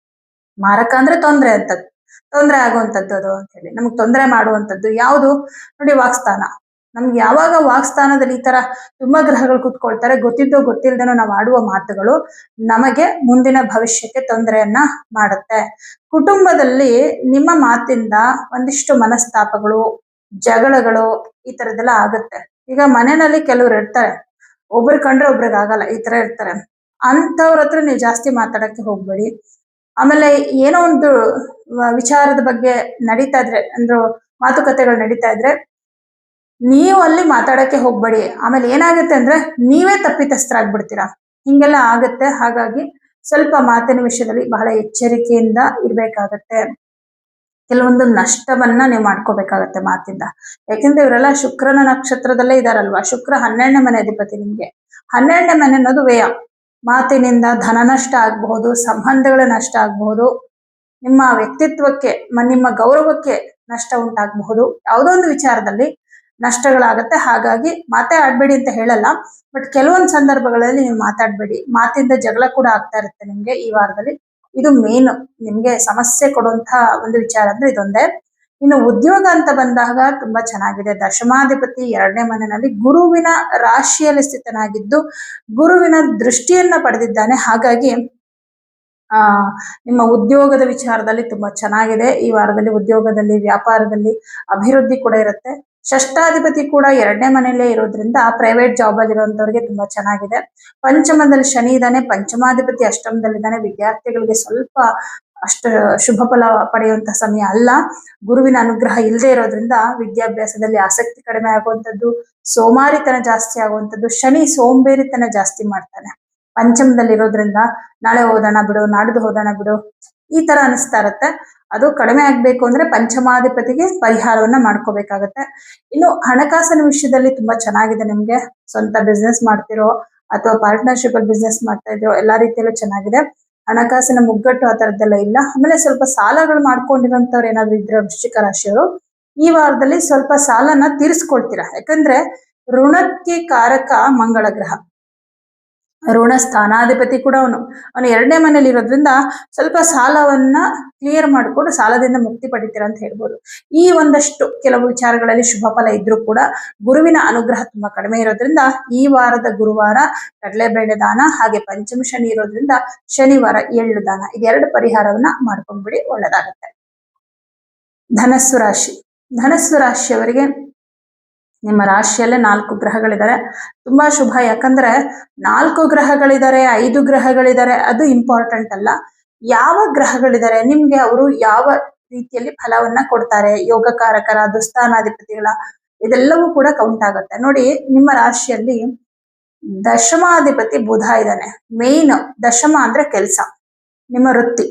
ಮಾರಕ ಅಂದ್ರೆ ತೊಂದ್ರೆ ಅಂತದ್ದು, ತೊಂದರೆ ಆಗುವಂಥದ್ದು ಅದು ಅಂತ ಹೇಳಿ, ನಮ್ಗೆ ತೊಂದರೆ ಮಾಡುವಂಥದ್ದು ಯಾವುದು ನೋಡಿ ವಾಕ್ಸ್ಥಾನ. ನಮ್ಗೆ ಯಾವಾಗ ವಾಕ್ಸ್ಥಾನದಲ್ಲಿ ಈ ತರ ತುಂಬಾ ಗ್ರಹಗಳು ಕೂತ್ಕೊಳ್ತಾರೆ, ಗೊತ್ತಿದ್ದೋ ಗೊತ್ತಿಲ್ದೇನೋ ನಾವು ಆಡುವ ಮಾತುಗಳು ನಮಗೆ ಮುಂದಿನ ಭವಿಷ್ಯಕ್ಕೆ ತೊಂದರೆಯನ್ನ ಮಾಡುತ್ತೆ. ಕುಟುಂಬದಲ್ಲಿ ನಿಮ್ಮ ಮಾತಿಂದ ಒಂದಿಷ್ಟು ಮನಸ್ತಾಪಗಳು, ಜಗಳಗಳು ಈ ತರದ್ದೆಲ್ಲ ಆಗುತ್ತೆ. ಈಗ ಮನೆಯಲ್ಲಿ ಕೆಲವ್ರು ಇರ್ತಾರೆ, ಒಬ್ರು ಕಂಡ್ರೆ ಒಬ್ರಿಗೆ ಆಗಲ್ಲ, ಈ ತರ ಇರ್ತಾರೆ. ಅಂತವ್ರ ಹತ್ರ ನೀವು ಜಾಸ್ತಿ ಮಾತಾಡಕ್ಕೆ ಹೋಗ್ಬೇಡಿ. ಆಮೇಲೆ ಏನೋ ಒಂದು ವಿಚಾರದ ಬಗ್ಗೆ ನಡೀತಾ ಇದ್ರೆ ಅಂದ್ರೆ ಮಾತುಕತೆಗಳು ನಡೀತಾ ಇದ್ರೆ ನೀವು ಅಲ್ಲಿ ಮಾತಾಡಕ್ಕೆ ಹೋಗ್ಬೇಡಿ. ಆಮೇಲೆ ಏನಾಗುತ್ತೆ ಅಂದ್ರೆ ನೀವೇ ತಪ್ಪಿತಸ್ಥರಾಗ್ಬಿಡ್ತೀರಾ. ಹಿಂಗೆಲ್ಲ ಆಗುತ್ತೆ. ಹಾಗಾಗಿ ಸ್ವಲ್ಪ ಮಾತಿನ ವಿಷಯದಲ್ಲಿ ಬಹಳ ಎಚ್ಚರಿಕೆಯಿಂದ ಇರ್ಬೇಕಾಗತ್ತೆ. ಕೆಲವೊಂದು ನಷ್ಟವನ್ನ ನೀವು ಮಾಡ್ಕೋಬೇಕಾಗತ್ತೆ ಮಾತಿಂದ. ಯಾಕೆಂದ್ರೆ ಇವರೆಲ್ಲ ಶುಕ್ರನ ನಕ್ಷತ್ರದಲ್ಲೇ ಇದಾರಲ್ವಾ. ಶುಕ್ರ 12ನೇ ಮನೆ ಅಧಿಪತಿ ನಿಮ್ಗೆ. 12ನೇ ಮನೆ ಅನ್ನೋದು ವ್ಯಯ. ಮಾತಿನಿಂದ ಧನ ನಷ್ಟ ಆಗಬಹುದು, ಸಂಬಂಧಗಳ ನಷ್ಟ ಆಗಬಹುದು, ನಿಮ್ಮ ವ್ಯಕ್ತಿತ್ವಕ್ಕೆ ನಿಮ್ಮ ಗೌರವಕ್ಕೆ ನಷ್ಟ ಉಂಟಾಗಬಹುದು. ಯಾವುದೋ ಒಂದು ವಿಚಾರದಲ್ಲಿ ನಷ್ಟಗಳಾಗತ್ತೆ. ಹಾಗಾಗಿ ಮಾತೇ ಆಡ್ಬೇಡಿ ಅಂತ ಹೇಳಲ್ಲ, ಬಟ್ ಕೆಲವೊಂದು ಸಂದರ್ಭಗಳಲ್ಲಿ ನೀವು ಮಾತಾಡ್ಬೇಡಿ. ಮಾತಿಂದ ಜಗಳ ಕೂಡ ಆಗ್ತಾ ಇರುತ್ತೆ ನಿಮ್ಗೆ ಈ ವಾರದಲ್ಲಿ. ಇದು ಮೇನ್ ನಿಮ್ಗೆ ಸಮಸ್ಯೆ ಕೊಡುವಂತಹ ಒಂದು ವಿಚಾರ ಅಂದ್ರೆ ಇದೊಂದೇ. ಇನ್ನು ಉದ್ಯೋಗ ಅಂತ ಬಂದಾಗ ತುಂಬಾ ಚೆನ್ನಾಗಿದೆ. ದಶಮಾಧಿಪತಿ 2ನೇ ಮನೆಯಲ್ಲಿ ಗುರುವಿನ ರಾಶಿಯಲ್ಲಿ ಸ್ಥಿತನಾಗಿದ್ದು ಗುರುವಿನ ದೃಷ್ಟಿಯನ್ನ ಪಡೆದಿದ್ದಾನೆ. ಹಾಗಾಗಿ ನಿಮ್ಮ ಉದ್ಯೋಗದ ವಿಚಾರದಲ್ಲಿ ತುಂಬಾ ಚೆನ್ನಾಗಿದೆ. ಈ ವಾರದಲ್ಲಿ ಉದ್ಯೋಗದಲ್ಲಿ, ವ್ಯಾಪಾರದಲ್ಲಿ ಅಭಿವೃದ್ಧಿ ಕೂಡ ಇರುತ್ತೆ. ಷಷ್ಠಾಧಿಪತಿ ಕೂಡ 2ನೇ ಮನೆಯಲ್ಲೇ ಇರೋದ್ರಿಂದ ಪ್ರೈವೇಟ್ ಜಾಬ್ ಅಲ್ಲಿ ಇರುವಂತವ್ರಿಗೆ ತುಂಬಾ ಚೆನ್ನಾಗಿದೆ. ಪಂಚಮದಲ್ಲಿ ಶನಿ ಇದ್ದಾನೆ, ಪಂಚಮಾಧಿಪತಿ ಅಷ್ಟಮದಲ್ಲಿದ್ದಾನೆ. ವಿದ್ಯಾರ್ಥಿಗಳಿಗೆ ಸ್ವಲ್ಪ ಅಷ್ಟು ಶುಭ ಫಲ ಪಡೆಯುವಂತ ಸಮಯ ಅಲ್ಲ. ಗುರುವಿನ ಅನುಗ್ರಹ ಇಲ್ಲದೆ ಇರೋದ್ರಿಂದ ವಿದ್ಯಾಭ್ಯಾಸದಲ್ಲಿ ಆಸಕ್ತಿ ಕಡಿಮೆ ಆಗುವಂಥದ್ದು, ಸೋಮಾರಿತನ ಜಾಸ್ತಿ ಆಗುವಂಥದ್ದು. ಶನಿ ಸೋಂಬೇರಿತನ ಜಾಸ್ತಿ ಮಾಡ್ತಾನೆ ಪಂಚಮದಲ್ಲಿ ಇರೋದ್ರಿಂದ. ನಾಳೆ ಓದೋಣ ಬಿಡು, ನಾಡ್ದು ಓದೋಣ ಬಿಡು, ಈ ತರ ಅನಿಸ್ತಾ ಇರುತ್ತೆ. ಅದು ಕಡಿಮೆ ಆಗ್ಬೇಕು ಅಂದ್ರೆ ಪಂಚಮಾಧಿಪತಿಗೆ ಪರಿಹಾರವನ್ನ ಮಾಡ್ಕೋಬೇಕಾಗತ್ತೆ. ಇನ್ನು ಹಣಕಾಸಿನ ವಿಷಯದಲ್ಲಿ ತುಂಬಾ ಚೆನ್ನಾಗಿದೆ ನಿಮ್ಗೆ. ಸ್ವಂತ ಬಿಸ್ನೆಸ್ ಮಾಡ್ತಿರೋ ಅಥವಾ ಪಾರ್ಟ್ನರ್ಶಿಪ್ ಅಲ್ಲಿ ಬಿಸ್ನೆಸ್ ಮಾಡ್ತಾ ಇದ್ರೋ ಎಲ್ಲಾ ರೀತಿಯಲ್ಲೂ ಚೆನ್ನಾಗಿದೆ. ಹಣಕಾಸಿನ ಮುಗ್ಗಟ್ಟು ಆ ತರದ್ದೆಲ್ಲ ಇಲ್ಲ. ಆಮೇಲೆ ಸ್ವಲ್ಪ ಸಾಲಗಳು ಮಾಡ್ಕೊಂಡಿರೋಂಥವ್ರು ಏನಾದ್ರು ಇದ್ರೆ ವೃಶ್ಚಿಕ ರಾಶಿಯವರು ಈ ವಾರದಲ್ಲಿ ಸ್ವಲ್ಪ ಸಾಲನ ತೀರಿಸ್ಕೊಳ್ತೀರಾ. ಯಾಕಂದ್ರೆ ಋಣಕ್ಕೆ ಕಾರಕ ಮಂಗಳ ಗ್ರಹ, ಋಣ ಸ್ಥಾನಾಧಿಪತಿ ಕೂಡ ಅವನು 2ನೇ ಮನೇಲಿ ಇರೋದ್ರಿಂದ ಸ್ವಲ್ಪ ಸಾಲವನ್ನ ಕ್ಲಿಯರ್ ಮಾಡಿಕೊಂಡು ಸಾಲದಿಂದ ಮುಕ್ತಿ ಪಡಿತೀರಾ ಅಂತ ಹೇಳ್ಬೋದು. ಈ ಒಂದಷ್ಟು ಕೆಲವು ವಿಚಾರಗಳಲ್ಲಿ ಶುಭ ಫಲ ಇದ್ರೂ ಕೂಡ ಗುರುವಿನ ಅನುಗ್ರಹ ತುಂಬಾ ಕಡಿಮೆ ಇರೋದ್ರಿಂದ ಈ ವಾರದ ಗುರುವಾರ ಕಡಲೆಬೇಳೆ ದಾನ, ಹಾಗೆ ಪಂಚಮ ಶನಿ ಇರೋದ್ರಿಂದ ಶನಿವಾರ ಎಳ್ಳು ದಾನ, ಇದೆರಡು ಪರಿಹಾರವನ್ನ ಮಾಡ್ಕೊಂಡ್ಬಿಡಿ, ಒಳ್ಳೇದಾಗತ್ತೆ. ಧನಸ್ಸು ರಾಶಿ. ಧನಸ್ಸು ರಾಶಿಯವರಿಗೆ ನಿಮ್ಮ ರಾಶಿಯಲ್ಲೇ 4 ಗ್ರಹಗಳಿದ್ದಾರೆ. ತುಂಬಾ ಶುಭ. ಯಾಕಂದ್ರೆ 4 ಗ್ರಹಗಳಿದ್ದಾರೆ, 5 ಗ್ರಹಗಳಿದ್ದಾರೆ ಅದು ಇಂಪಾರ್ಟೆಂಟ್ ಅಲ್ಲ. ಯಾವ ಗ್ರಹಗಳಿದ್ದಾರೆ ನಿಮ್ಗೆ, ಅವರು ಯಾವ ರೀತಿಯಲ್ಲಿ ಫಲವನ್ನ ಕೊಡ್ತಾರೆ, ಯೋಗಕಾರಕರ, ದುಸ್ಥಾನಾಧಿಪತಿಗಳ, ಇದೆಲ್ಲವೂ ಕೂಡ ಕೌಂಟ್ ಆಗುತ್ತೆ. ನೋಡಿ, ನಿಮ್ಮ ರಾಶಿಯಲ್ಲಿ ದಶಮಾಧಿಪತಿ ಬುಧ ಇದ್ದಾನೆ. ಮೇನ್ ದಶಮ ಅಂದ್ರೆ ಕೆಲಸ, ನಿಮ್ಮ ವೃತ್ತಿ,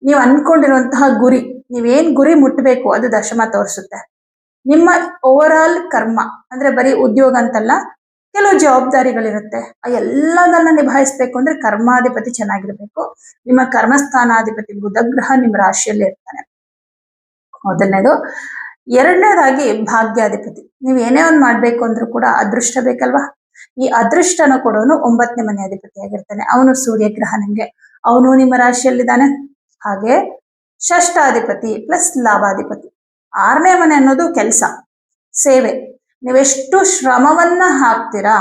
ನೀವು ಅನ್ಕೊಂಡಿರುವಂತಹ ಗುರಿ, ನೀವೇನ್ ಗುರಿ ಮುಟ್ಟಬೇಕು ಅದು ದಶಮ ತೋರಿಸುತ್ತೆ. ನಿಮ್ಮ ಓವರ್ ಆಲ್ ಕರ್ಮ ಅಂದ್ರೆ ಬರೀ ಉದ್ಯೋಗ ಅಂತಲ್ಲ, ಕೆಲವು ಜವಾಬ್ದಾರಿಗಳಿರುತ್ತೆ. ಆ ಎಲ್ಲದನ್ನ ನಿಭಾಯಿಸ್ಬೇಕು ಅಂದ್ರೆ ಕರ್ಮಾಧಿಪತಿ ಚೆನ್ನಾಗಿರ್ಬೇಕು. ನಿಮ್ಮ ಕರ್ಮಸ್ಥಾನಾಧಿಪತಿ ಬುಧ ಗ್ರಹ ನಿಮ್ಮ ರಾಶಿಯಲ್ಲಿ ಇರ್ತಾನೆ, ಮೊದಲನೇದು. ಎರಡನೇದಾಗಿ ಭಾಗ್ಯಾಧಿಪತಿ. ನೀವು ಏನೇ ಒಂದು ಮಾಡ್ಬೇಕು ಅಂದ್ರೂ ಕೂಡ ಅದೃಷ್ಟ ಬೇಕಲ್ವಾ. ಈ ಅದೃಷ್ಟನ ಕೊಡೋನು 9ನೇ ಮನೆ ಅಧಿಪತಿ ಆಗಿರ್ತಾನೆ. ಅವನು ಸೂರ್ಯ ಗ್ರಹ, ನಿಮ್ಗೆ ಅವನು ನಿಮ್ಮ ರಾಶಿಯಲ್ಲಿದ್ದಾನೆ. ಹಾಗೆ ಷಷ್ಠಾಧಿಪತಿ ಪ್ಲಸ್ ಲಾಭಾಧಿಪತಿ. 6ನೇ ಮನೆ ಅನ್ನೋದು ಕೆಲಸ, ಸೇವೆ, ನೀವೆಷ್ಟು ಶ್ರಮವನ್ನ ಹಾಕ್ತೀರಾ.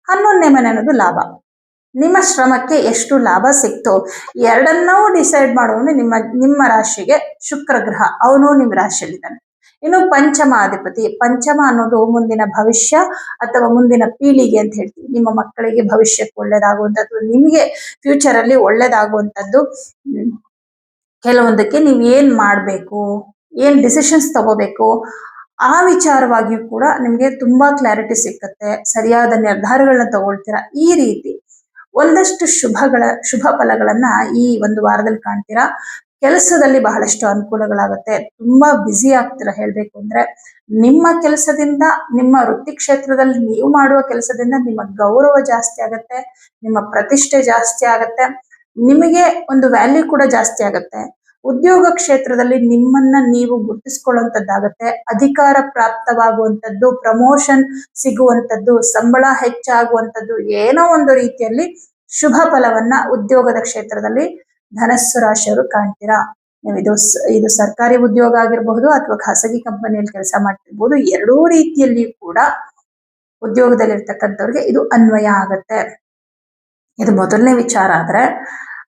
11ನೇ ಮನೆ ಅನ್ನೋದು ಲಾಭ, ನಿಮ್ಮ ಶ್ರಮಕ್ಕೆ ಎಷ್ಟು ಲಾಭ ಸಿಕ್ತೋ ಎರಡನ್ನೂ ಡಿಸೈಡ್ ಮಾಡೋನು ನಿಮ್ಮ ರಾಶಿಗೆ ಶುಕ್ರ ಗ್ರಹ, ಅವನು ನಿಮ್ಮ ರಾಶಿಯಲ್ಲಿದ್ದಾನೆ. ಇನ್ನು ಪಂಚಮಾಧಿಪತಿ, ಪಂಚಮ ಅನ್ನೋದು ಮುಂದಿನ ಭವಿಷ್ಯ ಅಥವಾ ಮುಂದಿನ ಪೀಳಿಗೆ ಅಂತ ಹೇಳ್ತೀವಿ. ನಿಮ್ಮ ಮಕ್ಕಳಿಗೆ ಭವಿಷ್ಯಕ್ಕೆ ಒಳ್ಳೇದಾಗುವಂಥದ್ದು, ನಿಮಗೆ ಫ್ಯೂಚರ್ ಅಲ್ಲಿ ಒಳ್ಳೇದಾಗುವಂಥದ್ದು. ಕೆಲವೊಂದಕ್ಕೆ ನೀವು ಏನ್ ಮಾಡ್ಬೇಕು, ಏನ್ ಡಿಸಿಷನ್ಸ್ ತಗೋಬೇಕು ಆ ವಿಚಾರವಾಗಿಯೂ ಕೂಡ ನಿಮ್ಗೆ ತುಂಬಾ ಕ್ಲಾರಿಟಿ ಸಿಕ್ಕತ್ತೆ. ಸರಿಯಾದ ನಿರ್ಧಾರಗಳನ್ನ ತಗೊಳ್ತೀರಾ. ಈ ರೀತಿ ಒಂದಷ್ಟು ಶುಭ ಫಲಗಳನ್ನ ಈ ಒಂದು ವಾರದಲ್ಲಿ ಕಾಣ್ತೀರಾ. ಕೆಲಸದಲ್ಲಿ ಬಹಳಷ್ಟು ಅನುಕೂಲಗಳಾಗುತ್ತೆ. ತುಂಬಾ ಬ್ಯುಸಿ ಆಗ್ತೀರಾ. ಹೇಳ್ಬೇಕು ಅಂದ್ರೆ ನಿಮ್ಮ ಕೆಲಸದಿಂದ, ನಿಮ್ಮ ವೃತ್ತಿ ಕ್ಷೇತ್ರದಲ್ಲಿ ನೀವು ಮಾಡುವ ಕೆಲಸದಿಂದ ನಿಮ್ಮ ಗೌರವ ಜಾಸ್ತಿ ಆಗತ್ತೆ, ನಿಮ್ಮ ಪ್ರತಿಷ್ಠೆ ಜಾಸ್ತಿ ಆಗತ್ತೆ, ನಿಮಗೆ ಒಂದು ವ್ಯಾಲ್ಯೂ ಕೂಡ ಜಾಸ್ತಿ ಆಗತ್ತೆ. ಉದ್ಯೋಗ ಕ್ಷೇತ್ರದಲ್ಲಿ ನಿಮ್ಮನ್ನ ನೀವು ಗುರುತಿಸ್ಕೊಳ್ಳುವಂತದ್ದಾಗತ್ತೆ. ಅಧಿಕಾರ ಪ್ರಾಪ್ತವಾಗುವಂಥದ್ದು, ಪ್ರಮೋಷನ್ ಸಿಗುವಂಥದ್ದು, ಸಂಬಳ ಹೆಚ್ಚಾಗುವಂಥದ್ದು, ಏನೋ ಒಂದು ರೀತಿಯಲ್ಲಿ ಶುಭ ಫಲವನ್ನ ಉದ್ಯೋಗದ ಕ್ಷೇತ್ರದಲ್ಲಿ ಧನಸ್ಸು ರಾಶಿಯವರು ಕಾಣ್ತೀರಾ. ನೀವು ಇದು ಸರ್ಕಾರಿ ಉದ್ಯೋಗ ಆಗಿರಬಹುದು ಅಥವಾ ಖಾಸಗಿ ಕಂಪನಿಯಲ್ಲಿ ಕೆಲಸ ಮಾಡ್ತಿರ್ಬೋದು. ಎರಡೂ ರೀತಿಯಲ್ಲಿ ಕೂಡ ಉದ್ಯೋಗದಲ್ಲಿ ಇರ್ತಕ್ಕಂಥವ್ರಿಗೆ ಇದು ಅನ್ವಯ ಆಗತ್ತೆ. ಇದು ಮೊದಲನೇ ವಿಚಾರ. ಆದ್ರೆ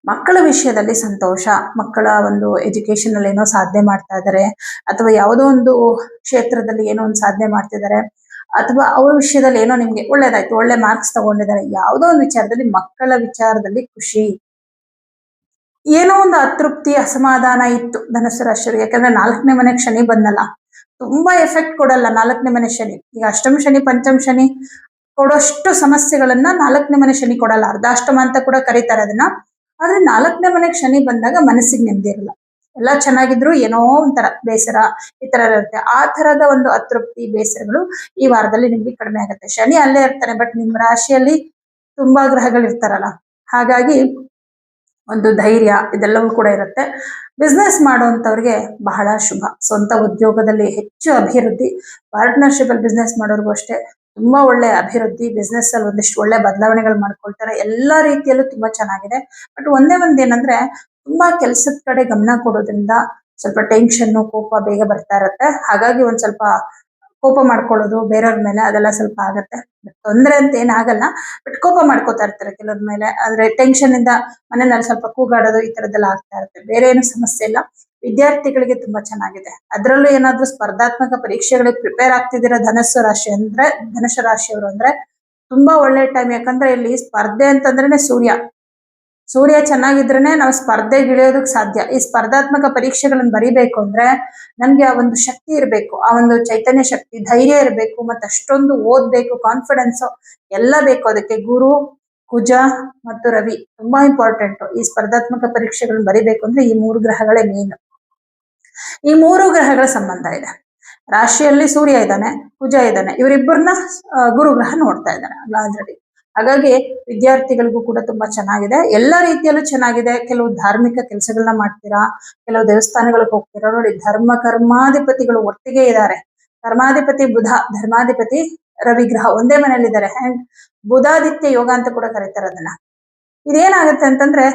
ಮಕ್ಕಳ ವಿಷಯದಲ್ಲಿ ಸಂತೋಷ, ಮಕ್ಕಳ ಒಂದು ಎಜುಕೇಶನ್ ಅಲ್ಲಿ ಏನೋ ಸಾಧನೆ ಮಾಡ್ತಾ ಇದ್ದಾರೆ, ಅಥವಾ ಯಾವುದೋ ಒಂದು ಕ್ಷೇತ್ರದಲ್ಲಿ ಏನೋ ಒಂದು ಸಾಧನೆ ಮಾಡ್ತಿದ್ದಾರೆ, ಅಥವಾ ಅವ್ರ ವಿಷಯದಲ್ಲಿ ಏನೋ ನಿಮ್ಗೆ ಒಳ್ಳೇದಾಯ್ತು, ಒಳ್ಳೆ ಮಾರ್ಕ್ಸ್ ತಗೊಂಡಿದ್ದಾರೆ, ಯಾವುದೋ ಒಂದು ವಿಚಾರದಲ್ಲಿ ಮಕ್ಕಳ ವಿಚಾರದಲ್ಲಿ ಖುಷಿ. ಏನೋ ಒಂದು ಅತೃಪ್ತಿ, ಅಸಮಾಧಾನ ಇತ್ತು ಧನುಸ್ಸು ರಾಶಿಯವರಿಗೆ. ಯಾಕಂದ್ರೆ 4ನೇ ಮನೆಗೆ ಶನಿ ಬಂದಲ್ಲ, ತುಂಬಾ ಎಫೆಕ್ಟ್ ಕೊಡಲ್ಲ 4ನೇ ಮನೆ ಶನಿ. ಈಗ ಅಷ್ಟಮ ಶನಿ, ಪಂಚಮ ಶನಿ ಕೊಡೋಷ್ಟು ಸಮಸ್ಯೆಗಳನ್ನ 4ನೇ ಮನೆ ಶನಿ ಕೊಡಲ್ಲ. ಅರ್ಧಾಷ್ಟಮ ಅಂತ ಕೂಡ ಕರೀತಾರೆ ಅದನ್ನ. ಆದ್ರೆ 4ನೇ ಮನೆಗೆ ಶನಿ ಬಂದಾಗ ಮನಸ್ಸಿಗೆ ನೆಮ್ಮದಿ ಇರಲ್ಲ. ಎಲ್ಲ ಚೆನ್ನಾಗಿದ್ರು ಏನೋ ಒಂಥರ ಬೇಸರ ಈ ತರ ಇರುತ್ತೆ. ಆ ತರದ ಒಂದು ಅತೃಪ್ತಿ, ಬೇಸರಗಳು ಈ ವಾರದಲ್ಲಿ ನಿಮ್ಗೆ ಕಡಿಮೆ ಆಗುತ್ತೆ. ಶನಿ ಅಲ್ಲೇ ಇರ್ತಾನೆ, ಬಟ್ ನಿಮ್ ರಾಶಿಯಲ್ಲಿ ತುಂಬಾ ಗ್ರಹಗಳು ಇರ್ತಾರಲ್ಲ, ಹಾಗಾಗಿ ಒಂದು ಧೈರ್ಯ ಇದೆಲ್ಲವೂ ಕೂಡ ಇರುತ್ತೆ. ಬಿಸ್ನೆಸ್ ಮಾಡುವಂತವ್ರಿಗೆ ಬಹಳ ಶುಭ. ಸ್ವಂತ ಉದ್ಯೋಗದಲ್ಲಿ ಹೆಚ್ಚು ಅಭಿವೃದ್ಧಿ, ಪಾರ್ಟ್ನರ್ಶಿಪ್ ಅಲ್ಲಿ ಬಿಸ್ನೆಸ್ ಮಾಡೋರ್ಗೂ ಅಷ್ಟೇ ತುಂಬಾ ಒಳ್ಳೆ ಅಭಿವೃದ್ಧಿ. ಬಿಸ್ನೆಸ್ ಅಲ್ಲಿ ಒಂದಿಷ್ಟು ಒಳ್ಳೆ ಬದಲಾವಣೆಗಳು ಮಾಡ್ಕೊಳ್ತಾರೆ. ಎಲ್ಲಾ ರೀತಿಯಲ್ಲೂ ತುಂಬಾ ಚೆನ್ನಾಗಿದೆ. ಬಟ್ ಒಂದೇ ಏನಂದ್ರೆ ತುಂಬಾ ಕೆಲ್ಸದ ಕಡೆ ಗಮನ ಕೊಡೋದ್ರಿಂದ ಸ್ವಲ್ಪ ಟೆನ್ಷನ್, ಕೋಪ ಬೇಗ ಬರ್ತಾ ಇರುತ್ತೆ. ಹಾಗಾಗಿ ಒಂದ್ ಸ್ವಲ್ಪ ಕೋಪ ಮಾಡ್ಕೊಳ್ಳೋದು ಬೇರೆಯವ್ರ ಮೇಲೆ ಅದೆಲ್ಲ ಸ್ವಲ್ಪ ಆಗತ್ತೆ. ತೊಂದ್ರೆ ಅಂತ ಏನಾಗಲ್ಲ, ಬಟ್ ಕೋಪ ಮಾಡ್ಕೋತಾ ಇರ್ತಾರೆ ಕೆಲವ್ರ ಮೇಲೆ. ಆದ್ರೆ ಟೆನ್ಷನ್ ಇಂದ ಮನೆಯಲ್ಲಿ ಸ್ವಲ್ಪ ಕೂಗಾಡೋದು ಈ ತರದ್ದೆಲ್ಲ ಆಗ್ತಾ ಇರುತ್ತೆ. ಬೇರೆ ಏನು ಸಮಸ್ಯೆ ಇಲ್ಲ. ವಿದ್ಯಾರ್ಥಿಗಳಿಗೆ ತುಂಬಾ ಚೆನ್ನಾಗಿದೆ. ಅದ್ರಲ್ಲೂ ಏನಾದ್ರೂ ಸ್ಪರ್ಧಾತ್ಮಕ ಪರೀಕ್ಷೆಗಳಿಗೆ ಪ್ರಿಪೇರ್ ಆಗ್ತಿದ್ದೀರಾ ಧನುಷ ರಾಶಿಯವರು ಅಂದ್ರೆ ತುಂಬಾ ಒಳ್ಳೆ ಟೈಮ್. ಯಾಕಂದ್ರೆ ಇಲ್ಲಿ ಸ್ಪರ್ಧೆ ಅಂತಂದ್ರೇನೆ ಸೂರ್ಯ ಚೆನ್ನಾಗಿದ್ರೇನೆ ನಾವು ಸ್ಪರ್ಧೆಗಿಳಿಯೋದಕ್ಕೆ ಸಾಧ್ಯ. ಈ ಸ್ಪರ್ಧಾತ್ಮಕ ಪರೀಕ್ಷೆಗಳನ್ನ ಬರಿಬೇಕು ಅಂದ್ರೆ ನಮ್ಗೆ ಆ ಒಂದು ಶಕ್ತಿ ಇರಬೇಕು, ಆ ಒಂದು ಚೈತನ್ಯ ಶಕ್ತಿ, ಧೈರ್ಯ ಇರಬೇಕು, ಮತ್ತೆ ಅಷ್ಟೊಂದು ಓದ್ಬೇಕು, ಕಾನ್ಫಿಡೆನ್ಸ್ ಎಲ್ಲ ಬೇಕು. ಅದಕ್ಕೆ ಗುರು, ಕುಜ ಮತ್ತು ರವಿ ತುಂಬಾ ಇಂಪಾರ್ಟೆಂಟ್. ಈ ಸ್ಪರ್ಧಾತ್ಮಕ ಪರೀಕ್ಷೆಗಳನ್ನ ಬರಿಬೇಕು ಅಂದ್ರೆ ಈ 3 ಗ್ರಹಗಳೇ ಮೇನ್. ಈ 3 ಗ್ರಹಗಳ ಸಂಬಂಧ ಇದೆ. ರಾಶಿಯಲ್ಲಿ ಸೂರ್ಯ ಇದ್ದಾನೆ, ಕುಜ ಇದ್ದಾನೆ, ಇವರಿಬ್ಬರನ್ನ ಗುರು ಗ್ರಹ ನೋಡ್ತಾ ಇದ್ದಾನೆ ಆಲ್ರೆಡಿ. ಹಾಗಾಗಿ ವಿದ್ಯಾರ್ಥಿಗಳಿಗೂ ಕೂಡ ತುಂಬಾ ಚೆನ್ನಾಗಿದೆ. ಎಲ್ಲಾ ರೀತಿಯಲ್ಲೂ ಚೆನ್ನಾಗಿದೆ. ಕೆಲವು ಧಾರ್ಮಿಕ ಕೆಲಸಗಳನ್ನ ಮಾಡ್ತೀರಾ, ಕೆಲವು ದೇವಸ್ಥಾನಗಳಿಗೆ ಹೋಗ್ತೀರಾ. ನೋಡಿ, ಧರ್ಮ ಕರ್ಮಾಧಿಪತಿಗಳು ಒಟ್ಟಿಗೆ ಇದ್ದಾರೆ. ಕರ್ಮಾಧಿಪತಿ ಬುಧ, ಧರ್ಮಾಧಿಪತಿ ರವಿ ಗ್ರಹ ಒಂದೇ ಮನೆಯಲ್ಲಿದ್ದಾರೆ. ಅಂಡ್ ಬುಧಾದಿತ್ಯ ಯೋಗ ಅಂತ ಕೂಡ ಕರೀತಾರೆ ಅದನ್ನ. ಇದೇನಾಗುತ್ತೆ ಅಂತಂದ್ರೆ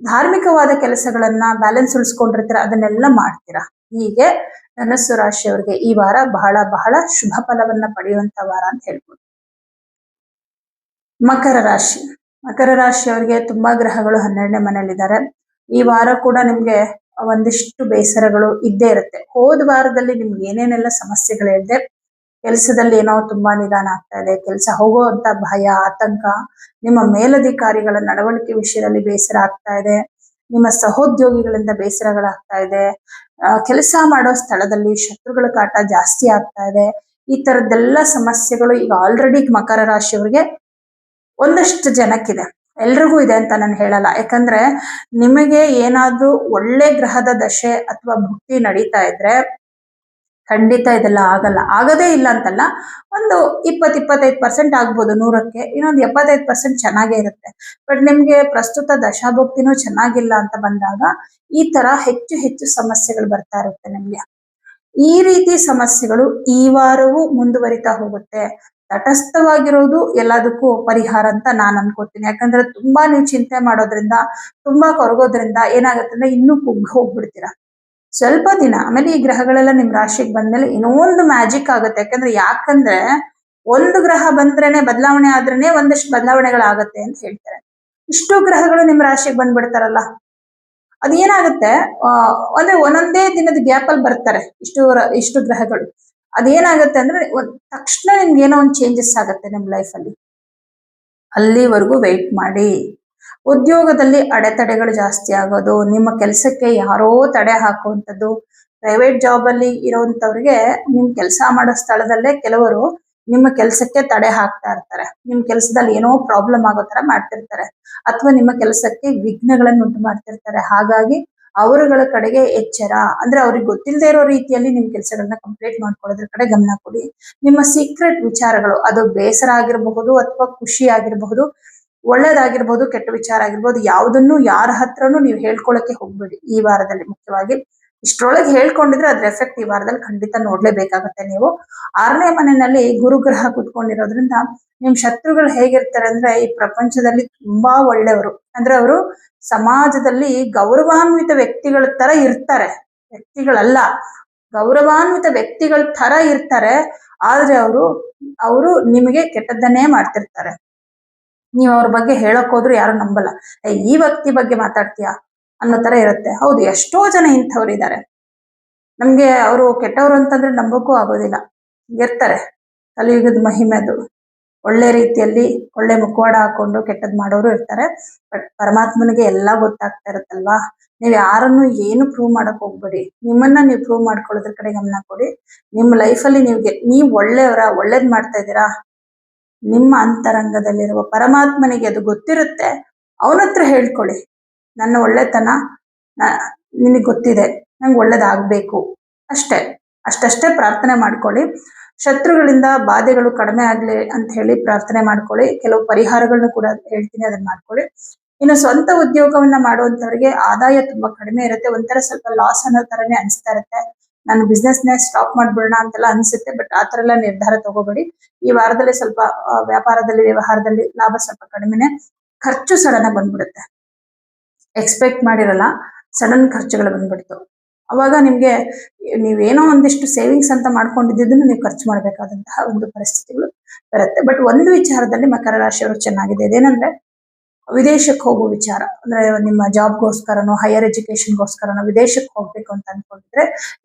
ಧಾರ್ಮಿಕವಾದ ಕೆಲಸಗಳನ್ನ ಬ್ಯಾಲೆನ್ಸ್ ಉಳಿಸ್ಕೊಂಡಿರ್ತೀರ, ಅದನ್ನೆಲ್ಲ ಮಾಡ್ತೀರಾ. ಹೀಗೆ ಧನಸ್ಸು ರಾಶಿಯವರಿಗೆ ಈ ವಾರ ಬಹಳ ಬಹಳ ಶುಭ ಫಲವನ್ನ ಪಡೆಯುವಂತ ವಾರ ಅಂತ ಹೇಳ್ಬೋದು. ಮಕರ ರಾಶಿಯವರಿಗೆ ತುಂಬಾ ಗ್ರಹಗಳು 12ನೇ ಮನೆಯಲ್ಲಿದ್ದಾರೆ. ಈ ವಾರ ಕೂಡ ನಿಮ್ಗೆ ಒಂದಿಷ್ಟು ಬೇಸರಗಳು ಇದ್ದೇ ಇರುತ್ತೆ. ಹೋದ ವಾರದಲ್ಲಿ ನಿಮ್ಗೆ ಏನೇನೆಲ್ಲ ಸಮಸ್ಯೆಗಳು ಹೇಳಿದೆ, ಕೆಲಸದಲ್ಲಿ ಏನೋ ತುಂಬಾ ನಿಧಾನ ಆಗ್ತಾ ಇದೆ, ಕೆಲಸ ಹೋಗುವಂತ ಭಯ, ಆತಂಕ, ನಿಮ್ಮ ಮೇಲಧಿಕಾರಿಗಳ ನಡವಳಿಕೆ ವಿಷಯದಲ್ಲಿ ಬೇಸರ ಆಗ್ತಾ ಇದೆ, ನಿಮ್ಮ ಸಹೋದ್ಯೋಗಿಗಳಿಂದ ಬೇಸರಗಳಾಗ್ತಾ ಇದೆ, ಕೆಲಸ ಮಾಡೋ ಸ್ಥಳದಲ್ಲಿ ಶತ್ರುಗಳ ಕಾಟ ಜಾಸ್ತಿ ಆಗ್ತಾ ಇದೆ. ಈ ತರದ್ದೆಲ್ಲ ಸಮಸ್ಯೆಗಳು ಈಗ ಆಲ್ರೆಡಿ ಮಕರ ರಾಶಿಯವರಿಗೆ ಒಂದಷ್ಟು ಜನಕ್ಕಿದೆ. ಎಲ್ರಿಗೂ ಇದೆ ಅಂತ ನಾನು ಹೇಳಲ್ಲ. ಯಾಕಂದ್ರೆ ನಿಮಗೆ ಏನಾದ್ರೂ ಒಳ್ಳೆ ಗ್ರಹದ ದಶೆ ಅಥವಾ ಭುಕ್ತಿ ನಡೀತಾ ಇದ್ರೆ ಖಂಡಿತ ಇದೆಲ್ಲ ಆಗದೇ ಇಲ್ಲ ಅಂತಲ್ಲ. ಒಂದು 20-25% ಆಗ್ಬೋದು 100ಕ್ಕೆ, ಇನ್ನೊಂದು 75% ಚೆನ್ನಾಗೇ ಇರುತ್ತೆ. ಬಟ್ ನಿಮ್ಗೆ ಪ್ರಸ್ತುತ ದಶಾಭುಕ್ತಿನೂ ಚೆನ್ನಾಗಿಲ್ಲ ಅಂತ ಬಂದಾಗ ಈ ತರ ಹೆಚ್ಚು ಹೆಚ್ಚು ಸಮಸ್ಯೆಗಳು ಬರ್ತಾ ಇರುತ್ತೆ ನಿಮ್ಗೆ. ಈ ರೀತಿ ಸಮಸ್ಯೆಗಳು ಈ ವಾರವೂ ಮುಂದುವರಿತಾ ಹೋಗುತ್ತೆ. ತಟಸ್ಥವಾಗಿರೋದು ಎಲ್ಲದಕ್ಕೂ ಪರಿಹಾರ ಅಂತ ನಾನು ಅನ್ಕೋತೀನಿ. ಯಾಕಂದ್ರೆ ತುಂಬಾ ನೀವು ಚಿಂತೆ ಮಾಡೋದ್ರಿಂದ, ತುಂಬಾ ಕೊರಗೋದ್ರಿಂದ ಏನಾಗುತ್ತೆ ಅಂದ್ರೆ ಇನ್ನೂ ಕುಗ್ಗ್ ಹೋಗ್ಬಿಡ್ತೀರಾ ಸ್ವಲ್ಪ ದಿನ. ಆಮೇಲೆ ಈ ಗ್ರಹಗಳೆಲ್ಲ ನಿಮ್ ರಾಶಿಗೆ ಬಂದ್ಮೇಲೆ ಏನೋ ಒಂದು ಮ್ಯಾಜಿಕ್ ಆಗುತ್ತೆ. ಯಾಕಂದ್ರೆ ಒಂದು ಗ್ರಹ ಬಂದ್ರೇನೆ, ಬದಲಾವಣೆ ಆದ್ರೇನೆ ಒಂದಷ್ಟು ಬದಲಾವಣೆಗಳಾಗತ್ತೆ ಅಂತ ಹೇಳ್ತಾರೆ. ಇಷ್ಟು ಗ್ರಹಗಳು ನಿಮ್ ರಾಶಿಗೆ ಬಂದ್ಬಿಡ್ತಾರಲ್ಲ, ಅದೇನಾಗುತ್ತೆ ಅಂದ್ರೆ ಒಂದೊಂದೇ ದಿನದ ಗ್ಯಾಪ್ ಅಲ್ಲಿ ಬರ್ತಾರೆ ಇಷ್ಟು ಗ್ರಹಗಳು. ಅದೇನಾಗುತ್ತೆ ಅಂದ್ರೆ ತಕ್ಷಣ ನಿಮ್ಗೆ ಏನೋ ಒಂದು ಚೇಂಜಸ್ ಆಗುತ್ತೆ ನಿಮ್ ಲೈಫ್ ಅಲ್ಲಿ. ಅಲ್ಲಿವರೆಗೂ ವೆಯ್ಟ್ ಮಾಡಿ. ಉದ್ಯೋಗದಲ್ಲಿ ಅಡೆತಡೆಗಳು ಜಾಸ್ತಿ ಆಗೋದು, ನಿಮ್ಮ ಕೆಲಸಕ್ಕೆ ಯಾರೋ ತಡೆ ಹಾಕುವಂಥದ್ದು. ಪ್ರೈವೇಟ್ ಜಾಬ್ ಅಲ್ಲಿ ಇರೋಂಥವ್ರಿಗೆ ನಿಮ್ ಕೆಲಸ ಮಾಡೋ ಸ್ಥಳದಲ್ಲೇ ಕೆಲವರು ನಿಮ್ಮ ಕೆಲಸಕ್ಕೆ ತಡೆ ಹಾಕ್ತಾ ಇರ್ತಾರೆ. ನಿಮ್ ಕೆಲಸದಲ್ಲಿ ಏನೋ ಪ್ರಾಬ್ಲಮ್ ಆಗೋ ತರ ಮಾಡ್ತಿರ್ತಾರೆ, ಅಥವಾ ನಿಮ್ಮ ಕೆಲಸಕ್ಕೆ ವಿಘ್ನಗಳನ್ನು ಉಂಟು ಮಾಡ್ತಿರ್ತಾರೆ. ಹಾಗಾಗಿ ಅವರುಗಳ ಕಡೆಗೆ ಎಚ್ಚರ. ಅಂದ್ರೆ ಅವ್ರಿಗೆ ಗೊತ್ತಿಲ್ಲದೆ ಇರೋ ರೀತಿಯಲ್ಲಿ ನಿಮ್ ಕೆಲಸಗಳನ್ನ ಕಂಪ್ಲೀಟ್ ಮಾಡ್ಕೊಳ್ಳೋದ್ರ ಕಡೆ ಗಮನ ಕೊಡಿ. ನಿಮ್ಮ ಸೀಕ್ರೆಟ್ ವಿಚಾರಗಳು, ಅದು ಬೇಸರ ಆಗಿರಬಹುದು ಅಥವಾ ಖುಷಿ ಆಗಿರಬಹುದು, ಒಳ್ಳೇದಾಗಿರ್ಬೋದು, ಕೆಟ್ಟ ವಿಚಾರ ಆಗಿರ್ಬೋದು, ಯಾವುದನ್ನು ಯಾರ ಹತ್ರನೂ ನೀವು ಹೇಳ್ಕೊಳಕ್ಕೆ ಹೋಗ್ಬೇಡಿ ಈ ವಾರದಲ್ಲಿ. ಮುಖ್ಯವಾಗಿ ಇಷ್ಟರೊಳಗೆ ಹೇಳ್ಕೊಂಡಿದ್ರೆ ಅದ್ರ ಎಫೆಕ್ಟ್ ಈ ವಾರದಲ್ಲಿ ಖಂಡಿತ ನೋಡ್ಲೇಬೇಕಾಗತ್ತೆ ನೀವು. 6ನೇ ಮನೆಯಲ್ಲಿ ಗುರುಗ್ರಹ ಕುತ್ಕೊಂಡಿರೋದ್ರಿಂದ ನಿಮ್ ಶತ್ರುಗಳು ಹೇಗಿರ್ತಾರೆ ಅಂದ್ರೆ ಈ ಪ್ರಪಂಚದಲ್ಲಿ ತುಂಬಾ ಒಳ್ಳೆಯವರು. ಅಂದ್ರೆ ಅವರು ಸಮಾಜದಲ್ಲಿ ಗೌರವಾನ್ವಿತ ವ್ಯಕ್ತಿಗಳ ತರ ಇರ್ತಾರೆ. ವ್ಯಕ್ತಿಗಳಲ್ಲ, ಗೌರವಾನ್ವಿತ ವ್ಯಕ್ತಿಗಳ ತರ ಇರ್ತಾರೆ. ಆದ್ರೆ ಅವರು ನಿಮಗೆ ಕೆಟ್ಟದ್ದನ್ನೇ ಮಾಡ್ತಿರ್ತಾರೆ. ನೀವು ಅವ್ರ ಬಗ್ಗೆ ಹೇಳಕ್ ಹೋದ್ರು ಯಾರು ನಂಬಲ್ಲ. ಈ ವ್ಯಕ್ತಿ ಬಗ್ಗೆ ಮಾತಾಡ್ತೀಯಾ ಅನ್ನೋ ತರ ಇರುತ್ತೆ. ಹೌದು, ಎಷ್ಟೋ ಜನ ಇಂಥವ್ರು ಇದ್ದಾರೆ. ನಮ್ಗೆ ಅವರು ಕೆಟ್ಟವ್ರು ಅಂತಂದ್ರೆ ನಂಬಕ್ಕೂ ಆಗೋದಿಲ್ಲ. ಇರ್ತಾರೆ, ಕಲಿಯುಗದ ಮಹಿಮೆ ಅದು. ಒಳ್ಳೆ ರೀತಿಯಲ್ಲಿ ಒಳ್ಳೆ ಮುಖವಾಡ ಹಾಕೊಂಡು ಕೆಟ್ಟದ್ ಮಾಡೋರು ಇರ್ತಾರೆ. ಬಟ್ ಪರಮಾತ್ಮನಿಗೆ ಎಲ್ಲಾ ಗೊತ್ತಾಗ್ತಾ ಇರುತ್ತಲ್ವಾ. ನೀವ್ ಯಾರನ್ನು ಏನು ಪ್ರೂವ್ ಮಾಡಕ್ ಹೋಗ್ಬೇಡಿ. ನಿಮ್ಮನ್ನ ನೀವು ಪ್ರೂವ್ ಮಾಡ್ಕೊಳ್ಳೋದ್ರ ಕಡೆ ಗಮನ ಕೊಡಿ. ನಿಮ್ ಲೈಫಲ್ಲಿ ನೀವ್ ಒಳ್ಳೆಯವರ, ಒಳ್ಳೇದ್ ಮಾಡ್ತಾ ಇದ್ದೀರಾ, ನಿಮ್ಮ ಅಂತರಂಗದಲ್ಲಿರುವ ಪರಮಾತ್ಮನಿಗೆ ಅದು ಗೊತ್ತಿರುತ್ತೆ. ಅವನ ಹತ್ರ ಹೇಳ್ಕೊಳ್ಳಿ, ನನ್ನ ಒಳ್ಳೆತನ ನಿನಗೆ ಗೊತ್ತಿದೆ, ನಂಗೆ ಒಳ್ಳೇದಾಗ್ಬೇಕು ಅಷ್ಟೇ. ಅಷ್ಟೇ ಪ್ರಾರ್ಥನೆ ಮಾಡ್ಕೊಳ್ಳಿ. ಶತ್ರುಗಳಿಂದ ಬಾಧೆಗಳು ಕಡಿಮೆ ಆಗ್ಲಿ ಅಂತ ಹೇಳಿ ಪ್ರಾರ್ಥನೆ ಮಾಡ್ಕೊಳ್ಳಿ. ಕೆಲವು ಪರಿಹಾರಗಳನ್ನು ಕೂಡ ಹೇಳ್ತೀನಿ, ಅದನ್ನ ಮಾಡ್ಕೊಳ್ಳಿ. ಇನ್ನು ಸ್ವಂತ ಉದ್ಯೋಗವನ್ನ ಮಾಡುವಂತವರಿಗೆ ಆದಾಯ ತುಂಬಾ ಕಡಿಮೆ ಇರುತ್ತೆ. ಒಂಥರ ಸ್ವಲ್ಪ ಲಾಸ್ ಅನ್ನೋ ತರನೇ ಅನಿಸ್ತಾ ಇರುತ್ತೆ. ನಾನು ಬಿಸ್ನೆಸ್ನೇ ಸ್ಟಾಪ್ ಮಾಡ್ಬಿಡೋಣ ಅಂತೆಲ್ಲ ಅನ್ಸುತ್ತೆ. ಬಟ್ ಆ ತರ ಎಲ್ಲ ನಿರ್ಧಾರ ತಗೋಬೇಡಿ. ಈ ವಾರದಲ್ಲಿ ಸ್ವಲ್ಪ ವ್ಯಾಪಾರದಲ್ಲಿ, ವ್ಯವಹಾರದಲ್ಲಿ ಲಾಭ ಸ್ವಲ್ಪ ಕಡಿಮೆನೆ. ಖರ್ಚು ಸಡನ್ ಬಂದ್ಬಿಡುತ್ತೆ, ಎಕ್ಸ್ಪೆಕ್ಟ್ ಮಾಡಿರಲ್ಲ, ಸಡನ್ ಖರ್ಚುಗಳು ಬಂದ್ಬಿಡ್ತು. ಅವಾಗ ನಿಮ್ಗೆ ನೀವೇನೋ ಒಂದಿಷ್ಟು ಸೇವಿಂಗ್ಸ್ ಅಂತ ಮಾಡ್ಕೊಂಡಿದ್ದನ್ನು ನೀವು ಖರ್ಚು ಮಾಡಬೇಕಾದಂತಹ ಒಂದು ಪರಿಸ್ಥಿತಿಗಳು ಬರುತ್ತೆ. ಬಟ್ ಒಂದು ವಿಚಾರದಲ್ಲಿ ಮಕರ ರಾಶಿಯವರು ಚೆನ್ನಾಗಿದೆ. ಇದೇನಂದ್ರೆ ವಿದೇಶಕ್ಕೆ ಹೋಗೋ ವಿಚಾರ. ಅಂದ್ರೆ ನಿಮ್ಮ ಜಾಬ್ಗೋಸ್ಕರನೋ ಹೈಯರ್ ಎಜುಕೇಶನ್ಗೋಸ್ಕರನೋ ವಿದೇಶಕ್ಕೆ ಹೋಗ್ಬೇಕು ಅಂತ ಅನ್ಕೊಂಡಿದ್ರೆ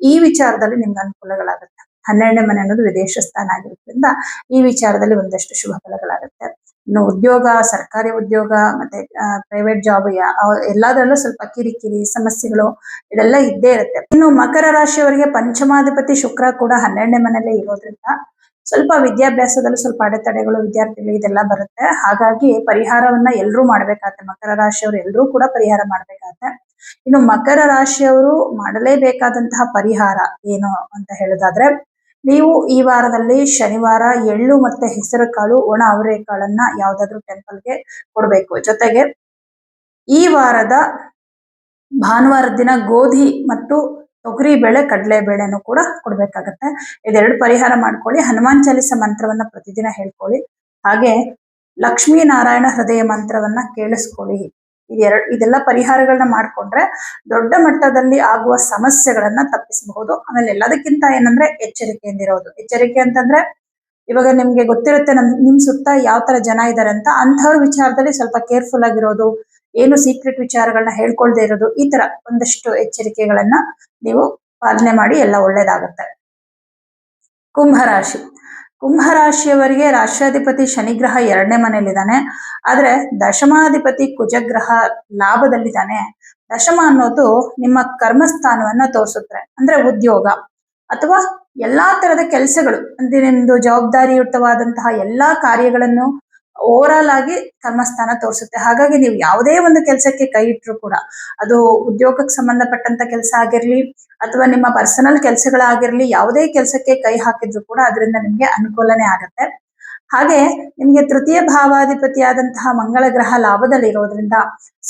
ಈ ವಿಚಾರದಲ್ಲಿ ನಿಮ್ಗೆ ಅನುಕೂಲಗಳಾಗುತ್ತೆ. 12ನೇ ಮನೆ ಅನ್ನೋದು ವಿದೇಶ ಸ್ಥಾನ ಆಗಿರೋದ್ರಿಂದ ಈ ವಿಚಾರದಲ್ಲಿ ಒಂದಷ್ಟು ಶುಭ ಫಲಗಳಾಗುತ್ತೆ. ಇನ್ನು ಉದ್ಯೋಗ, ಸರ್ಕಾರಿ ಉದ್ಯೋಗ ಮತ್ತೆ ಪ್ರೈವೇಟ್ ಜಾಬ್ ಎಲ್ಲದರಲ್ಲೂ ಸ್ವಲ್ಪ ಕಿರಿಕಿರಿ ಸಮಸ್ಯೆಗಳು ಇದೆಲ್ಲ ಇದ್ದೇ ಇರುತ್ತೆ. ಇನ್ನು ಮಕರ ರಾಶಿಯವರಿಗೆ ಪಂಚಮಾಧಿಪತಿ ಶುಕ್ರ ಕೂಡ 12ನೇ ಮನೆಯಲ್ಲೇ ಇರೋದ್ರಿಂದ ಸ್ವಲ್ಪ ವಿದ್ಯಾಭ್ಯಾಸದಲ್ಲೂ ಸ್ವಲ್ಪ ಅಡೆತಡೆಗಳು ವಿದ್ಯಾರ್ಥಿಗಳಿಗೆ ಇದೆಲ್ಲ ಬರುತ್ತೆ. ಹಾಗಾಗಿ ಪರಿಹಾರವನ್ನ ಎಲ್ಲರೂ ಮಾಡ್ಬೇಕಾಗತ್ತೆ. ಮಕರ ರಾಶಿಯವರು ಎಲ್ಲರೂ ಕೂಡ ಪರಿಹಾರ ಮಾಡ್ಬೇಕಾಗತ್ತೆ. ಇನ್ನು ಮಕರ ರಾಶಿಯವರು ಮಾಡಲೇಬೇಕಾದಂತಹ ಪರಿಹಾರ ಏನು ಅಂತ ಹೇಳೋದಾದ್ರೆ, ನೀವು ಈ ವಾರದಲ್ಲಿ ಶನಿವಾರ ಎಳ್ಳು ಮತ್ತೆ ಹೆಸರು ಕಾಳು, ಒಣ ಅವರೆಕಾಳನ್ನ ಯಾವ್ದಾದ್ರು ಟೆಂಪಲ್ಗೆ ಕೊಡ್ಬೇಕು. ಜೊತೆಗೆ ಈ ವಾರದ ಭಾನುವಾರದ ದಿನ ಗೋಧಿ ಮತ್ತು ತೊಗರಿ ಬೇಳೆ, ಕಡಲೆ ಬೇಳೆನೂ ಕೂಡ ಕೊಡ್ಬೇಕಾಗತ್ತೆ. ಇದೆರಡು ಪರಿಹಾರ ಮಾಡ್ಕೊಳ್ಳಿ. ಹನುಮಾನ್ ಚಾಲಿಸ ಮಂತ್ರವನ್ನ ಪ್ರತಿದಿನ ಹೇಳ್ಕೊಳ್ಳಿ. ಹಾಗೆ ಲಕ್ಷ್ಮೀ ನಾರಾಯಣ ಹೃದಯ ಮಂತ್ರವನ್ನ ಕೇಳಿಸ್ಕೊಳ್ಳಿ. ಇದೆಲ್ಲ ಪರಿಹಾರಗಳನ್ನ ಮಾಡ್ಕೊಂಡ್ರೆ ದೊಡ್ಡ ಮಟ್ಟದಲ್ಲಿ ಆಗುವ ಸಮಸ್ಯೆಗಳನ್ನ ತಪ್ಪಿಸಬಹುದು. ಆಮೇಲೆ ಎಲ್ಲದಕ್ಕಿಂತ ಏನಂದ್ರೆ ಎಚ್ಚರಿಕೆಯಿಂದಿರೋದು. ಎಚ್ಚರಿಕೆ ಅಂತಂದ್ರೆ ಇವಾಗ ನಿಮ್ಗೆ ಗೊತ್ತಿರುತ್ತೆ ನಿಮ್ ಸುತ್ತ ಯಾವ ತರ ಜನ ಇದ್ದಾರೆ ಅಂತ. ಅಂಥವ್ರ ವಿಚಾರದಲ್ಲಿ ಸ್ವಲ್ಪ ಕೇರ್ಫುಲ್ ಆಗಿರೋದು, ಏನು ಸೀಕ್ರೆಟ್ ವಿಚಾರಗಳನ್ನ ಹೇಳ್ಕೊಳ್ದೇ ಇರೋದು, ಈ ತರ ಒಂದಷ್ಟು ಎಚ್ಚರಿಕೆಗಳನ್ನ ನೀವು ಪಾಲನೆ ಮಾಡಿ ಎಲ್ಲ ಒಳ್ಳೇದಾಗುತ್ತೆ. ಕುಂಭರಾಶಿ. ಕುಂಭರಾಶಿಯವರಿಗೆ ರಾಷ್ಟ್ರಾಧಿಪತಿ ಶನಿಗ್ರಹ 2ನೇ ಮನೆಯಲ್ಲಿದ್ದಾನೆ. ಆದ್ರೆ ದಶಮಾಧಿಪತಿ ಕುಜಗ್ರಹ ಲಾಭದಲ್ಲಿದ್ದಾನೆ. ದಶಮ ಅನ್ನೋದು ನಿಮ್ಮ ಕರ್ಮಸ್ಥಾನವನ್ನ ತೋರಿಸುತ್ತೆ. ಅಂದ್ರೆ ಉದ್ಯೋಗ ಅಥವಾ ಎಲ್ಲಾ ತರದ ಕೆಲಸಗಳು, ಅಂದ್ರೆ ನಿಮ್ದು ಜವಾಬ್ದಾರಿಯುತವಾದಂತಹ ಎಲ್ಲಾ ಕಾರ್ಯಗಳನ್ನು ಓವರ್ ಆಲ್ ಆಗಿ ಕರ್ಮಸ್ಥಾನ ತೋರಿಸುತ್ತೆ. ಹಾಗಾಗಿ ನೀವು ಯಾವುದೇ ಒಂದು ಕೆಲಸಕ್ಕೆ ಕೈ ಇಟ್ಟರು ಕೂಡ, ಅದು ಉದ್ಯೋಗಕ್ಕೆ ಸಂಬಂಧಪಟ್ಟಂತ ಕೆಲಸ ಆಗಿರ್ಲಿ ಅಥವಾ ನಿಮ್ಮ ಪರ್ಸನಲ್ ಕೆಲಸಗಳಾಗಿರ್ಲಿ, ಯಾವುದೇ ಕೆಲಸಕ್ಕೆ ಕೈ ಹಾಕಿದ್ರು ಕೂಡ ಅದರಿಂದ ನಿಮ್ಗೆ ಅನುಕೂಲನೇ ಆಗತ್ತೆ. ಹಾಗೆ ನಿಮ್ಗೆ ತೃತೀಯ ಭಾವಾಧಿಪತಿಯಾದಂತಹ ಮಂಗಳ ಗ್ರಹ ಲಾಭದಲ್ಲಿ ಇರೋದ್ರಿಂದ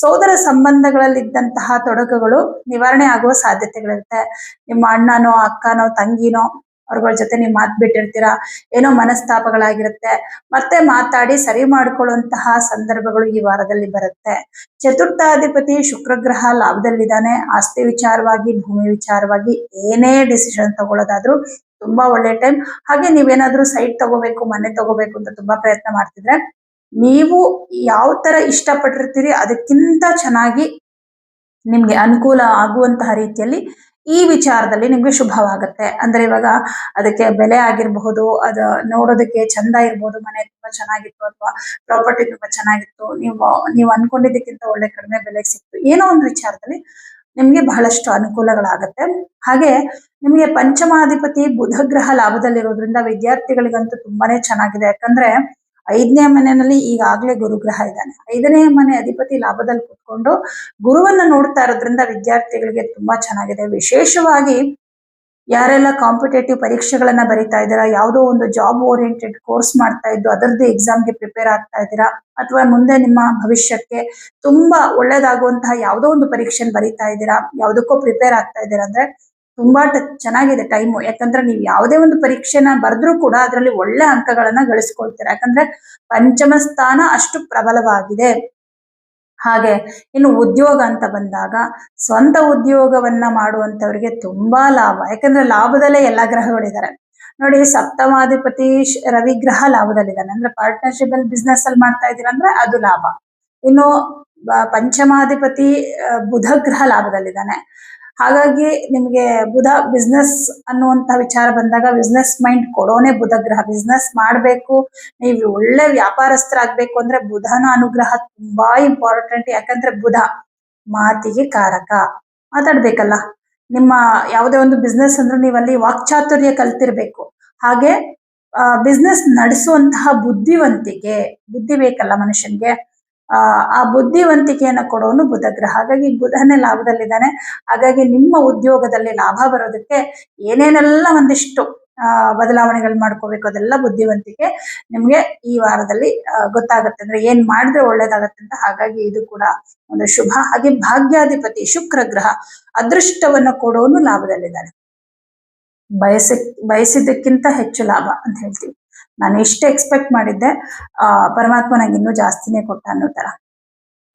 ಸೋದರ ಸಂಬಂಧಗಳಲ್ಲಿದ್ದಂತಹ ತೊಡಕುಗಳು ನಿವಾರಣೆ ಆಗುವ ಸಾಧ್ಯತೆಗಳಿರುತ್ತೆ. ನಿಮ್ಮ ಅಣ್ಣನೋ ಅಕ್ಕನೋ ತಂಗಿನೋ ಅವ್ರಗಳ ಜೊತೆ ನೀವು ಮಾತು ಬಿಟ್ಟಿರ್ತೀರಾ, ಏನೋ ಮನಸ್ತಾಪಗಳಾಗಿರುತ್ತೆ, ಮತ್ತೆ ಮಾತಾಡಿ ಸರಿ ಮಾಡ್ಕೊಳ್ಳುವಂತಹ ಸಂದರ್ಭಗಳು ಈ ವಾರದಲ್ಲಿ ಬರುತ್ತೆ. ಚತುರ್ಥಾಧಿಪತಿ ಶುಕ್ರಗ್ರಹ ಲಾಭದಲ್ಲಿದ್ದಾನೆ. ಆಸ್ತಿ ವಿಚಾರವಾಗಿ, ಭೂಮಿ ವಿಚಾರವಾಗಿ ಏನೇ ಡಿಸಿಷನ್ ತಗೊಳ್ಳೋದಾದ್ರೂ ತುಂಬಾ ಒಳ್ಳೆ ಟೈಮ್. ಹಾಗೆ ನೀವೇನಾದ್ರೂ ಸೈಟ್ ತಗೋಬೇಕು, ಮನೆ ತಗೋಬೇಕು ಅಂತ ತುಂಬಾ ಪ್ರಯತ್ನ ಮಾಡ್ತಿದ್ರೆ, ನೀವು ಯಾವ ತರ ಇಷ್ಟಪಟ್ಟಿರ್ತೀರಿ ಅದಕ್ಕಿಂತ ಚೆನ್ನಾಗಿ ನಿಮ್ಗೆ ಅನುಕೂಲ ಆಗುವಂತಹ ರೀತಿಯಲ್ಲಿ ಈ ವಿಚಾರದಲ್ಲಿ ನಿಮ್ಗೆ ಶುಭವಾಗುತ್ತೆ. ಅಂದ್ರೆ ಇವಾಗ ಅದಕ್ಕೆ ಬೆಲೆ ಆಗಿರಬಹುದು, ಅದು ನೋಡೋದಕ್ಕೆ ಚಂದ ಇರ್ಬೋದು, ಮನೆ ತುಂಬಾ ಚೆನ್ನಾಗಿತ್ತು ಅಥವಾ ಪ್ರಾಪರ್ಟಿ ತುಂಬಾ ಚೆನ್ನಾಗಿತ್ತು, ನೀವು ಅನ್ಕೊಂಡಿದ್ದಕ್ಕಿಂತ ಒಳ್ಳೆ ಕಡಿಮೆ ಬೆಲೆಗೆ ಸಿಕ್ತು, ಏನೋ ಒಂದು ವಿಚಾರದಲ್ಲಿ ನಿಮ್ಗೆ ಬಹಳಷ್ಟು ಅನುಕೂಲಗಳಾಗತ್ತೆ. ಹಾಗೆ ನಿಮ್ಗೆ ಪಂಚಮಾಧಿಪತಿ ಬುಧ ಗ್ರಹ ಲಾಭದಲ್ಲಿರೋದ್ರಿಂದ ವಿದ್ಯಾರ್ಥಿಗಳಿಗಂತೂ ತುಂಬಾನೇ ಚೆನ್ನಾಗಿದೆ. ಯಾಕಂದ್ರೆ 5ನೇ ಮನೆಯಲ್ಲಿ ಈಗಾಗ್ಲೇ ಗುರುಗ್ರಹ ಇದ್ದಾನೆ. 5ನೇ ಮನೆ ಅಧಿಪತಿ ಲಾಭದಲ್ಲಿ ಕೂತ್ಕೊಂಡು ಗುರುವನ್ನ ನೋಡ್ತಾ ಇರೋದ್ರಿಂದ ವಿದ್ಯಾರ್ಥಿಗಳಿಗೆ ತುಂಬಾ ಚೆನ್ನಾಗಿದೆ. ವಿಶೇಷವಾಗಿ ಯಾರೆಲ್ಲ ಕಾಂಪಿಟೇಟಿವ್ ಪರೀಕ್ಷೆಗಳನ್ನ ಬರೀತಾ ಇದ್ದೀರಾ, ಯಾವುದೋ ಒಂದು ಜಾಬ್ ಓರಿಯೆಂಟೆಡ್ ಕೋರ್ಸ್ ಮಾಡ್ತಾ ಇದ್ದು ಅದರದ್ದು ಎಕ್ಸಾಮ್ಗೆ ಪ್ರಿಪೇರ್ ಆಗ್ತಾ ಇದ್ದೀರಾ, ಅಥವಾ ಮುಂದೆ ನಿಮ್ಮ ಭವಿಷ್ಯಕ್ಕೆ ತುಂಬಾ ಒಳ್ಳೇದಾಗುವಂತಹ ಯಾವುದೋ ಒಂದು ಪರೀಕ್ಷೆ ಬರೀತಾ ಇದ್ದೀರಾ, ಯಾವುದಕ್ಕೋ ಪ್ರಿಪೇರ್ ಆಗ್ತಾ ಇದ್ದೀರಾ ಅಂದ್ರೆ ತುಂಬಾ ಚೆನ್ನಾಗಿದೆ ಟೈಮು. ಯಾಕಂದ್ರೆ ನೀವು ಯಾವುದೇ ಒಂದು ಪರೀಕ್ಷೆನ ಬರೆದ್ರೂ ಕೂಡ ಅದರಲ್ಲಿ ಒಳ್ಳೆ ಅಂಕಗಳನ್ನ ಗಳಿಸ್ಕೊಳ್ತೀರಾ. ಯಾಕಂದ್ರೆ ಪಂಚಮ ಸ್ಥಾನ ಅಷ್ಟು ಪ್ರಬಲವಾಗಿದೆ. ಹಾಗೆ ಇನ್ನು ಉದ್ಯೋಗ ಅಂತ ಬಂದಾಗ ಸ್ವಂತ ಉದ್ಯೋಗವನ್ನ ಮಾಡುವಂತವರಿಗೆ ತುಂಬಾ ಲಾಭ. ಯಾಕಂದ್ರೆ ಲಾಭದಲ್ಲೇ ಎಲ್ಲಾ ಗ್ರಹಗಳಿದ್ದಾರೆ. ನೋಡಿ ಸಪ್ತಮಾಧಿಪತಿ ರವಿಗ್ರಹ ಲಾಭದಲ್ಲಿದ್ದಾನೆ ಅಂದ್ರೆ ಪಾರ್ಟ್ನರ್ಶಿಪ್ ಅಲ್ಲಿ ಬಿಸ್ನೆಸ್ ಅಲ್ಲಿ ಮಾಡ್ತಾ ಇದ್ದೀರಾ ಅಂದ್ರೆ ಅದು ಲಾಭ. ಇನ್ನು ಪಂಚಮಾಧಿಪತಿ ಬುಧ ಗ್ರಹ ಲಾಭದಲ್ಲಿದ್ದಾನೆ. ಹಾಗಾಗಿ ನಿಮ್ಗೆ ಬುಧ ಬಿಸ್ನೆಸ್ ಅನ್ನುವಂತ ವಿಚಾರ ಬಂದಾಗ ಬಿಸ್ನೆಸ್ ಮೈಂಡ್ ಕೊಡೋನೆ ಬುಧ ಗ್ರಹ. ಬಿಸ್ನೆಸ್ ಮಾಡ್ಬೇಕು, ನೀವು ಒಳ್ಳೆ ವ್ಯಾಪಾರಸ್ಥರಾಗ್ಬೇಕು ಅಂದ್ರೆ ಬುಧನ ಅನುಗ್ರಹ ತುಂಬಾ ಇಂಪಾರ್ಟೆಂಟ್. ಯಾಕಂದ್ರೆ ಬುಧ ಮಾತಿಗೆ ಕಾರಕ, ಮಾತಾಡ್ಬೇಕಲ್ಲ. ನಿಮ್ಮ ಯಾವುದೇ ಒಂದು ಬಿಸ್ನೆಸ್ ಅಂದ್ರೆ ನೀವಲ್ಲಿ ವಾಕ್ಚಾತುರ್ಯ ಕಲ್ತಿರ್ಬೇಕು. ಹಾಗೆ ಬಿಸ್ನೆಸ್ ನಡೆಸುವಂತಹ ಬುದ್ಧಿವಂತಿಕೆ, ಬುದ್ಧಿ ಬೇಕಲ್ಲ ಮನುಷ್ಯನ್ಗೆ. ಆ ಬುದ್ಧಿವಂತಿಕೆಯನ್ನು ಕೊಡೋನು ಬುಧ ಗ್ರಹ. ಹಾಗಾಗಿ ಬುಧನೇ ಲಾಭದಲ್ಲಿದ್ದಾನೆ. ಹಾಗಾಗಿ ನಿಮ್ಮ ಉದ್ಯೋಗದಲ್ಲಿ ಲಾಭ ಬರೋದಕ್ಕೆ ಏನೇನೆಲ್ಲ ಒಂದಿಷ್ಟು ಬದಲಾವಣೆಗಳು ಮಾಡ್ಕೋಬೇಕು ಅದೆಲ್ಲ ಬುದ್ಧಿವಂತಿಕೆ ನಿಮ್ಗೆ ಈ ವಾರದಲ್ಲಿ ಗೊತ್ತಾಗುತ್ತೆ. ಅಂದ್ರೆ ಏನ್ ಮಾಡಿದ್ರೆ ಒಳ್ಳೇದಾಗತ್ತೆ ಅಂತ. ಹಾಗಾಗಿ ಇದು ಕೂಡ ಒಂದು ಶುಭ. ಹಾಗೆ ಭಾಗ್ಯಾಧಿಪತಿ ಶುಕ್ರ ಗ್ರಹ ಅದೃಷ್ಟವನ್ನು ಕೊಡೋನು ಲಾಭದಲ್ಲಿದ್ದಾನೆ. ಬಯಸಿದ್ದಕ್ಕಿಂತ ಹೆಚ್ಚು ಲಾಭ ಅಂತ ಹೇಳ್ತೀವಿ. ನಾನು ಎಷ್ಟು ಎಕ್ಸ್ಪೆಕ್ಟ್ ಮಾಡಿದ್ದೆ, ಪರಮಾತ್ಮ ನಂಗೆ ಇನ್ನೂ ಜಾಸ್ತಿನೇ ಕೊಟ್ಟ ಅನ್ನೋ ತರ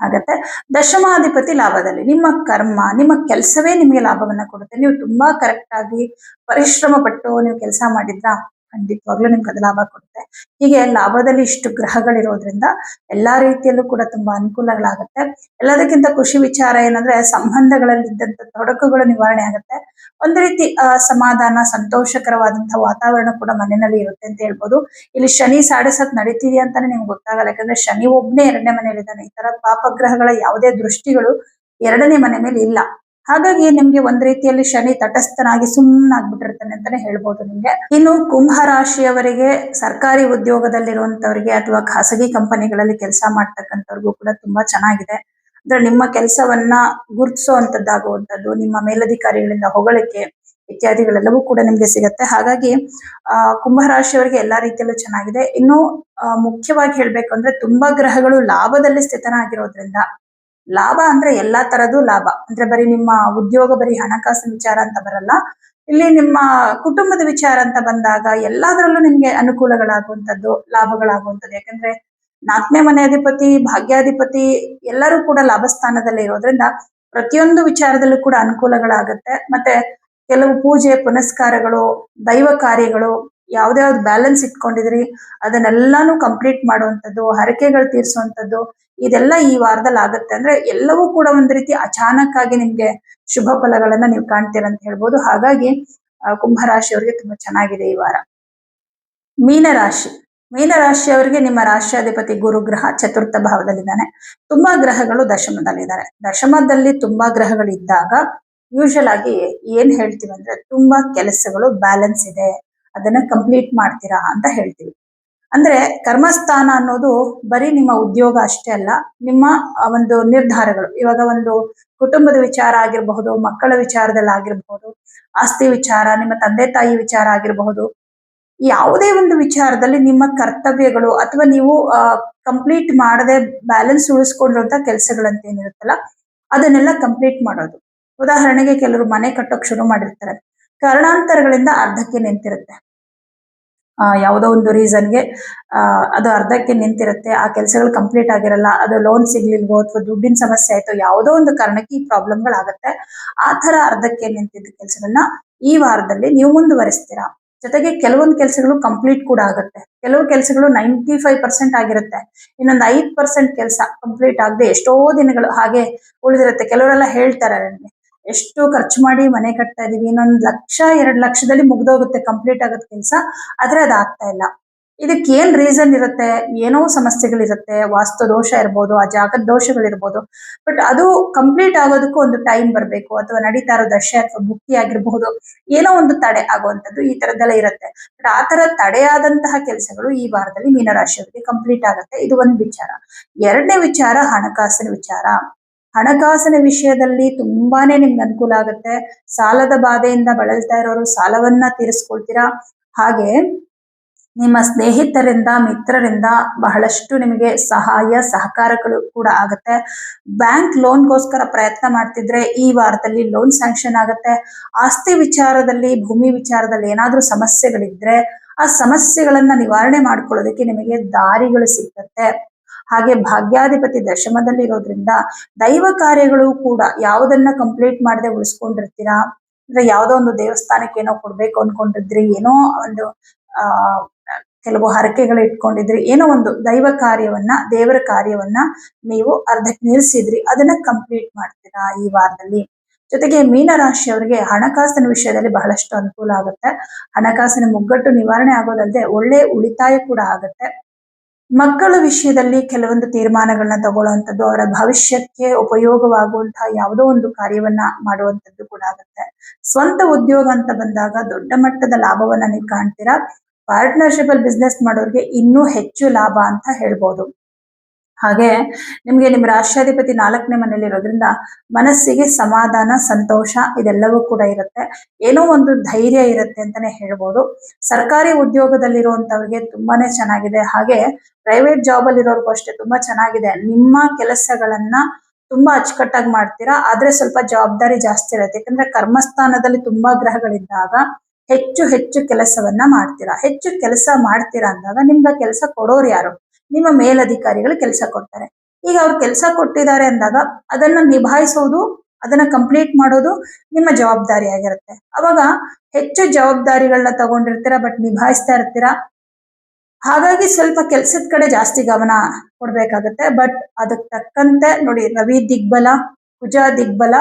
ಆಗತ್ತೆ. ದಶಮಾಧಿಪತಿ ಲಾಭದಲ್ಲಿ, ನಿಮ್ಮ ಕರ್ಮ, ನಿಮ್ಮ ಕೆಲಸವೇ ನಿಮಗೆ ಲಾಭವನ್ನ ಕೊಡುತ್ತೆ. ನೀವು ತುಂಬಾ ಕರೆಕ್ಟ್ ಆಗಿ ಪರಿಶ್ರಮ ಪಟ್ಟು ನೀವು ಕೆಲಸ ಮಾಡಿದ್ರ ಖಂಡಿತವಾಗ್ಲೂ ನಿಮ್ಗೆ ಅದು ಲಾಭ ಕೊಡುತ್ತೆ. ಹೀಗೆ ಲಾಭದಲ್ಲಿ ಇಷ್ಟು ಗ್ರಹಗಳಿರೋದ್ರಿಂದ ಎಲ್ಲಾ ರೀತಿಯಲ್ಲೂ ಕೂಡ ತುಂಬಾ ಅನುಕೂಲಗಳಾಗುತ್ತೆ. ಎಲ್ಲದಕ್ಕಿಂತ ಖುಷಿ ವಿಚಾರ ಏನಂದ್ರೆ ಸಂಬಂಧಗಳಲ್ಲಿ ಇದ್ದಂತ ತೊಡಕುಗಳು ನಿವಾರಣೆ ಆಗುತ್ತೆ. ಒಂದು ರೀತಿ ಸಮಾಧಾನ, ಸಂತೋಷಕರವಾದಂತಹ ವಾತಾವರಣ ಕೂಡ ಮನೆಯಲ್ಲಿ ಇರುತ್ತೆ ಅಂತ ಹೇಳ್ಬೋದು. ಇಲ್ಲಿ ಶನಿ ಸಾಡೆ ನಡೀತಿದೆ ಅಂತಾನೆ ನಿಮ್ಗೆ ಗೊತ್ತಾಗಲ್ಲ. ಯಾಕಂದ್ರೆ ಶನಿ ಒಬ್ನೇ 2ನೇ ಮನೆಯಲ್ಲಿದ್ದಾನೆ. ಈ ತರ ಪಾಪಗ್ರಹಗಳ ಯಾವುದೇ ದೃಷ್ಟಿಗಳು 2ನೇ ಮನೆ ಮೇಲೆ ಇಲ್ಲ. ಹಾಗಾಗಿ ನಿಮ್ಗೆ ಒಂದ್ ರೀತಿಯಲ್ಲಿ ಶನಿ ತಟಸ್ಥನಾಗಿ ಸುಮ್ಮನಾಗ್ಬಿಟ್ಟಿರ್ತಾನೆ ಅಂತಾನೆ ಹೇಳ್ಬೋದು ನಿಮ್ಗೆ. ಇನ್ನು ಕುಂಭ ರಾಶಿಯವರಿಗೆ ಸರ್ಕಾರಿ ಉದ್ಯೋಗದಲ್ಲಿರುವಂತವರಿಗೆ ಅಥವಾ ಖಾಸಗಿ ಕಂಪನಿಗಳಲ್ಲಿ ಕೆಲಸ ಮಾಡ್ತಕ್ಕಂಥವ್ರಿಗೂ ಕೂಡ ತುಂಬಾ ಚೆನ್ನಾಗಿದೆ. ಅಂದ್ರೆ ನಿಮ್ಮ ಕೆಲಸವನ್ನ ಗುರುತಿಸುವಂತದ್ದಾಗುವಂಥದ್ದು, ನಿಮ್ಮ ಮೇಲಧಿಕಾರಿಗಳಿಂದ ಹೊಗಳಿಕೆ ಇತ್ಯಾದಿಗಳೆಲ್ಲವೂ ಕೂಡ ನಿಮ್ಗೆ ಸಿಗತ್ತೆ. ಹಾಗಾಗಿ ಕುಂಭರಾಶಿಯವರಿಗೆ ಎಲ್ಲಾ ರೀತಿಯಲ್ಲೂ ಚೆನ್ನಾಗಿದೆ. ಇನ್ನು ಮುಖ್ಯವಾಗಿ ಹೇಳ್ಬೇಕು ಅಂದ್ರೆ ತುಂಬಾ ಗ್ರಹಗಳು ಲಾಭದಲ್ಲಿ ಸ್ಥಿತನಾಗಿರೋದ್ರಿಂದ, ಲಾಭ ಅಂದ್ರೆ ಎಲ್ಲಾ ತರದ್ದು ಲಾಭ ಅಂದ್ರೆ ಬರೀ ನಿಮ್ಮ ಉದ್ಯೋಗ, ಬರೀ ಹಣಕಾಸಿನ ವಿಚಾರ ಅಂತ ಬರಲ್ಲ. ಇಲ್ಲಿ ನಿಮ್ಮ ಕುಟುಂಬದ ವಿಚಾರ ಅಂತ ಬಂದಾಗ ಎಲ್ಲಾದ್ರಲ್ಲೂ ನಿಮ್ಗೆ ಅನುಕೂಲಗಳಾಗುವಂಥದ್ದು, ಲಾಭಗಳಾಗುವಂಥದ್ದು. ಯಾಕಂದ್ರೆ 4ನೇ ಮನೆ ಅಧಿಪತಿ, ಭಾಗ್ಯಾಧಿಪತಿ ಎಲ್ಲರೂ ಕೂಡ ಲಾಭ ಸ್ಥಾನದಲ್ಲಿ ಇರೋದ್ರಿಂದ ಪ್ರತಿಯೊಂದು ವಿಚಾರದಲ್ಲೂ ಕೂಡ ಅನುಕೂಲಗಳಾಗತ್ತೆ. ಮತ್ತೆ ಕೆಲವು ಪೂಜೆ ಪುನಸ್ಕಾರಗಳು, ದೈವ ಕಾರ್ಯಗಳು, ಯಾವ್ದಾವ್ದು ಬ್ಯಾಲೆನ್ಸ್ ಇಟ್ಕೊಂಡಿದ್ರಿ ಅದನ್ನೆಲ್ಲಾನು ಕಂಪ್ಲೀಟ್ ಮಾಡುವಂಥದ್ದು, ಹರಕೆಗಳು ತೀರಿಸುವಂಥದ್ದು, ಇದೆಲ್ಲ ಈ ವಾರದಲ್ಲಿ ಆಗುತ್ತೆ. ಅಂದ್ರೆ ಎಲ್ಲವೂ ಕೂಡ ಒಂದು ರೀತಿ ಅಚಾನಕ್ ಆಗಿ ನಿಮ್ಗೆ ಶುಭ ಫಲಗಳನ್ನ ನೀವು ಕಾಣ್ತೀರಂತ ಹೇಳ್ಬೋದು. ಹಾಗಾಗಿ ಕುಂಭರಾಶಿಯವರಿಗೆ ತುಂಬಾ ಚೆನ್ನಾಗಿದೆ ಈ ವಾರ. ಮೀನರಾಶಿಯವರಿಗೆ ನಿಮ್ಮ ರಾಷ್ಟ್ರಾಧಿಪತಿ ಗುರುಗ್ರಹ ಚತುರ್ಥ ಭಾವದಲ್ಲಿದ್ದಾನೆ. ತುಂಬಾ ಗ್ರಹಗಳು ದಶಮದಲ್ಲಿದ್ದಾರೆ. ದಶಮದಲ್ಲಿ ತುಂಬಾ ಗ್ರಹಗಳಿದ್ದಾಗ ಯೂಶಲ್ ಆಗಿ ಏನ್ ಹೇಳ್ತೀವಿ ಅಂದ್ರೆ ತುಂಬಾ ಕೆಲಸಗಳು ಬ್ಯಾಲೆನ್ಸ್ ಇದೆ, ಅದನ್ನ ಕಂಪ್ಲೀಟ್ ಮಾಡ್ತೀರಾ ಅಂತ ಹೇಳ್ತೀವಿ. ಅಂದ್ರೆ ಕರ್ಮಸ್ಥಾನ ಅನ್ನೋದು ಬರೀ ನಿಮ್ಮ ಉದ್ಯೋಗ ಅಷ್ಟೇ ಅಲ್ಲ, ನಿಮ್ಮ ಒಂದು ನಿರ್ಧಾರಗಳು. ಇವಾಗ ಒಂದು ಕುಟುಂಬದ ವಿಚಾರ ಆಗಿರಬಹುದು, ಮಕ್ಕಳ ವಿಚಾರದಲ್ಲಿ ಆಗಿರಬಹುದು, ಆಸ್ತಿ ವಿಚಾರ, ನಿಮ್ಮ ತಂದೆ ತಾಯಿ ವಿಚಾರ ಆಗಿರಬಹುದು, ಯಾವುದೇ ಒಂದು ವಿಚಾರದಲ್ಲಿ ನಿಮ್ಮ ಕರ್ತವ್ಯಗಳು ಅಥವಾ ನೀವು ಕಂಪ್ಲೀಟ್ ಮಾಡದೆ ಬ್ಯಾಲೆನ್ಸ್ ಉಳಿಸ್ಕೊಂಡಿರುವಂತ ಕೆಲಸಗಳಂತ ಏನಿರುತ್ತಲ್ಲ ಅದನ್ನೆಲ್ಲ ಕಂಪ್ಲೀಟ್ ಮಾಡೋದು. ಉದಾಹರಣೆಗೆ ಕೆಲವರು ಮನೆ ಕಟ್ಟೋಕ್ ಶುರು ಮಾಡಿರ್ತಾರೆ, ಕಾರಣಾಂತರಗಳಿಂದ ಅರ್ಧಕ್ಕೆ ನಿಂತಿರುತ್ತೆ. ಯಾವುದೋ ಒಂದು ರೀಸನ್ಗೆ ಅದು ಅರ್ಧಕ್ಕೆ ನಿಂತಿರುತ್ತೆ, ಆ ಕೆಲಸಗಳು ಕಂಪ್ಲೀಟ್ ಆಗಿರಲ್ಲ, ಅದು ಲೋನ್ ಸಿಗ್ಲಿಲ್ವೋ ಅಥವಾ ದುಡ್ಡಿನ ಸಮಸ್ಯೆ ಆಯ್ತೋ, ಯಾವುದೋ ಒಂದು ಕಾರಣಕ್ಕೆ ಈ ಪ್ರಾಬ್ಲಮ್ಗಳಾಗತ್ತೆ. ಆ ತರ ಅರ್ಧಕ್ಕೆ ನಿಂತಿದ್ದ ಕೆಲಸಗಳನ್ನ ಈ ವಾರದಲ್ಲಿ ನೀವು ಮುಂದುವರಿಸ್ತೀರಾ. ಜೊತೆಗೆ ಕೆಲವೊಂದು ಕೆಲಸಗಳು ಕಂಪ್ಲೀಟ್ ಕೂಡ ಆಗುತ್ತೆ. ಕೆಲವು ಕೆಲಸಗಳು 95% ಆಗಿರುತ್ತೆ, ಇನ್ನೊಂದು 5% ಕೆಲಸ ಕಂಪ್ಲೀಟ್ ಆಗದೆ ಎಷ್ಟೋ ದಿನಗಳು ಹಾಗೆ ಉಳಿದಿರುತ್ತೆ. ಕೆಲವರೆಲ್ಲ ಹೇಳ್ತಾರೆ ನನಗೆ, ಎಷ್ಟು ಖರ್ಚು ಮಾಡಿ ಮನೆ ಕಟ್ತಾ ಇದೀವಿ, ಇನ್ನೊಂದು 1-2 ಲಕ್ಷದಲ್ಲಿ ಮುಗ್ದೋಗುತ್ತೆ ಕಂಪ್ಲೀಟ್ ಆಗೋದ್ ಕೆಲಸ, ಆದ್ರೆ ಅದಾಗ್ತಾ ಇಲ್ಲ. ಇದಕ್ಕೆ ಏನ್ ರೀಸನ್ ಇರುತ್ತೆ, ಏನೋ ಸಮಸ್ಯೆಗಳಿರುತ್ತೆ, ವಾಸ್ತು ದೋಷ ಇರ್ಬೋದು, ಆ ಜಾಗದ ದೋಷಗಳಿರ್ಬೋದು. ಬಟ್ ಅದು ಕಂಪ್ಲೀಟ್ ಆಗೋದಕ್ಕೂ ಒಂದು ಟೈಮ್ ಬರಬೇಕು, ಅಥವಾ ನಡೀತಾ ಇರೋ ದಶೆ ಅಥವಾ ಭುಕ್ತಿ ಆಗಿರಬಹುದು, ಏನೋ ಒಂದು ತಡೆ ಆಗುವಂಥದ್ದು ಈ ತರದ್ದೆಲ್ಲ ಇರುತ್ತೆ. ಬಟ್ ಆ ತರ ತಡೆಯಾದಂತಹ ಕೆಲಸಗಳು ಈ ವಾರದಲ್ಲಿ ಮೀನರಾಶಿಯವರಿಗೆ ಕಂಪ್ಲೀಟ್ ಆಗುತ್ತೆ. ಇದು ಒಂದು ವಿಚಾರ. 2ನೇ ವಿಚಾರ ಹಣಕಾಸಿನ ವಿಚಾರ. ಹಣಕಾಸಿನ ವಿಷಯದಲ್ಲಿ ತುಂಬಾನೇ ನಿಮ್ಗೆ ಅನುಕೂಲ ಆಗುತ್ತೆ. ಸಾಲದ ಬಾಧೆಯಿಂದ ಬಳಲ್ತಾ ಇರೋರು ಸಾಲವನ್ನ ತೀರಿಸ್ಕೊಳ್ತೀರಾ. ಹಾಗೆ ನಿಮ್ಮ ಸ್ನೇಹಿತರಿಂದ, ಮಿತ್ರರಿಂದ ಬಹಳಷ್ಟು ನಿಮಗೆ ಸಹಾಯ ಸಹಕಾರಗಳು ಕೂಡ ಆಗುತ್ತೆ. ಬ್ಯಾಂಕ್ ಲೋನ್ಗೋಸ್ಕರ ಪ್ರಯತ್ನ ಮಾಡ್ತಿದ್ರೆ ಈ ವಾರದಲ್ಲಿ ಲೋನ್ ಸ್ಯಾಂಕ್ಷನ್ ಆಗುತ್ತೆ. ಆಸ್ತಿ ವಿಚಾರದಲ್ಲಿ, ಭೂಮಿ ವಿಚಾರದಲ್ಲಿ ಏನಾದ್ರೂ ಸಮಸ್ಯೆಗಳಿದ್ರೆ ಆ ಸಮಸ್ಯೆಗಳನ್ನ ನಿವಾರಣೆ ಮಾಡ್ಕೊಳ್ಳೋದಕ್ಕೆ ನಿಮಗೆ ದಾರಿಗಳು ಸಿಕ್ಕತ್ತೆ. ಹಾಗೆ ಭಾಗ್ಯಾಧಿಪತಿ ದಶಮದಲ್ಲಿ ಇರೋದ್ರಿಂದ ದೈವ ಕಾರ್ಯಗಳು ಕೂಡ ಯಾವುದನ್ನ ಕಂಪ್ಲೀಟ್ ಮಾಡದೆ ಉಳಿಸ್ಕೊಂಡಿರ್ತೀರಾ ಅಂದ್ರೆ ಯಾವುದೋ ಒಂದು ದೇವಸ್ಥಾನಕ್ಕೆ ಏನೋ ಕೊಡ್ಬೇಕು ಅನ್ಕೊಂಡಿದ್ರಿ, ಏನೋ ಒಂದು ಆ ಕೆಲವು ಹರಕೆಗಳು ಇಟ್ಕೊಂಡಿದ್ರಿ, ಏನೋ ಒಂದು ದೈವ ಕಾರ್ಯವನ್ನ, ದೇವರ ಕಾರ್ಯವನ್ನ ನೀವು ಅರ್ಧಕ್ಕೆ ನಿಲ್ಸಿದ್ರಿ, ಅದನ್ನ ಕಂಪ್ಲೀಟ್ ಮಾಡ್ತೀರಾ ಈ ವಾರದಲ್ಲಿ. ಜೊತೆಗೆ ಮೀನರಾಶಿಯವರಿಗೆ ಹಣಕಾಸಿನ ವಿಷಯದಲ್ಲಿ ಬಹಳಷ್ಟು ಅನುಕೂಲ ಆಗುತ್ತೆ. ಹಣಕಾಸಿನ ಮುಗ್ಗಟ್ಟು ನಿವಾರಣೆ ಆಗೋದಲ್ಲದೆ ಒಳ್ಳೆ ಉಳಿತಾಯ ಕೂಡ ಆಗುತ್ತೆ. ಮಕ್ಕಳ ವಿಷಯದಲ್ಲಿ ಕೆಲವೊಂದು ತೀರ್ಮಾನಗಳನ್ನ ತಗೊಳ್ಳುವಂಥದ್ದು, ಅವರ ಭವಿಷ್ಯಕ್ಕೆ ಉಪಯೋಗವಾಗುವಂತಹ ಯಾವುದೋ ಒಂದು ಕಾರ್ಯವನ್ನ ಮಾಡುವಂಥದ್ದು ಕೂಡ ಆಗುತ್ತೆ. ಸ್ವಂತ ಉದ್ಯೋಗ ಅಂತ ಬಂದಾಗ ದೊಡ್ಡ ಮಟ್ಟದ ಲಾಭವನ್ನ ನೀವು ಕಾಣ್ತೀರಾ. ಪಾರ್ಟ್ನರ್ಶಿಪ್ ಅಲ್ಲಿ ಬಿಸ್ನೆಸ್ ಮಾಡೋರಿಗೆ ಇನ್ನೂ ಹೆಚ್ಚು ಲಾಭ ಅಂತ ಹೇಳ್ಬೋದು. ಹಾಗೆ ನಿಮ್ಗೆ ನಿಮ್ಮ ರಾಷ್ಟ್ರಾಧಿಪತಿ 4ನೇ ಮನೆಯಲ್ಲಿ ಇರೋದ್ರಿಂದ ಮನಸ್ಸಿಗೆ ಸಮಾಧಾನ, ಸಂತೋಷ ಇದೆಲ್ಲವೂ ಕೂಡ ಇರುತ್ತೆ. ಏನೋ ಒಂದು ಧೈರ್ಯ ಇರುತ್ತೆ ಅಂತಾನೆ ಹೇಳ್ಬೋದು. ಸರ್ಕಾರಿ ಉದ್ಯೋಗದಲ್ಲಿರುವಂತವ್ರಿಗೆ ತುಂಬಾನೇ ಚೆನ್ನಾಗಿದೆ. ಹಾಗೆ ಪ್ರೈವೇಟ್ ಜಾಬ್ ಅಲ್ಲಿ ಇರೋರ್ಗೂ ಅಷ್ಟೇ ತುಂಬಾ ಚೆನ್ನಾಗಿದೆ. ನಿಮ್ಮ ಕೆಲಸಗಳನ್ನ ತುಂಬಾ ಅಚ್ಚುಕಟ್ಟಾಗಿ ಮಾಡ್ತೀರಾ, ಆದ್ರೆ ಸ್ವಲ್ಪ ಜವಾಬ್ದಾರಿ ಜಾಸ್ತಿ ಇರುತ್ತೆ. ಯಾಕಂದ್ರೆ ಕರ್ಮಸ್ಥಾನದಲ್ಲಿ ತುಂಬಾ ಗ್ರಹಗಳಿದ್ದಾಗ ಹೆಚ್ಚು ಹೆಚ್ಚು ಕೆಲಸವನ್ನ ಮಾಡ್ತೀರಾ. ಹೆಚ್ಚು ಕೆಲಸ ಮಾಡ್ತೀರಾ ಅಂದಾಗ ನಿಮ್ಗೆ ಕೆಲಸ ಕೊಡೋರು ಯಾರು? ನಿಮ್ಮ ಮೇಲಧಿಕಾರಿಗಳು ಕೆಲಸ ಕೊಡ್ತಾರೆ. ಈಗ ಅವ್ರು ಕೆಲಸ ಕೊಟ್ಟಿದ್ದಾರೆ ಅಂದಾಗ ಅದನ್ನ ನಿಭಾಯಿಸೋದು, ಅದನ್ನ ಕಂಪ್ಲೀಟ್ ಮಾಡೋದು ನಿಮ್ಮ ಜವಾಬ್ದಾರಿ ಆಗಿರುತ್ತೆ. ಅವಾಗ ಹೆಚ್ಚು ಜವಾಬ್ದಾರಿಗಳನ್ನ ತಗೊಂಡಿರ್ತೀರಾ, ಬಟ್ ನಿಭಾಯಿಸ್ತಾ ಇರ್ತೀರಾ. ಹಾಗಾಗಿ ಸ್ವಲ್ಪ ಕೆಲಸದ ಕಡೆ ಜಾಸ್ತಿ ಗಮನ ಕೊಡ್ಬೇಕಾಗತ್ತೆ. ಬಟ್ ಅದಕ್ಕೆ ತಕ್ಕಂತೆ ನೋಡಿ, ರವಿ ದಿಗ್ಬಲ, ಕುಜ ದಿಗ್ಬಲ,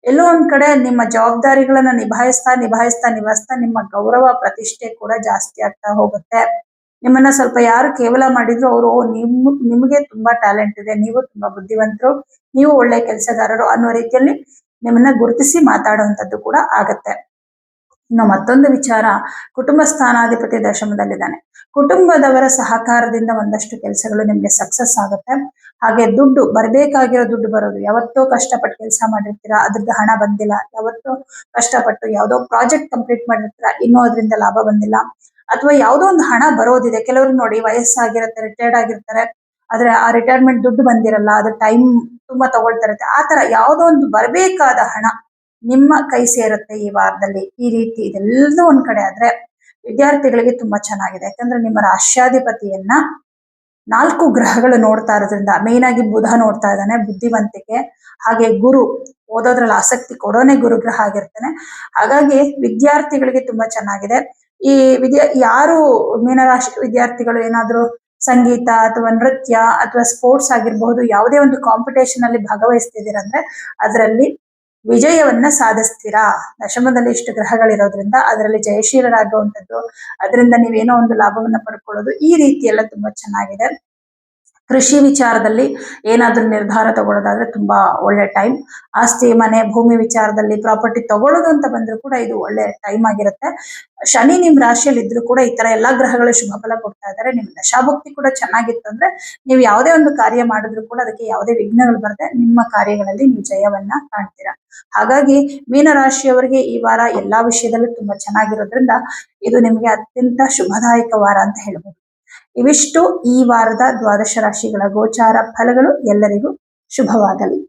ಎಲ್ಲೋ ಒಂದ್ ಕಡೆ ನಿಮ್ಮ ಜವಾಬ್ದಾರಿಗಳನ್ನ ನಿಭಾಯಿಸ್ತಾ ನಿಭಾಯಿಸ್ತಾ ನಿಭಾಯಿಸ್ತಾ ನಿಮ್ಮ ಗೌರವ ಪ್ರತಿಷ್ಠೆ ಕೂಡ ಜಾಸ್ತಿ ಆಗ್ತಾ ಹೋಗುತ್ತೆ. ನಿಮ್ಮನ್ನ ಸ್ವಲ್ಪ ಯಾರು ಕೇವಲ ಮಾಡಿದ್ರು ಅವರು ನಿಮಗೆ ತುಂಬಾ ಟ್ಯಾಲೆಂಟ್ ಇದೆ, ನೀವು ತುಂಬಾ ಬುದ್ಧಿವಂತರು, ನೀವು ಒಳ್ಳೆ ಕೆಲಸಗಾರರು ಅನ್ನೋ ರೀತಿಯಲ್ಲಿ ನಿಮ್ಮನ್ನ ಗುರುತಿಸಿ ಮಾತಾಡುವಂಥದ್ದು ಕೂಡ ಆಗತ್ತೆ. ಇನ್ನು ಮತ್ತೊಂದು ವಿಚಾರ, ಕುಟುಂಬ ಸ್ಥಾನಾಧಿಪತಿ ದಶಮದಲ್ಲಿದ್ದಾನೆ. ಕುಟುಂಬದವರ ಸಹಕಾರದಿಂದ ಒಂದಷ್ಟು ಕೆಲಸಗಳು ನಿಮ್ಗೆ ಸಕ್ಸಸ್ ಆಗುತ್ತೆ. ಹಾಗೆ ದುಡ್ಡು ಬರ್ಬೇಕಾಗಿರೋ ದುಡ್ಡು ಬರೋದು, ಯಾವತ್ತೋ ಕಷ್ಟಪಟ್ಟು ಕೆಲಸ ಮಾಡಿರ್ತೀರಾ, ಅದ್ರದ್ದು ಹಣ ಬಂದಿಲ್ಲ, ಯಾವತ್ತೋ ಕಷ್ಟಪಟ್ಟು ಯಾವುದೋ ಪ್ರಾಜೆಕ್ಟ್ ಕಂಪ್ಲೀಟ್ ಮಾಡಿರ್ತೀರಾ, ಇನ್ನೂ ಅದರಿಂದ ಲಾಭ ಬಂದಿಲ್ಲ, ಅಥವಾ ಯಾವುದೋ ಒಂದು ಹಣ ಬರೋದಿದೆ. ಕೆಲವರು ನೋಡಿ ವಯಸ್ಸಾಗಿರುತ್ತೆ, ರಿಟೈರ್ಡ್ ಆಗಿರ್ತಾರೆ, ಆದ್ರೆ ಆ ರಿಟೈರ್ಮೆಂಟ್ ದುಡ್ಡು ಬಂದಿರಲ್ಲ, ಅದು ಟೈಮ್ ತುಂಬಾ ತಗೊಳ್ತಾ ಇರುತ್ತೆ. ಆ ತರ ಯಾವುದೋ ಒಂದು ಬರಬೇಕಾದ ಹಣ ನಿಮ್ಮ ಕೈ ಸೇರುತ್ತೆ ಈ ವಾರದಲ್ಲಿ. ಈ ರೀತಿ ಇದೆಲ್ಲ ಒಂದ್ ಕಡೆ ಆದ್ರೆ ವಿದ್ಯಾರ್ಥಿಗಳಿಗೆ ತುಂಬಾ ಚೆನ್ನಾಗಿದೆ. ಯಾಕಂದ್ರೆ ನಿಮ್ಮ ರಾಷ್ಟ್ರಾಧಿಪತಿಯನ್ನ 4 ಗ್ರಹಗಳು ನೋಡ್ತಾ ಇರೋದ್ರಿಂದ, ಮೇನ್ ಆಗಿ ಬುಧ ನೋಡ್ತಾ ಇದ್ದಾನೆ, ಬುದ್ಧಿವಂತಿಕೆ. ಹಾಗೆ ಗುರು, ಓದೋದ್ರಲ್ಲಿ ಆಸಕ್ತಿ ಕೊಡೋನೆ ಗುರು ಗ್ರಹ ಆಗಿರ್ತಾನೆ. ಹಾಗಾಗಿ ವಿದ್ಯಾರ್ಥಿಗಳಿಗೆ ತುಂಬಾ ಚೆನ್ನಾಗಿದೆ. ಈ ಯಾರು ಮೀನರಾಶಿ ವಿದ್ಯಾರ್ಥಿಗಳು ಏನಾದ್ರು ಸಂಗೀತ ಅಥವಾ ನೃತ್ಯ ಅಥವಾ ಸ್ಪೋರ್ಟ್ಸ್ ಆಗಿರ್ಬಹುದು, ಯಾವುದೇ ಒಂದು ಕಾಂಪಿಟೇಷನ್ ಅಲ್ಲಿ ಭಾಗವಹಿಸ್ತಿದ್ದೀರಂದ್ರೆ ಅದರಲ್ಲಿ ವಿಜಯವನ್ನ ಸಾಧಿಸ್ತೀರಾ. ದಶಮದಲ್ಲಿ ಇಷ್ಟು ಗ್ರಹಗಳಿರೋದ್ರಿಂದ ಅದರಲ್ಲಿ ಜಯಶೀಲರಾಗುವಂಥದ್ದು, ಅದರಿಂದ ನೀವೇನೋ ಒಂದು ಲಾಭವನ್ನ ಪಡ್ಕೊಳ್ಳೋದು, ಈ ರೀತಿ ಎಲ್ಲ ತುಂಬಾ ಚೆನ್ನಾಗಿದೆ. ಕೃಷಿ ವಿಚಾರದಲ್ಲಿ ಏನಾದ್ರೂ ನಿರ್ಧಾರ ತಗೊಳ್ಳೋದಾದ್ರೆ ತುಂಬಾ ಒಳ್ಳೆ ಟೈಮ್. ಆಸ್ತಿ, ಮನೆ, ಭೂಮಿ ವಿಚಾರದಲ್ಲಿ ಪ್ರಾಪರ್ಟಿ ತಗೊಳ್ಳೋದು ಅಂತ ಬಂದ್ರು ಕೂಡ ಇದು ಒಳ್ಳೆ ಟೈಮ್ ಆಗಿರುತ್ತೆ. ಶನಿ ನಿಮ್ ರಾಶಿಯಲ್ಲಿ ಇದ್ರು ಕೂಡ ಈ ತರ ಎಲ್ಲಾ ಗ್ರಹಗಳು ಶುಭ ಫಲ ಕೊಡ್ತಾ ಇದ್ದಾರೆ. ನಿಮ್ ದಶಾಭುಕ್ತಿ ಕೂಡ ಚೆನ್ನಾಗಿತ್ತು ಅಂದ್ರೆ ನೀವು ಯಾವುದೇ ಒಂದು ಕಾರ್ಯ ಮಾಡಿದ್ರು ಕೂಡ ಅದಕ್ಕೆ ಯಾವುದೇ ವಿಘ್ನಗಳು ಬರದೆ ನಿಮ್ಮ ಕಾರ್ಯಗಳಲ್ಲಿ ನೀವು ಜಯವನ್ನ ಕಾಣ್ತೀರಾ. ಹಾಗಾಗಿ ಮೀನರಾಶಿಯವರಿಗೆ ಈ ವಾರ ಎಲ್ಲಾ ವಿಷಯದಲ್ಲೂ ತುಂಬಾ ಚೆನ್ನಾಗಿರೋದ್ರಿಂದ ಇದು ನಿಮ್ಗೆ ಅತ್ಯಂತ ಶುಭದಾಯಕ ವಾರ ಅಂತ ಹೇಳ್ಬೋದು. ಇವಿಷ್ಟು ಈ ವಾರದ ದ್ವಾದಶ ರಾಶಿಗಳ ಗೋಚಾರ ಫಲಗಳು. ಎಲ್ಲರಿಗೂ ಶುಭವಾಗಲಿ.